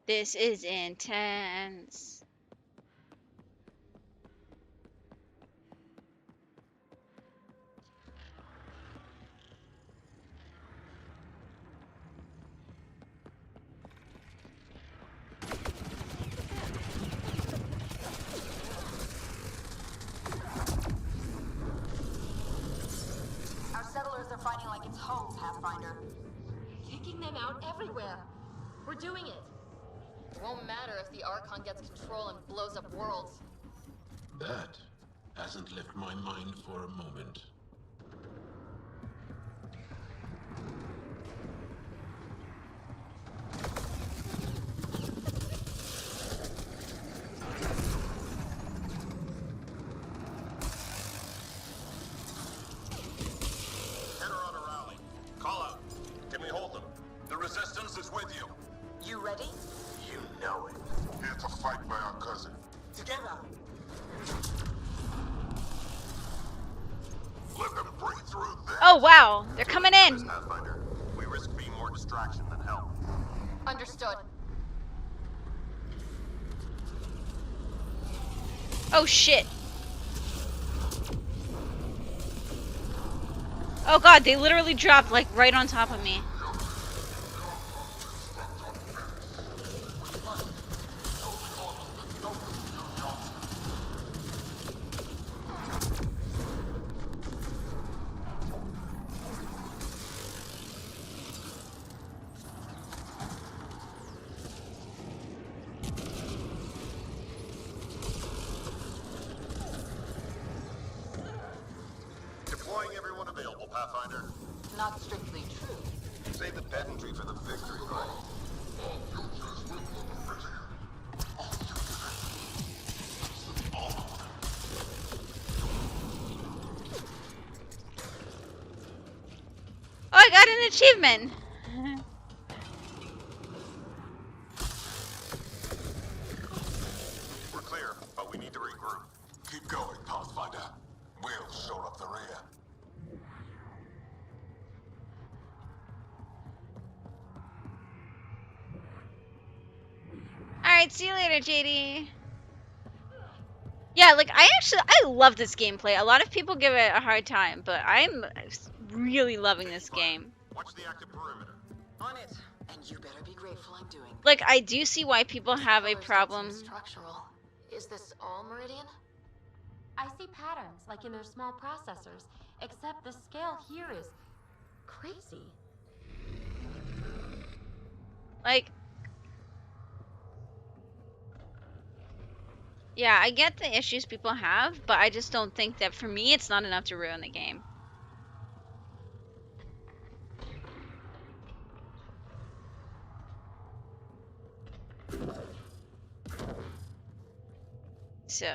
This is intense. Our settlers are fighting like it's home, Pathfinder. Kicking them out everywhere. We're doing it. It won't matter if the Archon gets control and blows up worlds. That hasn't left my mind for a moment. Get her on a rally. Call out. Can we hold them? The Resistance is with you. You ready? You know it. Here to fight by our cousin. Together. Let them break through this. Oh wow, they're coming in. Pathfinder, we risk being more distraction than help. Understood. Oh shit. Oh god, they literally dropped like right on top of me. Pathfinder? Not strictly true. Save the pedantry for the victory, right? Oh, I got an achievement! We're clear, but we need to regroup. Keep going, Pathfinder. We'll shore up the rear. Alright, see you later, JD. Yeah, like, I love this gameplay. A lot of people give it a hard time, but I'm really loving this game. Watch the active perimeter. On it. And you better be grateful I'm doing. Like, I do see why people have a Colors don't problem. seem structural. Is this all Meridian? I see patterns, like in their small processors, except the scale here is crazy. Like, yeah, I get the issues people have, but I just don't think that, for me, it's not enough to ruin the game. So.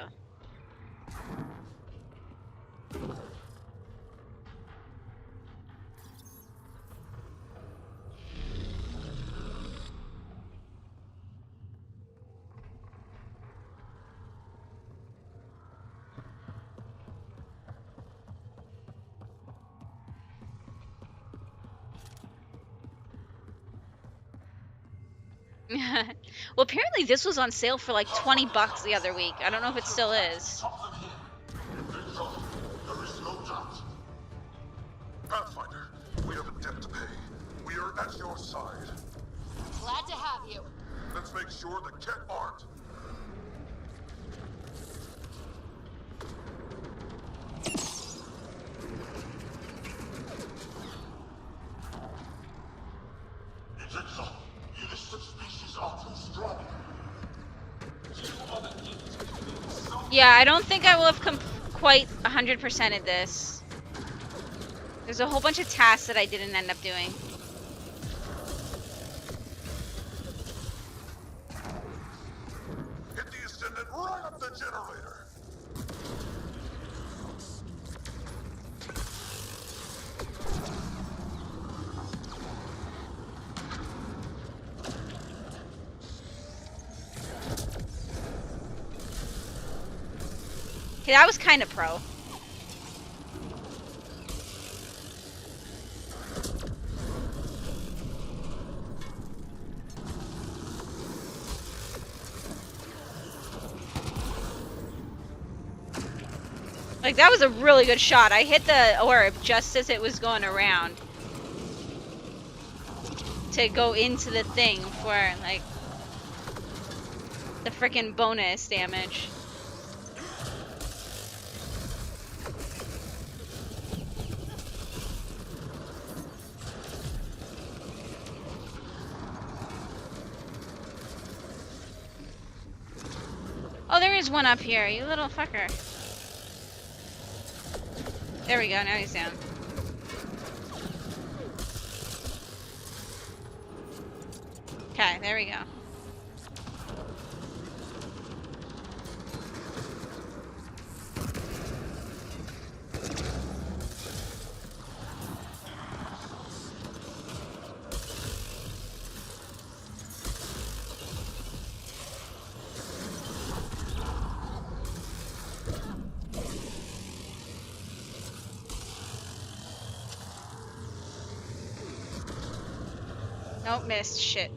Well, apparently this was on sale for like 20 bucks the other week. I don't know if it still is. There is no doubt. Pathfinder, we have a debt to pay. We are at your side. Glad to have you. Let's make sure the Ket aren't. Jigsaw, you listed species are too strong. Yeah, I don't think I will have quite 100%ed this. There's a whole bunch of tasks that I didn't end up doing. Hit the ascendant right up the generator. Okay, that was kind of pro. Like, that was a really good shot. I hit the orb just as it was going around to go into the thing for, like, the frickin' bonus damage. Oh, there is one up here, you little fucker. There we go, now he's down. Okay, there we go. Nope, missed. Shit.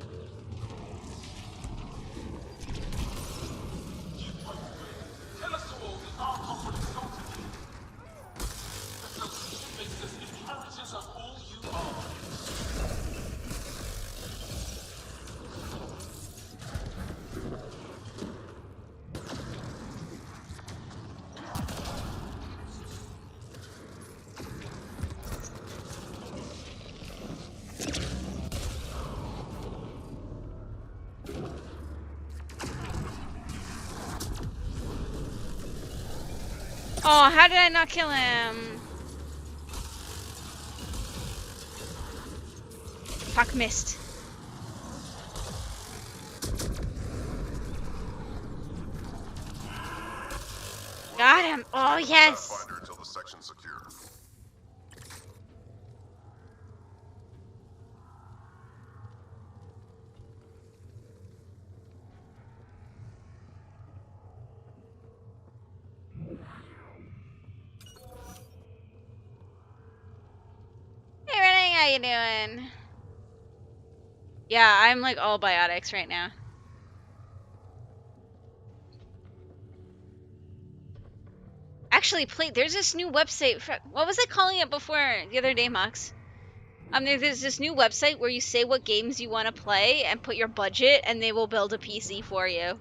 Oh, how did I not kill him? Fuck, missed. Got him. Oh, yes. Pathfinder until the section's secure. Hey, Renee, how you doing? Yeah, I'm like all biotics right now. Actually, there's this new website. What was I calling it before the other day, Max? There's this new website where you say what games you want to play and put your budget, and they will build a PC for you.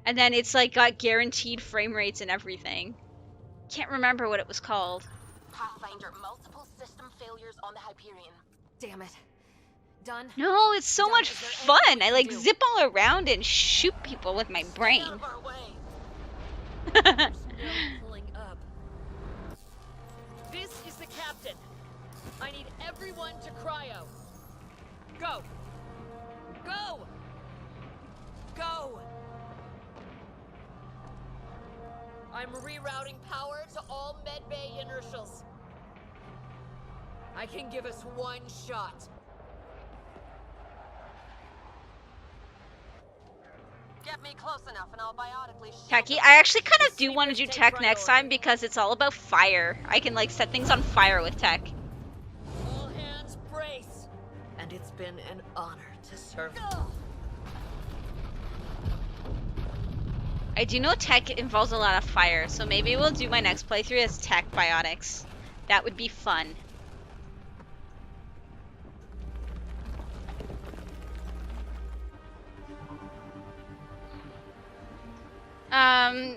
And then it's like got guaranteed frame rates and everything. Can't remember what it was called. Pathfinder, multiple system failures on the Hyperion. Damn it. Done? No, it's so Done. much fun. I like zip all around and shoot people with my brain. Pulling up. This is the captain. I need everyone to cryo. Go. Go. Go. I'm rerouting power to all medbay inertials. I can give us one shot. Get me close enough and I'll biotically shield Techie, them. I actually kind of do want to do tech next time because it's all about fire. I can like set things on fire with tech. All hands brace. And it's been an honor to serve. I do know tech involves a lot of fire, so maybe we'll do my next playthrough as tech biotics. That would be fun.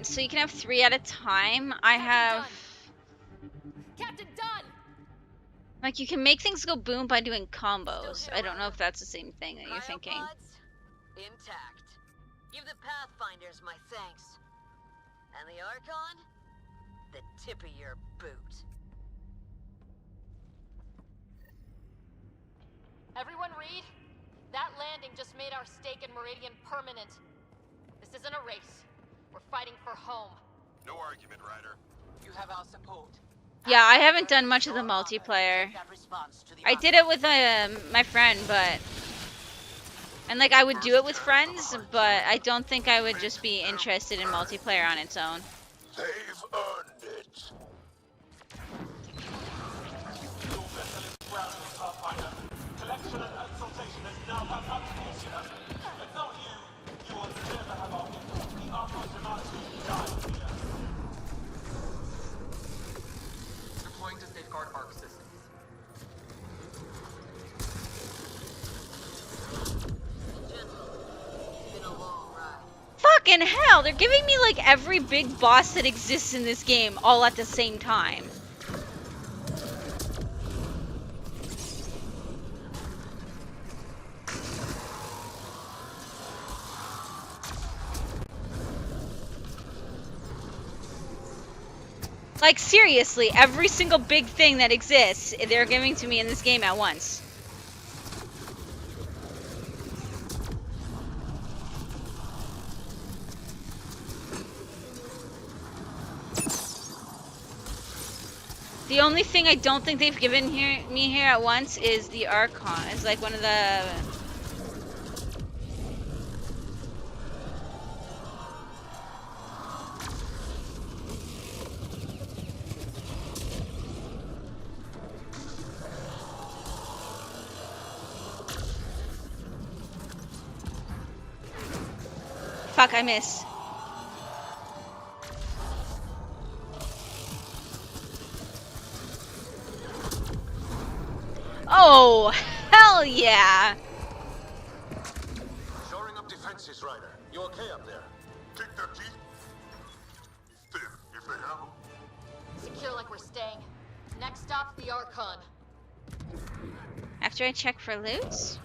So you can have 3 at a time. I have... Captain, done! Like, you can make things go boom by doing combos. I don't know if that's the same thing that you're thinking. Intact. Give the Pathfinders my thanks. And the Archon? The tip of your boot. Everyone read? That landing just made our stake in Meridian permanent. This isn't a race. We're fighting for home. No argument, Ryder. You have our support. Yeah, I haven't done much of the multiplayer. I did it with my friend, but... And, like, I would do it with friends, but I don't think I would just be interested in multiplayer on its own. They've earned it. Collection and exaltation is now back up to Lucifer. Without you, you will never have our input. The Archon demands you die here. Deploying to safeguard arc systems. Fucking hell, they're giving me, like, every big boss that exists in this game all at the same time. Like, seriously, every single big thing that exists, they're giving to me in this game at once. The only thing I don't think they've given me here at once is the Archon. It's like one of the... Fuck, I missed. Oh, hell yeah! Shoring up defenses, Ryder. You okay up there? Kick their teeth. Thin, if they have them. Secure like we're staying. Next stop, the Archon. After I check for loot?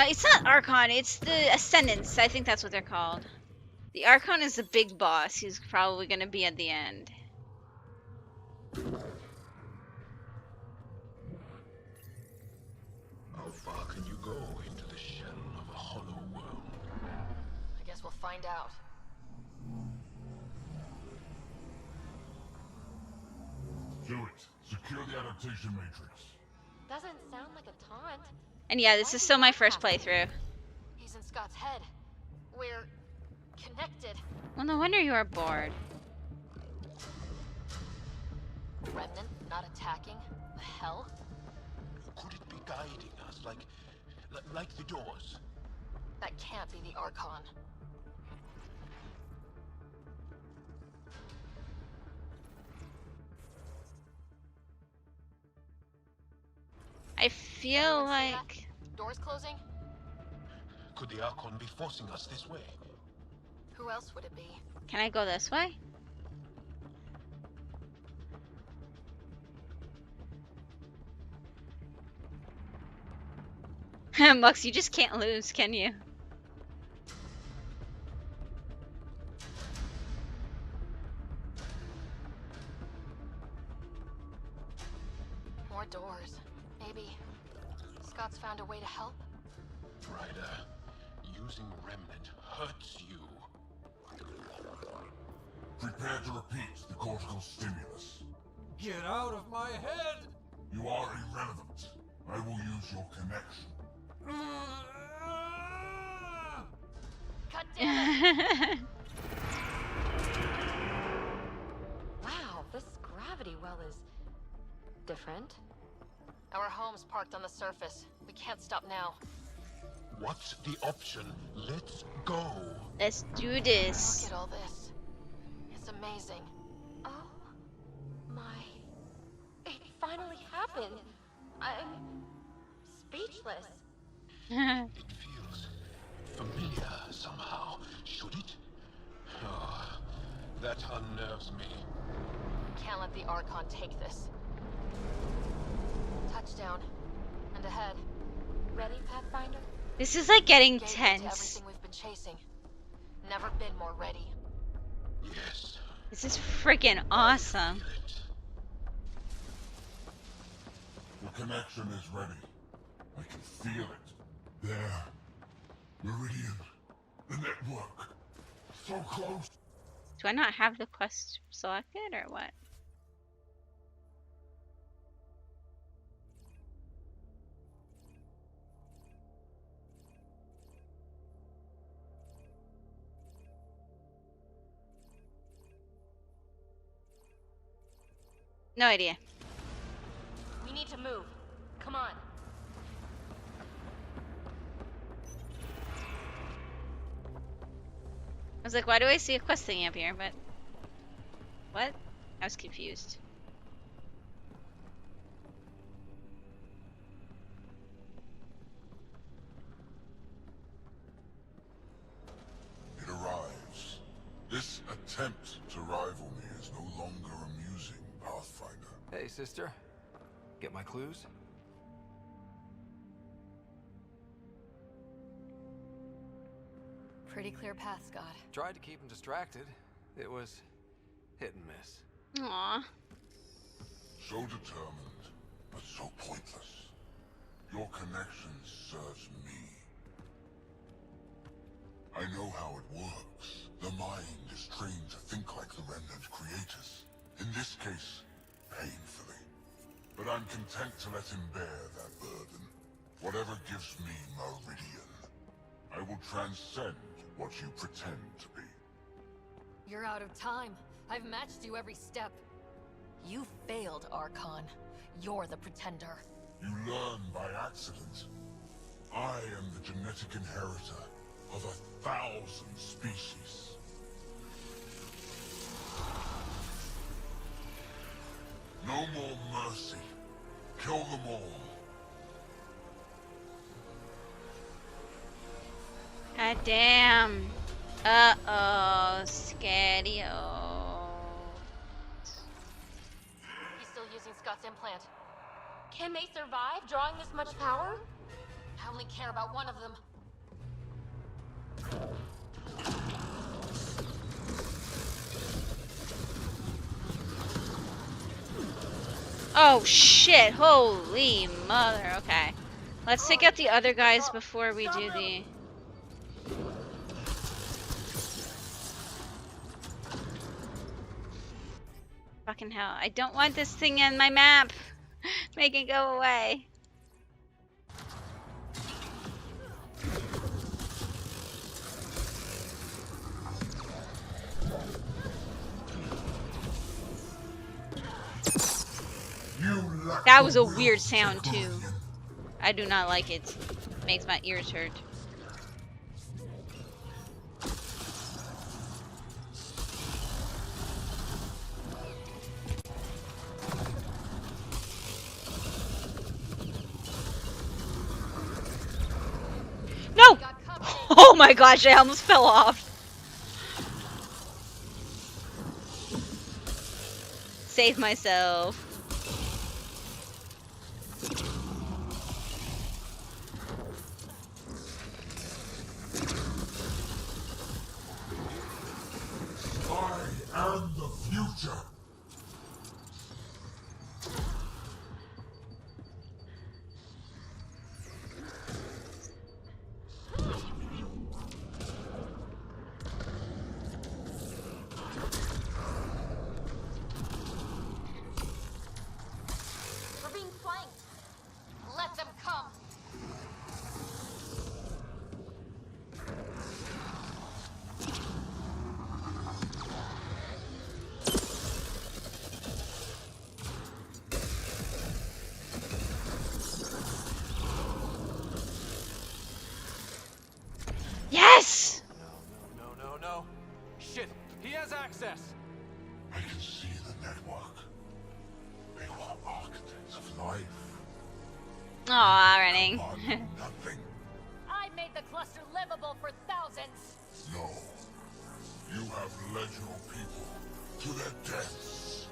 It's not Archon, it's the Ascendants. I think that's what they're called. The Archon is the big boss. He's probably gonna be at the end. How far can you go into the shell of a hollow world? I guess we'll find out. Do it. Secure the adaptation matrix. Doesn't sound like a taunt. And yeah, this is still my first playthrough. He's in Scott's head. We're connected. Well, no wonder you are bored. Remnant not attacking? The hell? Could it be guiding us like the doors? That can't be the Archon. I feel like... Doors closing? Could the Archon be forcing us this way? Who else would it be? Can I go this way? Mux, you just can't lose, can you? More doors. Maybe Scott's found a way to help? Ryder, using Remnant hurts you. Prepare to repeat the cortical stimulus. Get out of my head! You are irrelevant. I will use your connection. God damn it! Wow, this gravity well is different. Our home's parked on the surface. We can't stop now. What's the option? Let's go. Let's do this. Look at all this. It's amazing. Oh my. It finally happened. I'm speechless. It feels familiar somehow. Should it? Oh, that unnerves me. Can't let the Archon take this. Touchdown. And ahead. Ready, Pathfinder? This is like getting Gate into tense. everything we've been chasing. Never been more ready. Yes. This is freaking awesome. The connection is ready. I can feel it. There. Meridian. The network. So close. Do I not have the quest selected or what? No idea. We need to move. Come on. I was like, why do I see a quest thingy up here? But what? I was confused. It arrives. This attempt to rival me is no longer amusing, Pathfinder. Hey, sister. Get my clues? Pretty clear path, Scott. Tried to keep him distracted. It was hit and miss. Aww. So determined, but so pointless. Your connection serves me. I know how it works. The mind is trained to think like the Remnant creators. In this case, painfully. But I'm content to let him bear that burden. Whatever gives me Meridian. I will transcend what you pretend to be. You're out of time. I've matched you every step. You failed, Archon. You're the pretender. You learn by accident. I am the genetic inheritor of 1,000 species. No more mercy. Kill them all. God damn. Uh-oh. Scario. He's still using Scott's implant. Can they survive drawing this much power? I only care about one of them. Oh shit, holy mother, okay. Let's take out the other guys before we do the... Fucking hell, I don't want this thing in my map. Make it go away. That was a weird sound too. I do not like it. Makes my ears hurt. No! Oh my gosh, I almost fell off. Save myself. I am the future. We're being flanked. Let them come. Yes! No. Shit, he has access. I can see the network. They were architects of life. Aw, running. Nothing. I made the cluster livable for thousands. No. You have led your people to their deaths.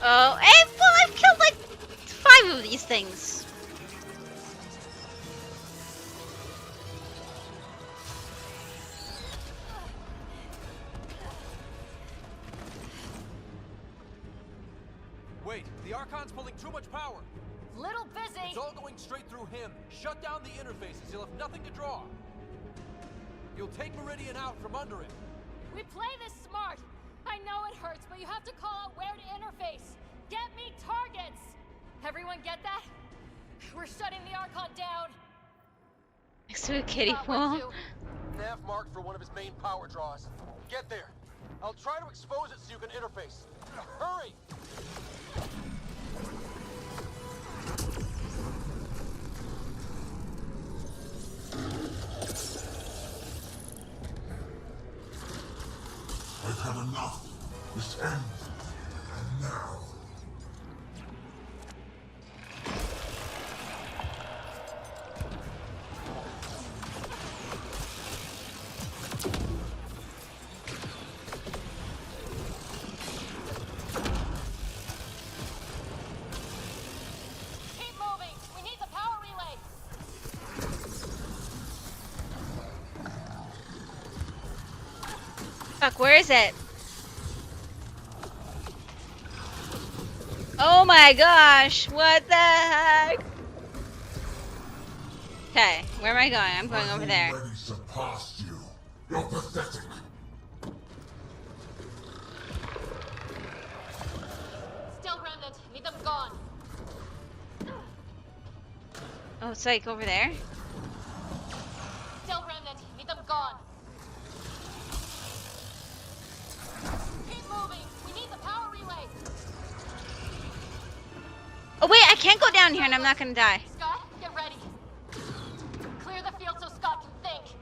Oh, hey, well, I've killed like 5 of these things. Wait, the Archon's pulling too much power. Little busy. It's all going straight through him. Shut down the interfaces. He'll have nothing to draw. You'll take Meridian out from under it. We play this smart. I know it hurts, but you have to call out where to interface. Get me targets. Everyone get that? We're shutting the Archon down. Next to a kiddie pool. Nav marked for one of his main power draws. Get there. I'll try to expose it so you can interface. Hurry! I've had enough. This ends. And now. Keep moving. We need the power relay. Fuck, where is it? Oh my gosh, what the heck? Okay, where am I going? I'm going over there. Already surpassed you. You're pathetic. Still remnant. Need them gone. Oh, it's like over there? Still remnant. Need them gone. Keep moving. We need the power relay. Oh wait, I can't go down here and I'm not gonna die. Scott, get ready. Clear the field so Scott can think.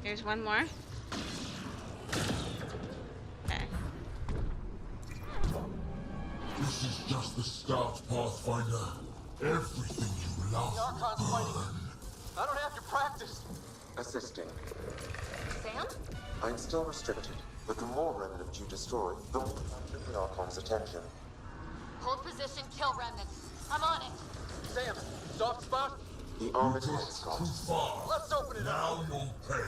There's one more. Okay. This is just the start, Pathfinder. Everything you love will burn. I don't have to practice. Assisting. Sam? I'm still restricted, but the more remnant you destroy, the more capture the Archon's attention. Hold position, kill remnant. I'm on it. Sam, soft spot? The armored head Scott. Too far. Let's open it Now up. you'll pay.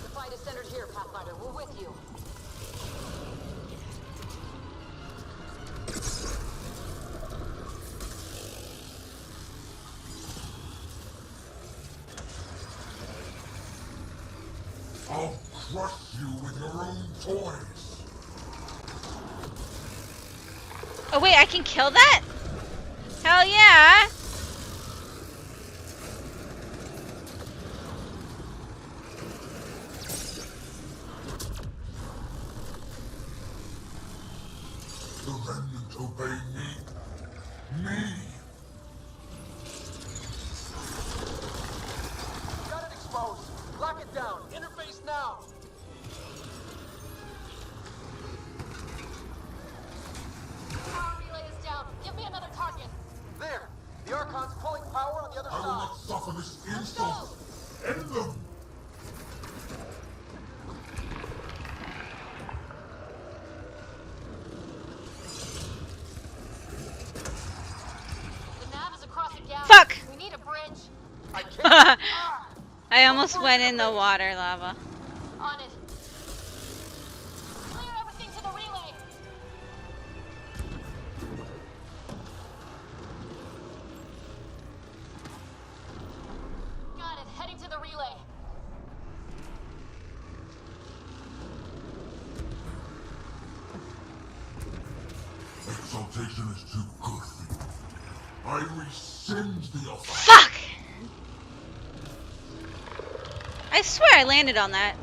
The fight is centered here, Pathfinder. We're with you. I'll crush you with your own toys. Oh wait, I can kill that? Hell yeah! The remnant obey me. Me. Got it exposed. Lock it down. Interface now. Power relay is down. Give me another target. There. The Archon's pulling power on the other I will side. not suffer this insult. End them. The nav is across a gap. Fuck! We need a bridge. I can't. I almost went in the water lava. On it. Clear everything to the relay. Got it. Heading to the relay. Exaltation is too good for you. I rescind the offer. Fuck! I swear I landed on that.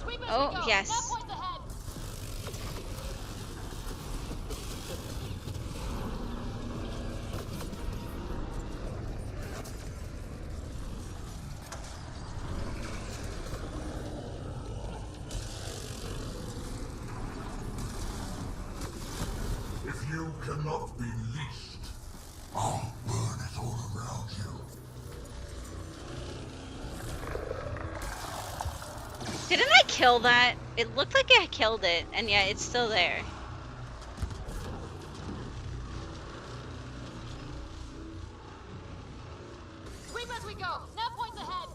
Sweep as Oh, we go. yes. Nav points ahead. If you cannot be leashed, I'll burn it all around you. Didn't I kill that? It looked like I killed it, and yet it's still there. Sweep as we go. Nav points ahead.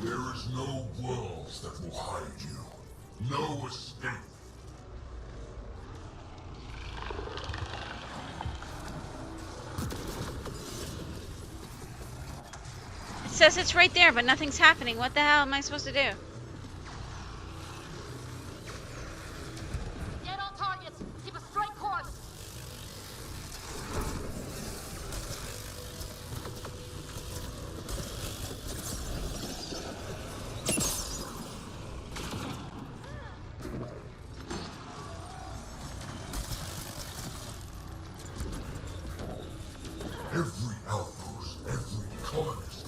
There is no worlds that will hide you. No escape. It says it's right there, but nothing's happening. What the hell am I supposed to do? Get on targets. Keep a straight course. Every outpost, every colonist,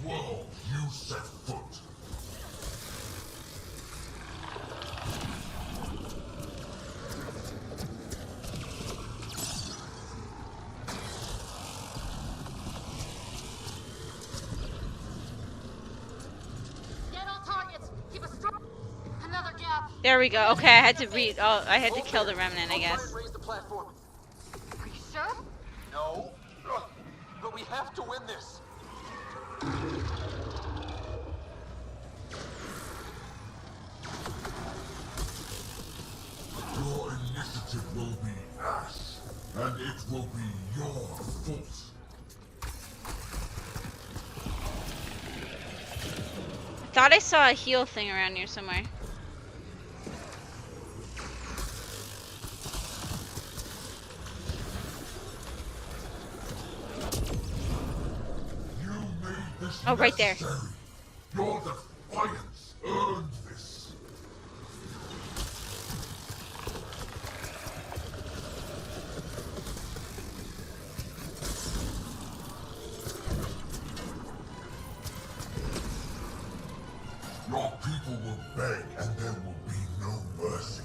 world you set foot. Get on targets. Keep a straight. Another gap. There we go. Okay, I had to read. Oh, I had to kill the remnant, I guess. Raise the platform. Are you sure? No. But we have to win this. Your initiative will be ash, and it will be your fault. I thought I saw a heal thing around here somewhere. You made this Oh, right there. necessary. Your defiance earned this. Your people will beg, and there will be no mercy.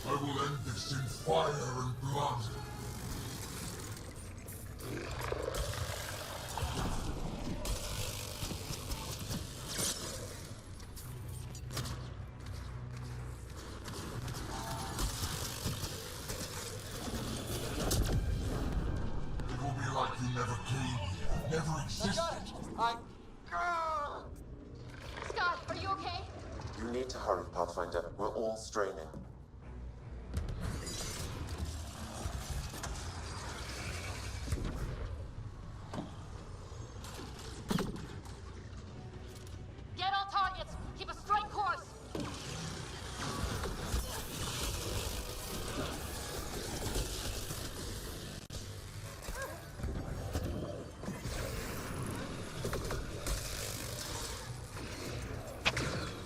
I will end this in fire and blood. It will be like you never came here, never existed. Scott, are you okay? You need to hurry, Pathfinder. We're all straining. Get all targets. Keep a straight course.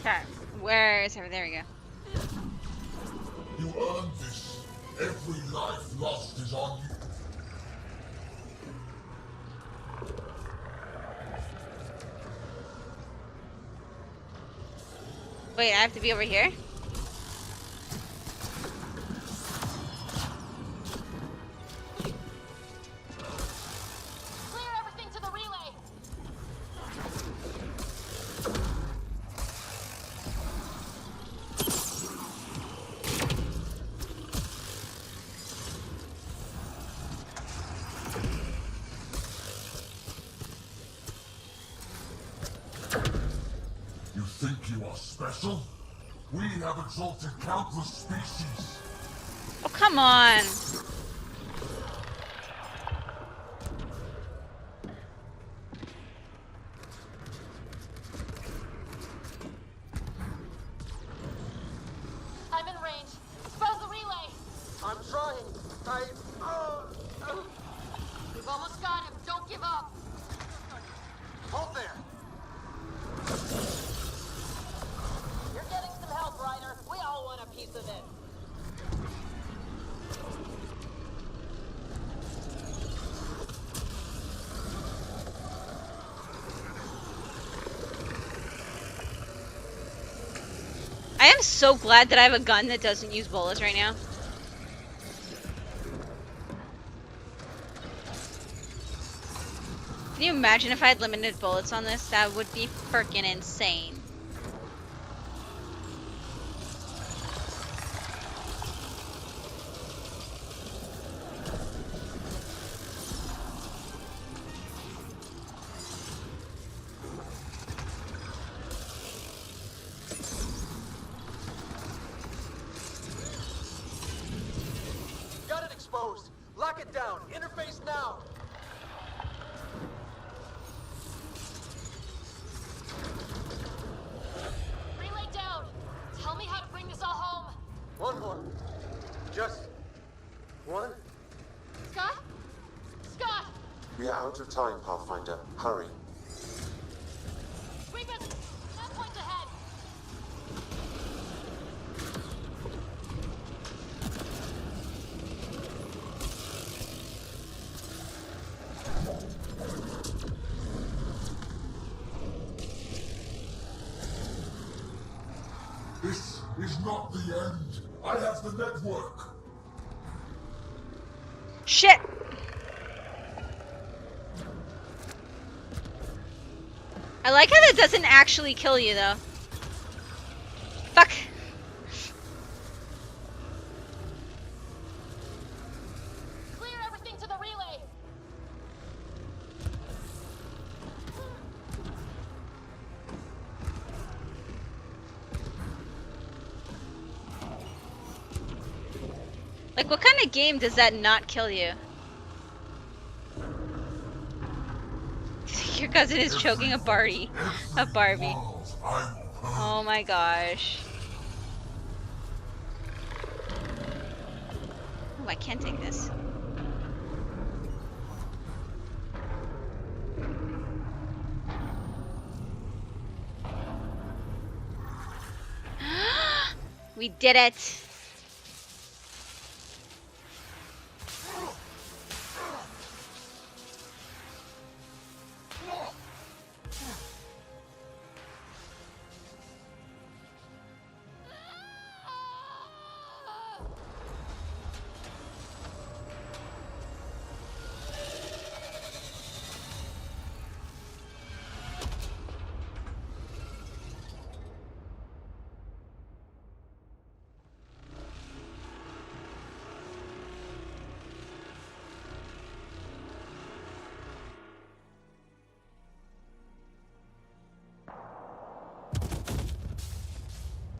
Okay, where is her? There we go. You earned this. Every life lost is on you. Wait, I have to be over here? Clear everything to the relay. You think you are special? We have exalted countless species. Oh, come on. I'm in range. Expose the relay. I'm trying. We've almost got him. Don't give up. Hold there. You're getting some help, Ryder. We all want a piece of it. I am so glad that I have a gun that doesn't use bullets right now. Can you imagine if I had limited bullets on this? That would be freaking insane. Got it exposed. Lock it down. Interface now. Relay down. Tell me how to bring this all home. One more. Just one. Scott? Scott! We are out of time, Pathfinder. Hurry. Reapers! That points ahead. This is not the end. I have the network. Shit! I like how that doesn't actually kill you, though. Fuck. Clear everything to the relay. Like, what kind of game does that not kill you? Your cousin is choking a Barbie. Oh my gosh. Oh, I can't take this. We did it.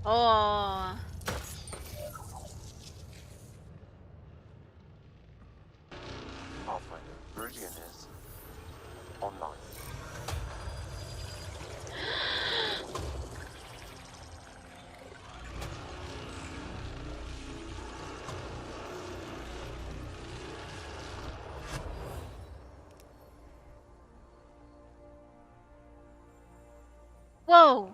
Oh. Pathfinder, Meridian is online. Whoa.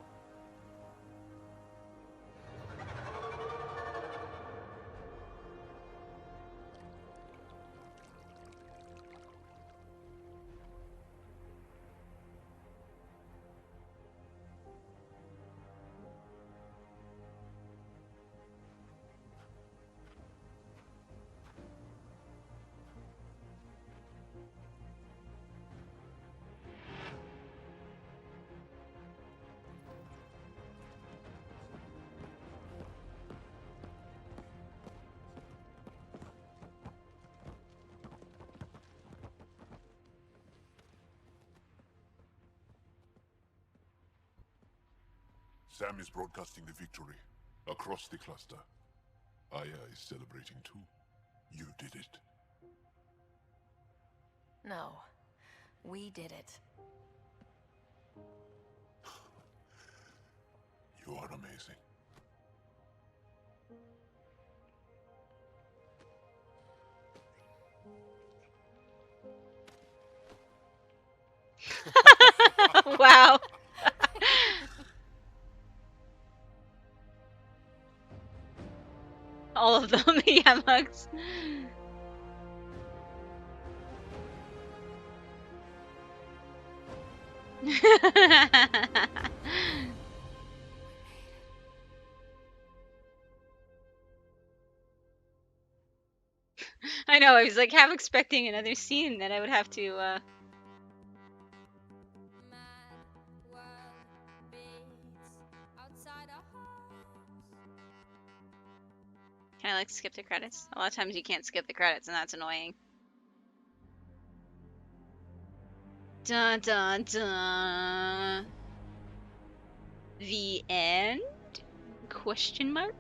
Sam is broadcasting the victory across the cluster. Aya is celebrating too. You did it. No, we did it. You are amazing. Wow. All of them, yeah, mugs. I know, I was like half expecting another scene that I would have to Can I like skip the credits? A lot of times you can't skip the credits and that's annoying. Dun dun dun. The end? Question mark?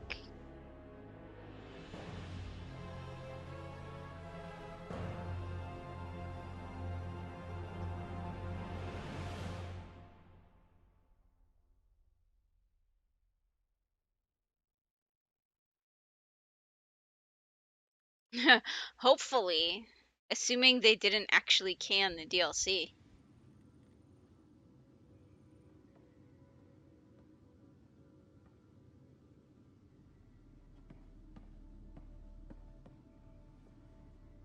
Hopefully. Assuming they didn't actually can the DLC.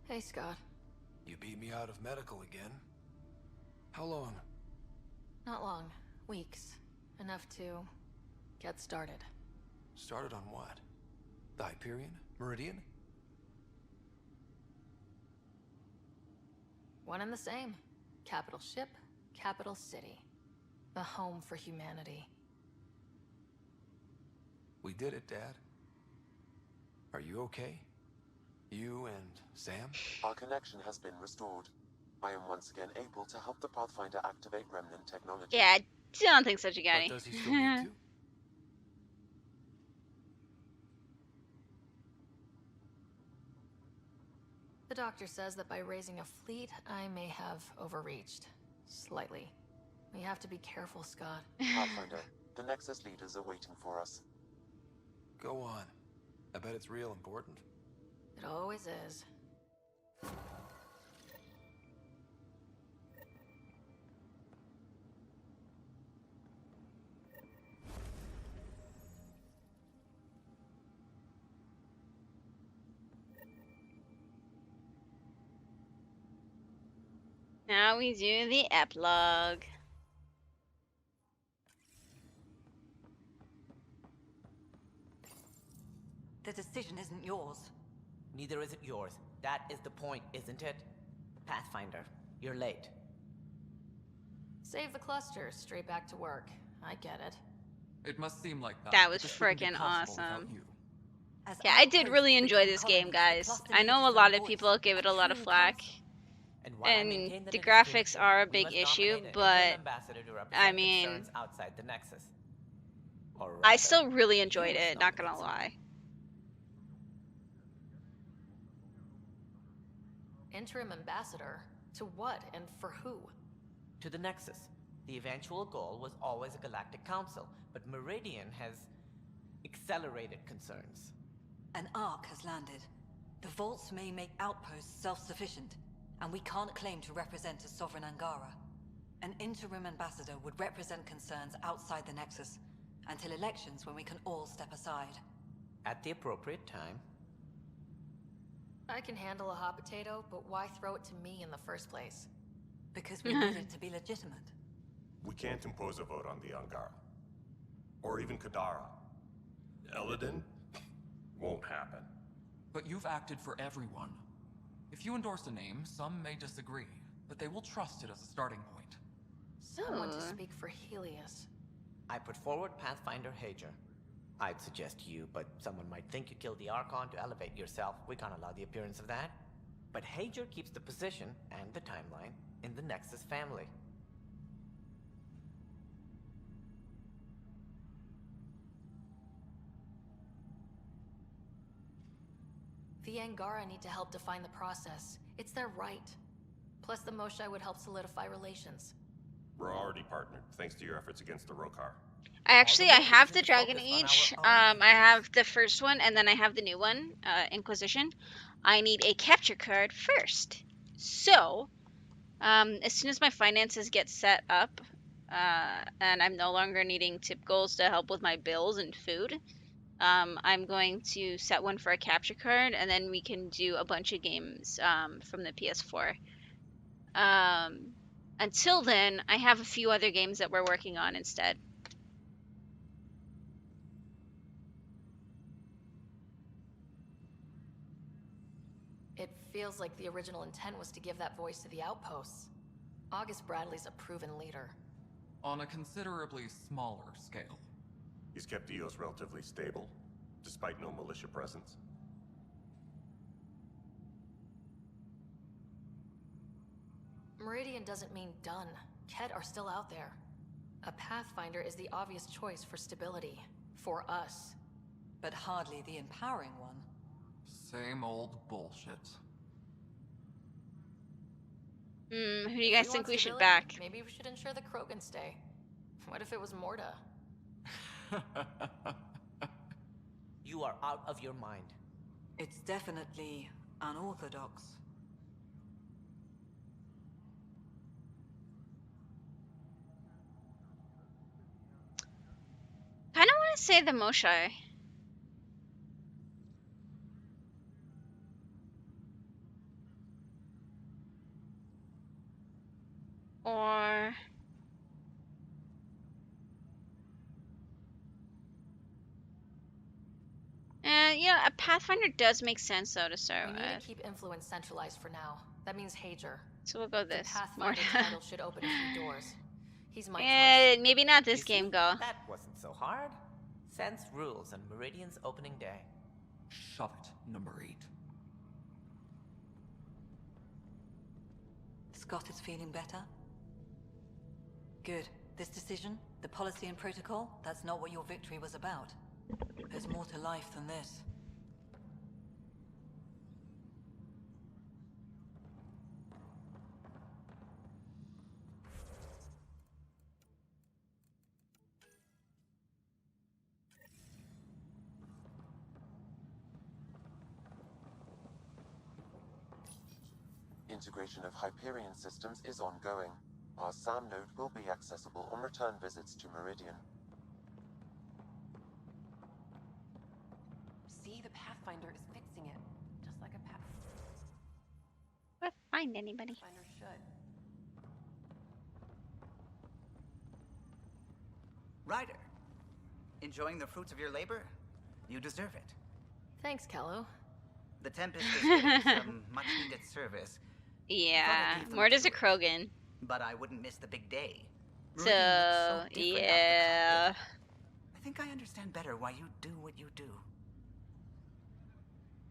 Hey, Scott. You beat me out of medical again. How long? Not long. Weeks. Enough to get started. Started on what? The Hyperion? Meridian? One and the same. Capital ship, capital city. The home for humanity. We did it, Dad. Are you okay? You and Sam? Our connection has been restored. I am once again able to help the Pathfinder activate Remnant technology. Yeah, I don't think so, Gigati. But does he still need to? The doctor says that by raising a fleet, I may have overreached. Slightly. We have to be careful, Scott. Pathfinder, the Nexus leaders are waiting for us. Go on. I bet it's real important. It always is. Now we do the epilogue. The decision isn't yours. Neither is it yours. That is the point, isn't it? Pathfinder, you're late. Save the cluster, straight back to work. I get it. It must seem like that. That but was this wouldn't be freaking possible without awesome. you. Yeah, I did really enjoy this game, guys. I know a lot of people gave it a lot of flack, and the graphics are a big issue, but I mean, outside the Nexus. Or I rather, still really you enjoyed must it, not gonna lie. Interim ambassador? To what and for who? To the Nexus. The eventual goal was always a galactic council, but Meridian has accelerated concerns. An ark has landed. The vaults may make outposts self-sufficient, and we can't claim to represent a sovereign Angara. An interim ambassador would represent concerns outside the Nexus, until elections when we can all step aside. At the appropriate time. I can handle a hot potato, but why throw it to me in the first place? Because we need it to be legitimate. We can't impose a vote on the Angara. Or even Kadara. Eladin? Won't happen. But you've acted for everyone. If you endorse a name, some may disagree, but they will trust it as a starting point. Someone to speak for Helios. I put forward Pathfinder Hager. I'd suggest you, but someone might think you killed the Archon to elevate yourself. We can't allow the appearance of that. But Hager keeps the position and the timeline in the Nexus family. The Angara need to help define the process. It's their right. Plus, the Moshae would help solidify relations. We're already partnered, thanks to your efforts against the Rokar. I have the Dragon Age. I have the first one, and then I have the new one, Inquisition. I need a capture card first. So, as soon as my finances get set up, and I'm no longer needing tip goals to help with my bills and food, I'm going to set one for a capture card, and then we can do a bunch of games from the PS4. Until then, I have a few other games that we're working on instead. It feels like the original intent was to give that voice to the outposts. August Bradley's a proven leader. On a considerably smaller scale. He's kept EOS relatively stable, despite no militia presence. Meridian doesn't mean done. Ket are still out there. A Pathfinder is the obvious choice for stability. For us. But hardly the empowering one. Same old bullshit. Who do you guys think we should stability, back? Maybe we should ensure the Krogan stay. What if it was Morta? You are out of your mind. It's definitely unorthodox. Kinda wanna say the Moshae. Or... yeah, a Pathfinder does make sense though to start We with. need to keep influence centralized for now. That means Hager. So we'll go this. The Pathfinder title should open a few doors. He's my choice. Maybe not this You game, see, go. That wasn't so hard. Sense rules on Meridian's opening day. Shove it, number 8. Scott is feeling better? Good. This decision, the policy and protocol, that's not what your victory was about. There's more to life than this. Integration of Hyperion systems is ongoing. Our SAM node will be accessible on return visits to Meridian. See, the Pathfinder is fixing it. Just like a Can't find anybody. Pathfinder should. Ryder, enjoying the fruits of your labor? You deserve it. Thanks, Callow. The Tempest is getting some much-needed service. Yeah, more does a Krogan. But I wouldn't miss the big day. So, yeah. I think I understand better why you do what you do.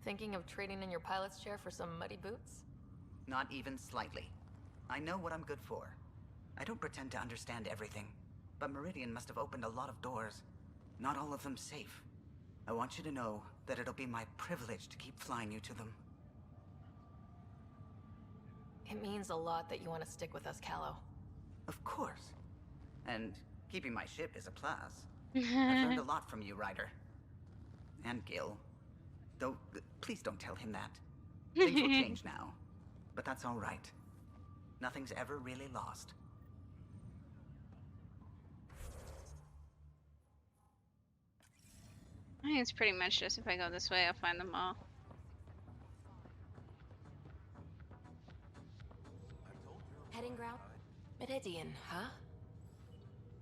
Thinking of trading in your pilot's chair for some muddy boots? Not even slightly. I know what I'm good for. I don't pretend to understand everything, but Meridian must have opened a lot of doors. Not all of them safe. I want you to know that it'll be my privilege to keep flying you to them. It means a lot that you want to stick with us, Callow. Of course. And keeping my ship is a plus. I've learned a lot from you, Ryder. And Gil. Though, please don't tell him that. Things will change now. But that's all right. Nothing's ever really lost. I think it's pretty much just if I go this way, I'll find them all. Heading ground? Meridian, huh?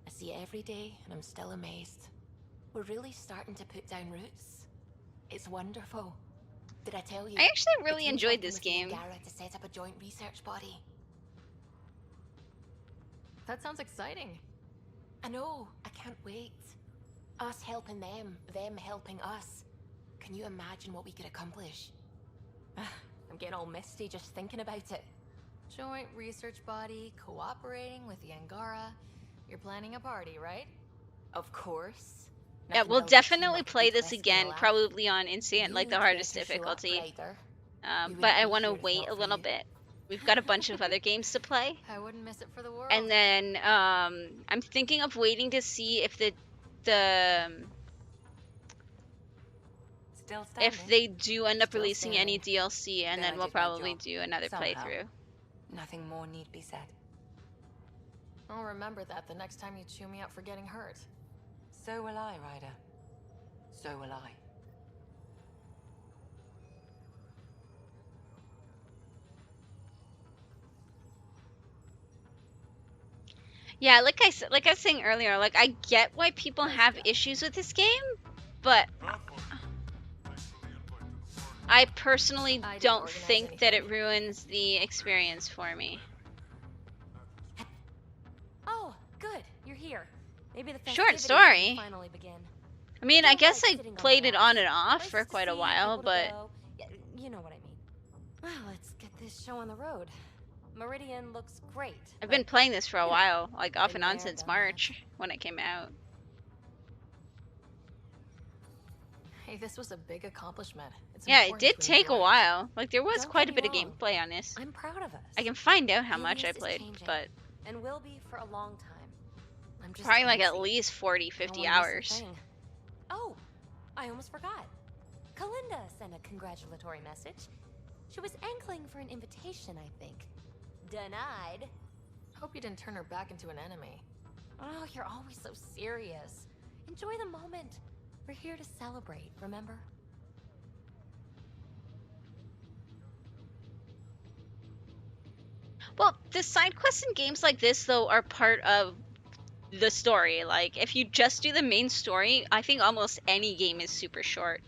I see it every day, and I'm still amazed. We're really starting to put down roots. It's wonderful. Did I tell you? I actually really enjoyed this game. Angara to set up a joint research body. That sounds exciting. I know. I can't wait. Us helping them helping us. Can you imagine what we could accomplish? I'm getting all misty just thinking about it. Joint research body, cooperating with the Angara. You're planning a party, right? Of course. Yeah, we'll definitely play this again, probably on Instant, like the hardest difficulty. But I want to wait a little bit. We've got a bunch of other games to play. I wouldn't miss it for the world. And then I'm thinking of waiting to see if if they do end up releasing any DLC, and then we'll probably do another playthrough. Nothing more need be said. I'll remember that the next time you chew me out for getting hurt. So will I, Ryder. So will I. Yeah, like I was saying earlier, like I get why people have issues with this game, but I personally don't think that it ruins the experience for me. Oh, good. You're here. Maybe the Short story. can finally begin. I mean, I guess I played it on and off for quite a while, but You know what I mean. Well, let's get this show on the road. Meridian looks great. I've been playing this for a while, like off and on since March when it came out. Hey, this was a big accomplishment. Yeah, it did take a while. Like there was quite a bit of gameplay on this. I'm proud of us. I can find out how much I played, but and will be for a long time. I'm just probably like at least 40, 50 hours. Oh, I almost forgot. Kalinda sent a congratulatory message. She was angling for an invitation, I think. Denied. Hope you didn't turn her back into an enemy. Oh, you're always so serious. Enjoy the moment. We're here to celebrate, remember? Well, the side quests in games like this, though, are part of the story. Like, if you just do the main story, I think almost any game is super short.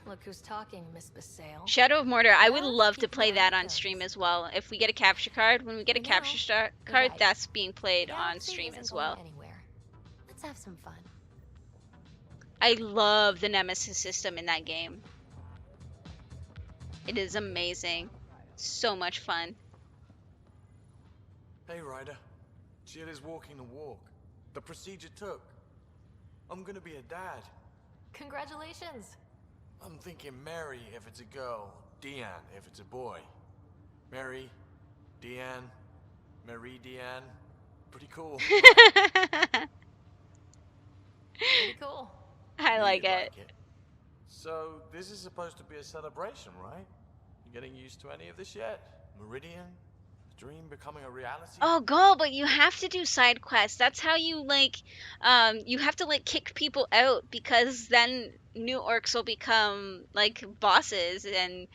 Look who's talking, Miss Basale. Shadow of Mordor, I would love to play that on stream as well. If we get a capture card, when we get a capture card, that's being played on stream as well. Let's have some fun. I love the Nemesis system in that game. It is amazing. So much fun. Hey, Ryder. Jill is walking the walk. The procedure took. I'm gonna be a dad. Congratulations. I'm thinking Mary if it's a girl, Deanne if it's a boy. Mary, Deanne, Marie Deanne. Pretty cool. Pretty cool. I like it. So, this is supposed to be a celebration, right? You getting used to any of this yet? Meridian? The dream becoming a reality? Oh, go, but you have to do side quests. That's how you, like, you have to, like, kick people out, because then new orcs will become, like, bosses, and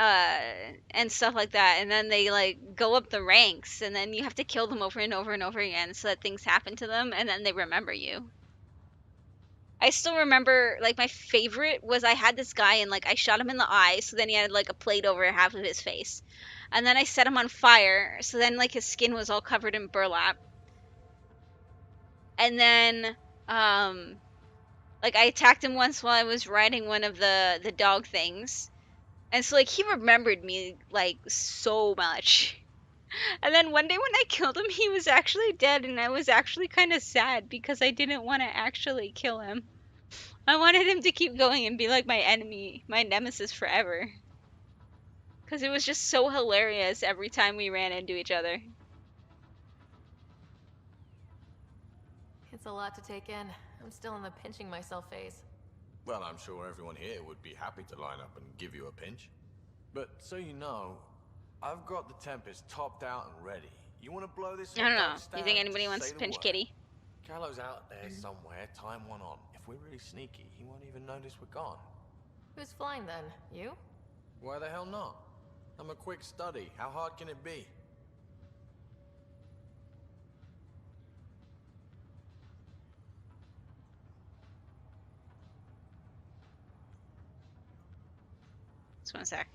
and stuff like that, and then they like go up the ranks, and then you have to kill them over and over and over again so that things happen to them, and then they remember you. I still remember, like, my favorite was I had this guy and like I shot him in the eye, so then he had like a plate over half of his face, and then I set him on fire, so then like his skin was all covered in burlap, and then like I attacked him once while I was riding one of the dog things. And so, like, he remembered me, like, so much. And then one day when I killed him, he was actually dead, and I was actually kind of sad because I didn't want to actually kill him. I wanted him to keep going and be, like, my enemy, my nemesis forever. Because it was just so hilarious every time we ran into each other. It's a lot to take in. I'm still in the pinching myself phase. Well, I'm sure everyone here would be happy to line up and give you a pinch. But so you know, I've got the Tempest topped out and ready. You want to blow this I don't hot know. dog Do you think stand? anybody Just wants say to the pinch word. Kitty? Callow's out there somewhere, time one on. If we're really sneaky, he won't even notice we're gone. Who's flying then? You? Why the hell not? I'm a quick study. How hard can it be? Just one sec.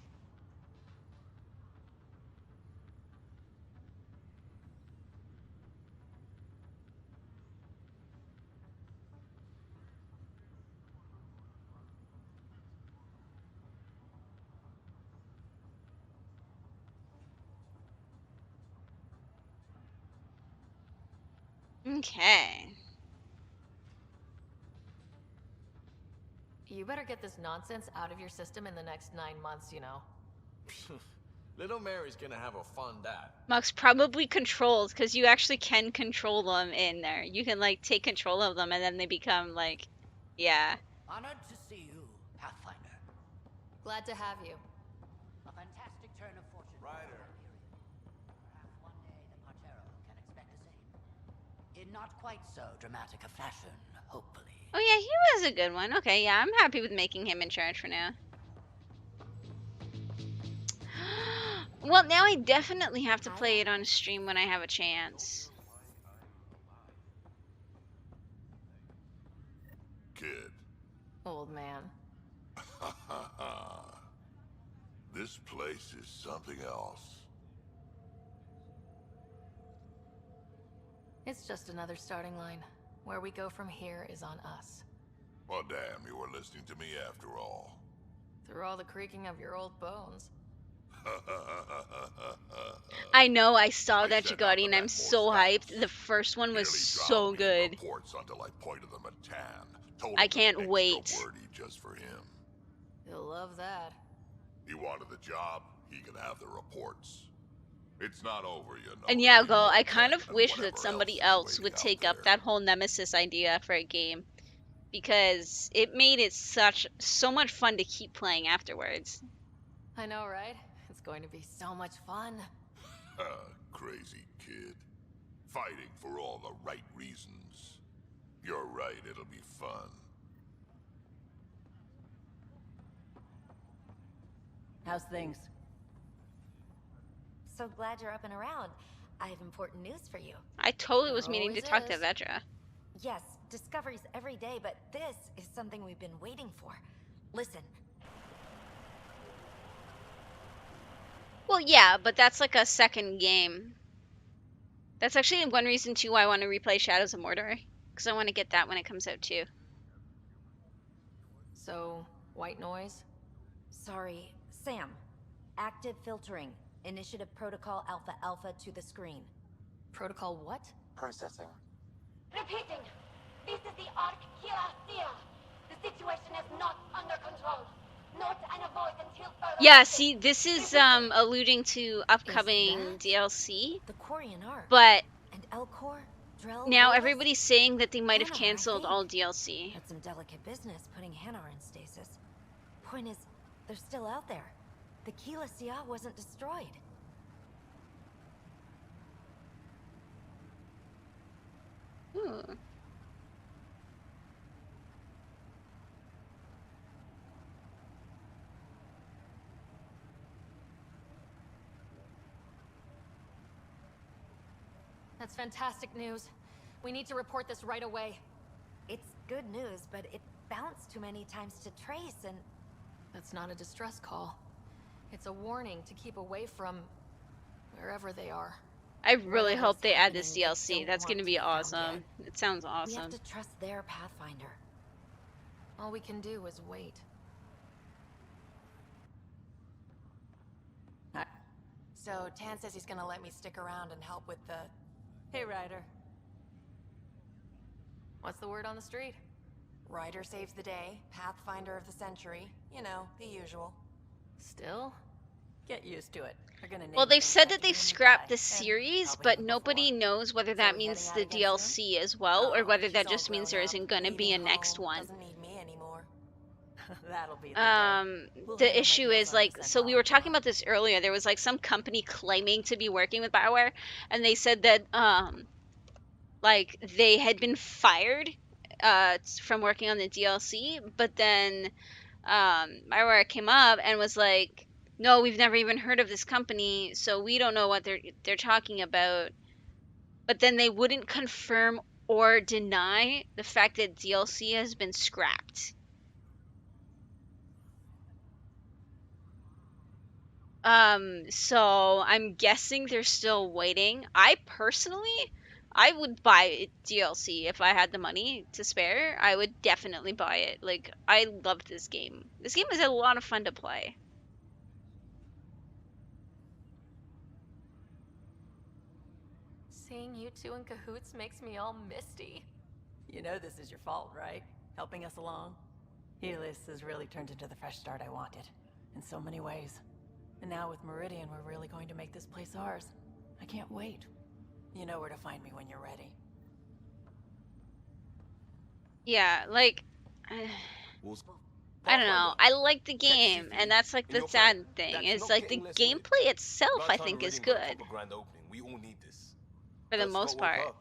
Okay. You better get this nonsense out of your system in the next 9 months, you know. Little Mary's gonna have a fun day. Mox, probably controlled, because you actually can control them in there. You can, like, take control of them, and then they become, like, yeah. Honored to see you, Pathfinder. Glad to have you. A fantastic turn of fortune. Ryder. Perhaps one day the Partero can expect the same. In not quite so dramatic a fashion, hopefully. Oh yeah, he was a good one. Okay, yeah, I'm happy with making him in charge for now. Well, now I definitely have to play it on stream when I have a chance. Kid. Old man. This place is something else. It's just another starting line. Where we go from here is on us. Well, damn, you were listening to me after all. Through all the creaking of your old bones. I know, I saw that, Jagati, and I'm so hyped. The first one was so good. Reports until I pointed them at Tan. Told I him can't extra wait. Wordy just for him. He'll love that. He wanted the job, he could have the reports. It's not over, you know. And yeah, Go, I kind of wish that somebody else would take up that whole Nemesis idea for a game. Because it made it so much fun to keep playing afterwards. I know, right? It's going to be so much fun. Crazy kid. Fighting for all the right reasons. You're right, it'll be fun. How's things? So glad you're up and around. I have important news for you. I totally was meaning to Always talk to is. Vedra. Yes, discoveries every day, but this is something we've been waiting for. Listen. Well, yeah, but that's like a second game. That's actually one reason, too, why I want to replay Shadows of Mordor. Because I want to get that when it comes out, too. So, white noise? Sorry, Sam. Active filtering. Initiative Protocol Alpha Alpha to the screen. Protocol what? Processing. Repeating. This is the Ark Kira. The situation is not under control. Note and avoid until further. Yeah, see, this is alluding to upcoming DLC. The Quarian Ark. But and Elcor, Drell, now Volus? everybody's saying that they might have Hanar, I canceled think. all DLC. That's some delicate business, putting Hanar in stasis. Point is, they're still out there. The Keela Sia wasn't destroyed. Ooh. That's fantastic news. We need to report this right away. It's good news, but it bounced too many times to trace and... That's not a distress call. It's a warning to keep away from wherever they are. I really hope Whatever's they add this happening, they DLC. don't That's want gonna to be found awesome. yet. It sounds We awesome. have to trust their Pathfinder. All we can do is wait. So, Tan says he's gonna let me stick around and help with the... Hey, Ryder. What's the word on the street? Ryder saves the day, Pathfinder of the century. You know, the usual. Still? Get used to it. We're gonna Well, name they've things said after that they've you when you scrapped die, the and series, probably but even nobody before. knows whether So that we means heading the out again DLC as well, or whether that She's all just means there grown isn't up, gonna be a leaving next home, one. Doesn't need me anymore. That'll be the day. We'll The handle my issue deals is on like, this end so while we were I'm talking gone. about this earlier. There was like some company claiming to be working with BioWare, and they said that like they had been fired from working on the DLC, but then BioWare came up and was like, no, we've never even heard of this company, so we don't know what they're talking about. But then they wouldn't confirm or deny the fact that DLC has been scrapped. So I'm guessing they're still waiting. I personally, I would buy DLC if I had the money to spare. I would definitely buy it. Like, I loved this game. This game is a lot of fun to play. Seeing you two in cahoots makes me all misty. You know this is your fault, right? Helping us along? Helios has really turned into the fresh start I wanted. In so many ways. And now with Meridian, we're really going to make this place ours. I can't wait. You know where to find me when you're ready. Yeah, like, I don't know. I like the game, and that's like the sad thing. It's like the gameplay itself, I think, is good Grand opening. We all need this. for the most part.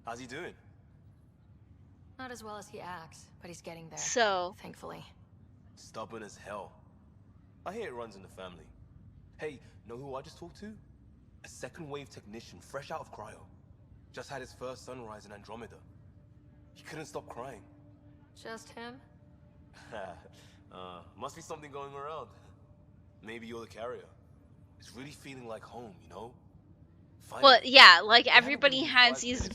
How's he doing? Not as well as he acts, but he's getting there. So, thankfully. Stubborn as hell. I hear it runs in the family. Hey, know who I just talked to? A second wave technician, fresh out of cryo. Just had his first sunrise in Andromeda. He couldn't stop crying. Just him? Must be something going around. Maybe you're the carrier. It's really feeling like home, you know? Well, yeah, like everybody has these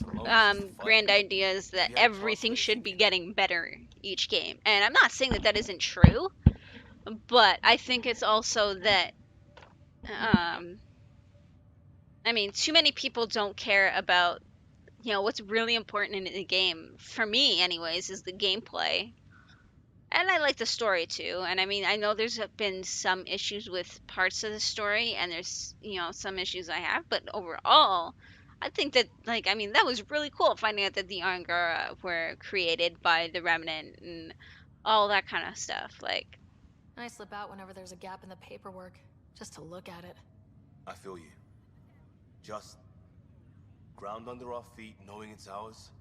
grand ideas that everything should be getting better each game. And I'm not saying that that isn't true, but I think it's also that I mean, too many people don't care about, you know, what's really important in the game, for me anyways, is the gameplay. And I like the story too. And I mean, I know there's been some issues with parts of the story, and there's, you know, some issues I have, but overall, I think that, like, I mean, that was really cool finding out that the Angara were created by the Remnant and all that kind of stuff. Like, I slip out whenever there's a gap in the paperwork, just to look at it. I feel you. Just ground under our feet, knowing it's ours.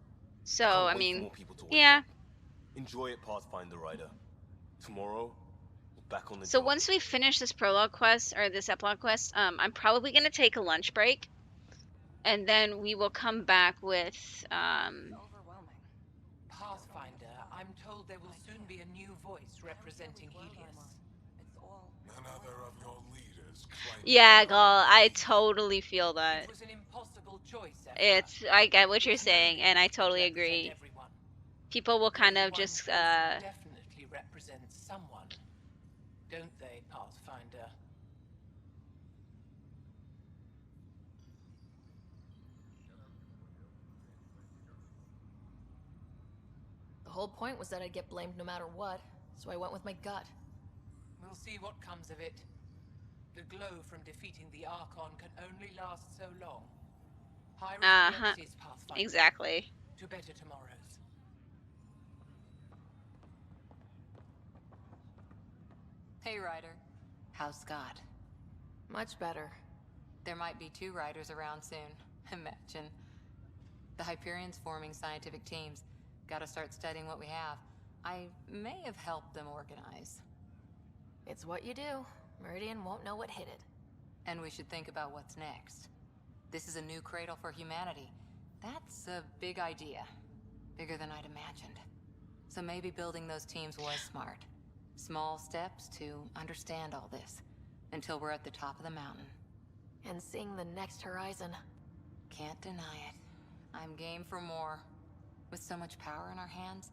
so, Can't I wait for mean, more people to wake yeah. up. Enjoy it, Pathfinder Rider. Tomorrow, we're back on the So job. once we finish this prologue quest, or this epilogue quest, I'm probably going to take a lunch break. And then we will come back with, Overwhelming. Pathfinder, I'm told there will soon be a new voice representing Helios. None other of your leaders claim. yeah, Gal, I totally feel that. It was an impossible choice. I get what you're saying, and I totally agree. People will kind of just, Definitely represents someone, don't they, Pathfinder? The whole point was that I'd get blamed no matter what, so I went with my gut. We'll see what comes of it. The glow from defeating the Archon can only last so long. High realities, Pathfinder. exactly. To better tomorrows. Hey, Ryder. How's Scott? Much better. There might be 2 riders around soon. Imagine. The Hyperion's forming scientific teams. Gotta start studying what we have. I may have helped them organize. It's what you do. Meridian won't know what hit it. And we should think about what's next. This is a new cradle for humanity. That's a big idea. Bigger than I'd imagined. So maybe building those teams was smart. Small steps to understand all this, until we're at the top of the mountain. And seeing the next horizon. Can't deny it. I'm game for more. With so much power in our hands,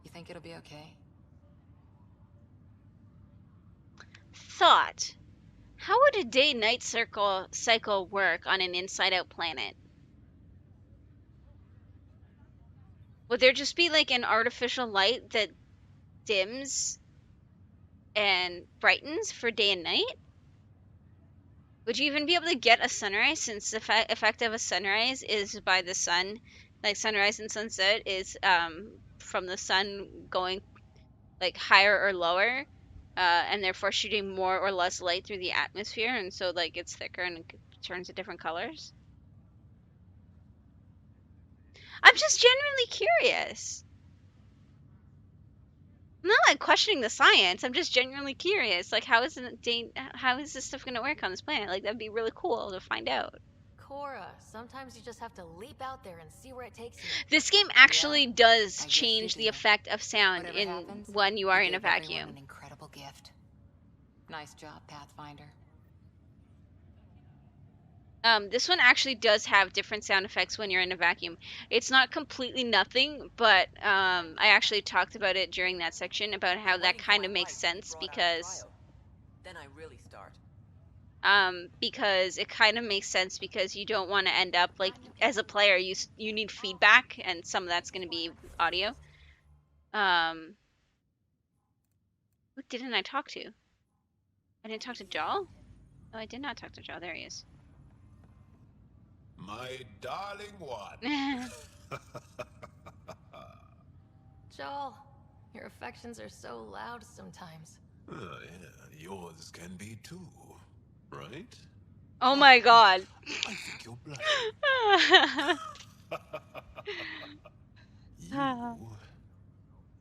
you think it'll be okay? Thought. How would a day-night cycle work on an inside-out planet? Would there just be like an artificial light that dims and brightens for day and night? Would you even be able to get a sunrise, since the effect of a sunrise is by the sun? Like sunrise and sunset is from the sun going like higher or lower, and therefore shooting more or less light through the atmosphere, and so like it's thicker and it turns to different colors. I'm just genuinely curious. I'm not like questioning the science. I'm just genuinely curious. Like, how is this stuff gonna work on this planet? Like, that'd be really cool to find out. Cora, sometimes you just have to leap out there and see where it takes you. This game actually does change the effect of sound when you are in a vacuum. An incredible gift. Nice job, Pathfinder. This one actually does have different sound effects when you're in a vacuum. It's not completely nothing, but I actually talked about it during that section about how that kind of makes sense because then I really start. Because it kind of makes sense because you don't want to end up like as a player you need feedback, and some of that's going to be audio. Who didn't I talk to? I didn't talk to Jal? Oh, I did not talk to Jal. There he is. My darling one. Joel, your affections are so loud sometimes. Yeah, yours can be too, right? Oh my god. I think you're blushing. You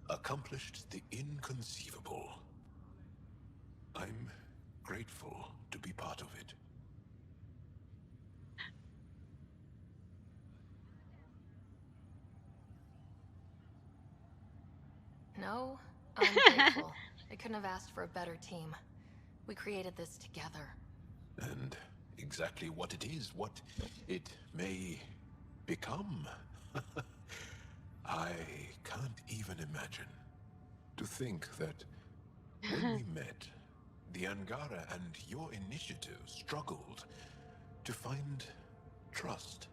accomplished the inconceivable. I'm grateful to be part of it. No, I'm grateful. I couldn't have asked for a better team. We created this together. And exactly what it is, what it may become, I can't even imagine. To think that when we met, the Angara and your initiative struggled to find trust.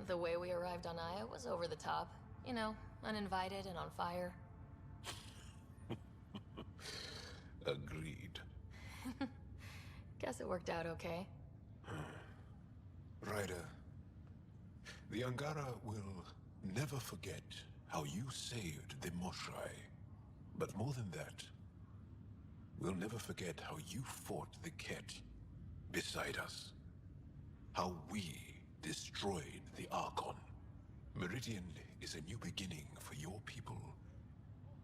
The way we arrived on Aya was over the top. You know, uninvited and on fire. Agreed. Guess it worked out okay. Ryder, the Angara will never forget how you saved the Moshai. But more than that, we'll never forget how you fought the Ket beside us. How we destroyed the Archon. Meridian is a new beginning for your people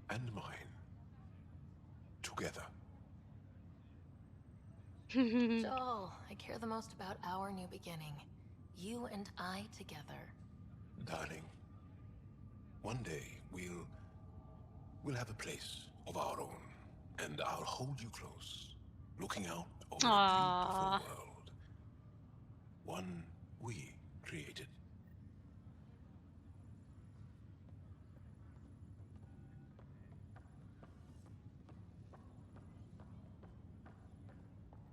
and mine. Together. Joel, I care the most about our new beginning. You and I together. Darling, one day we'll have a place of our own, and I'll hold you close, looking out over a beautiful world. One we created.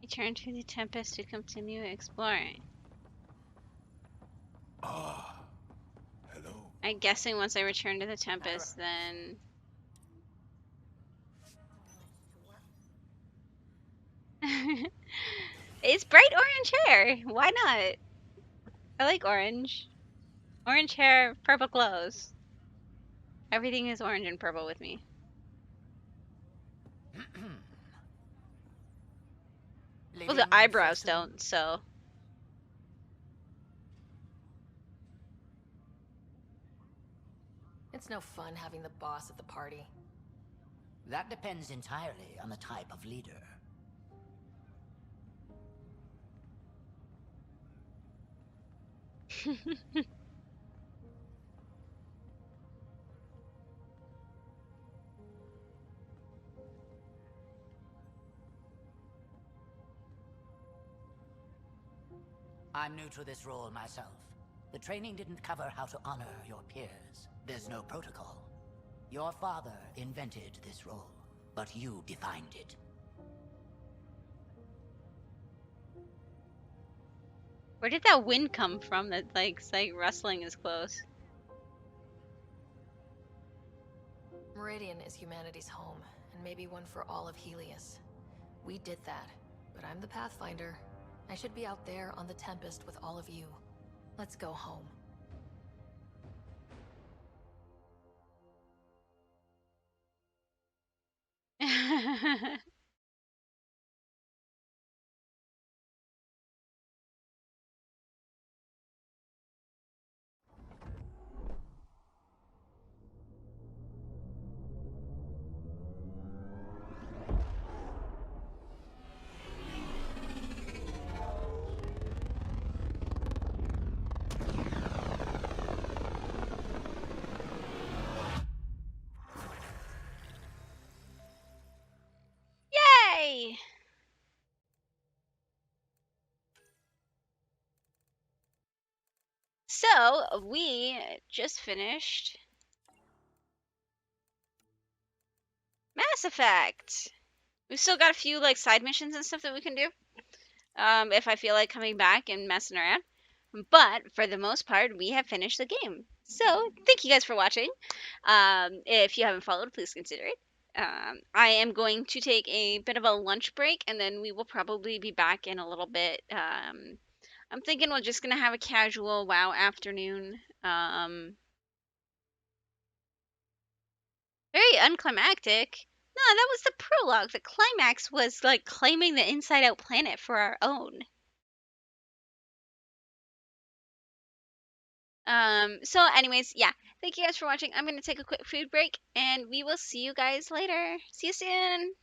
Return to the Tempest to continue exploring. Ah, hello. I'm guessing once I return to the Tempest, then... It's bright orange hair! Why not? I like orange. Orange hair, purple clothes. Everything is orange and purple with me. Well, the eyebrows don't, so... It's no fun having the boss at the party. That depends entirely on the type of leader. I'm new to this role myself. The training didn't cover how to honor your peers. There's no protocol. Your father invented this role, but you defined it. Where did that wind come from that like rustling his clothes? Meridian is humanity's home, and maybe one for all of Helios. We did that, but I'm the Pathfinder. I should be out there on the Tempest with all of you. Let's go home. Yay! So, we just finished Mass Effect. We've still got a few like side missions and stuff that we can do. If I feel like coming back and messing around. But for the most part, we have finished the game. So, thank you guys for watching. If you haven't followed, please consider it. I am going to take a bit of a lunch break, and then we will probably be back in a little bit. I'm thinking we're just gonna have a casual WoW afternoon. Very unclimactic. No, that was the prologue. The climax was like claiming the Inside Out planet for our own. So anyways, yeah. Thank you guys for watching. I'm gonna take a quick food break, and we will see you guys later. See you soon.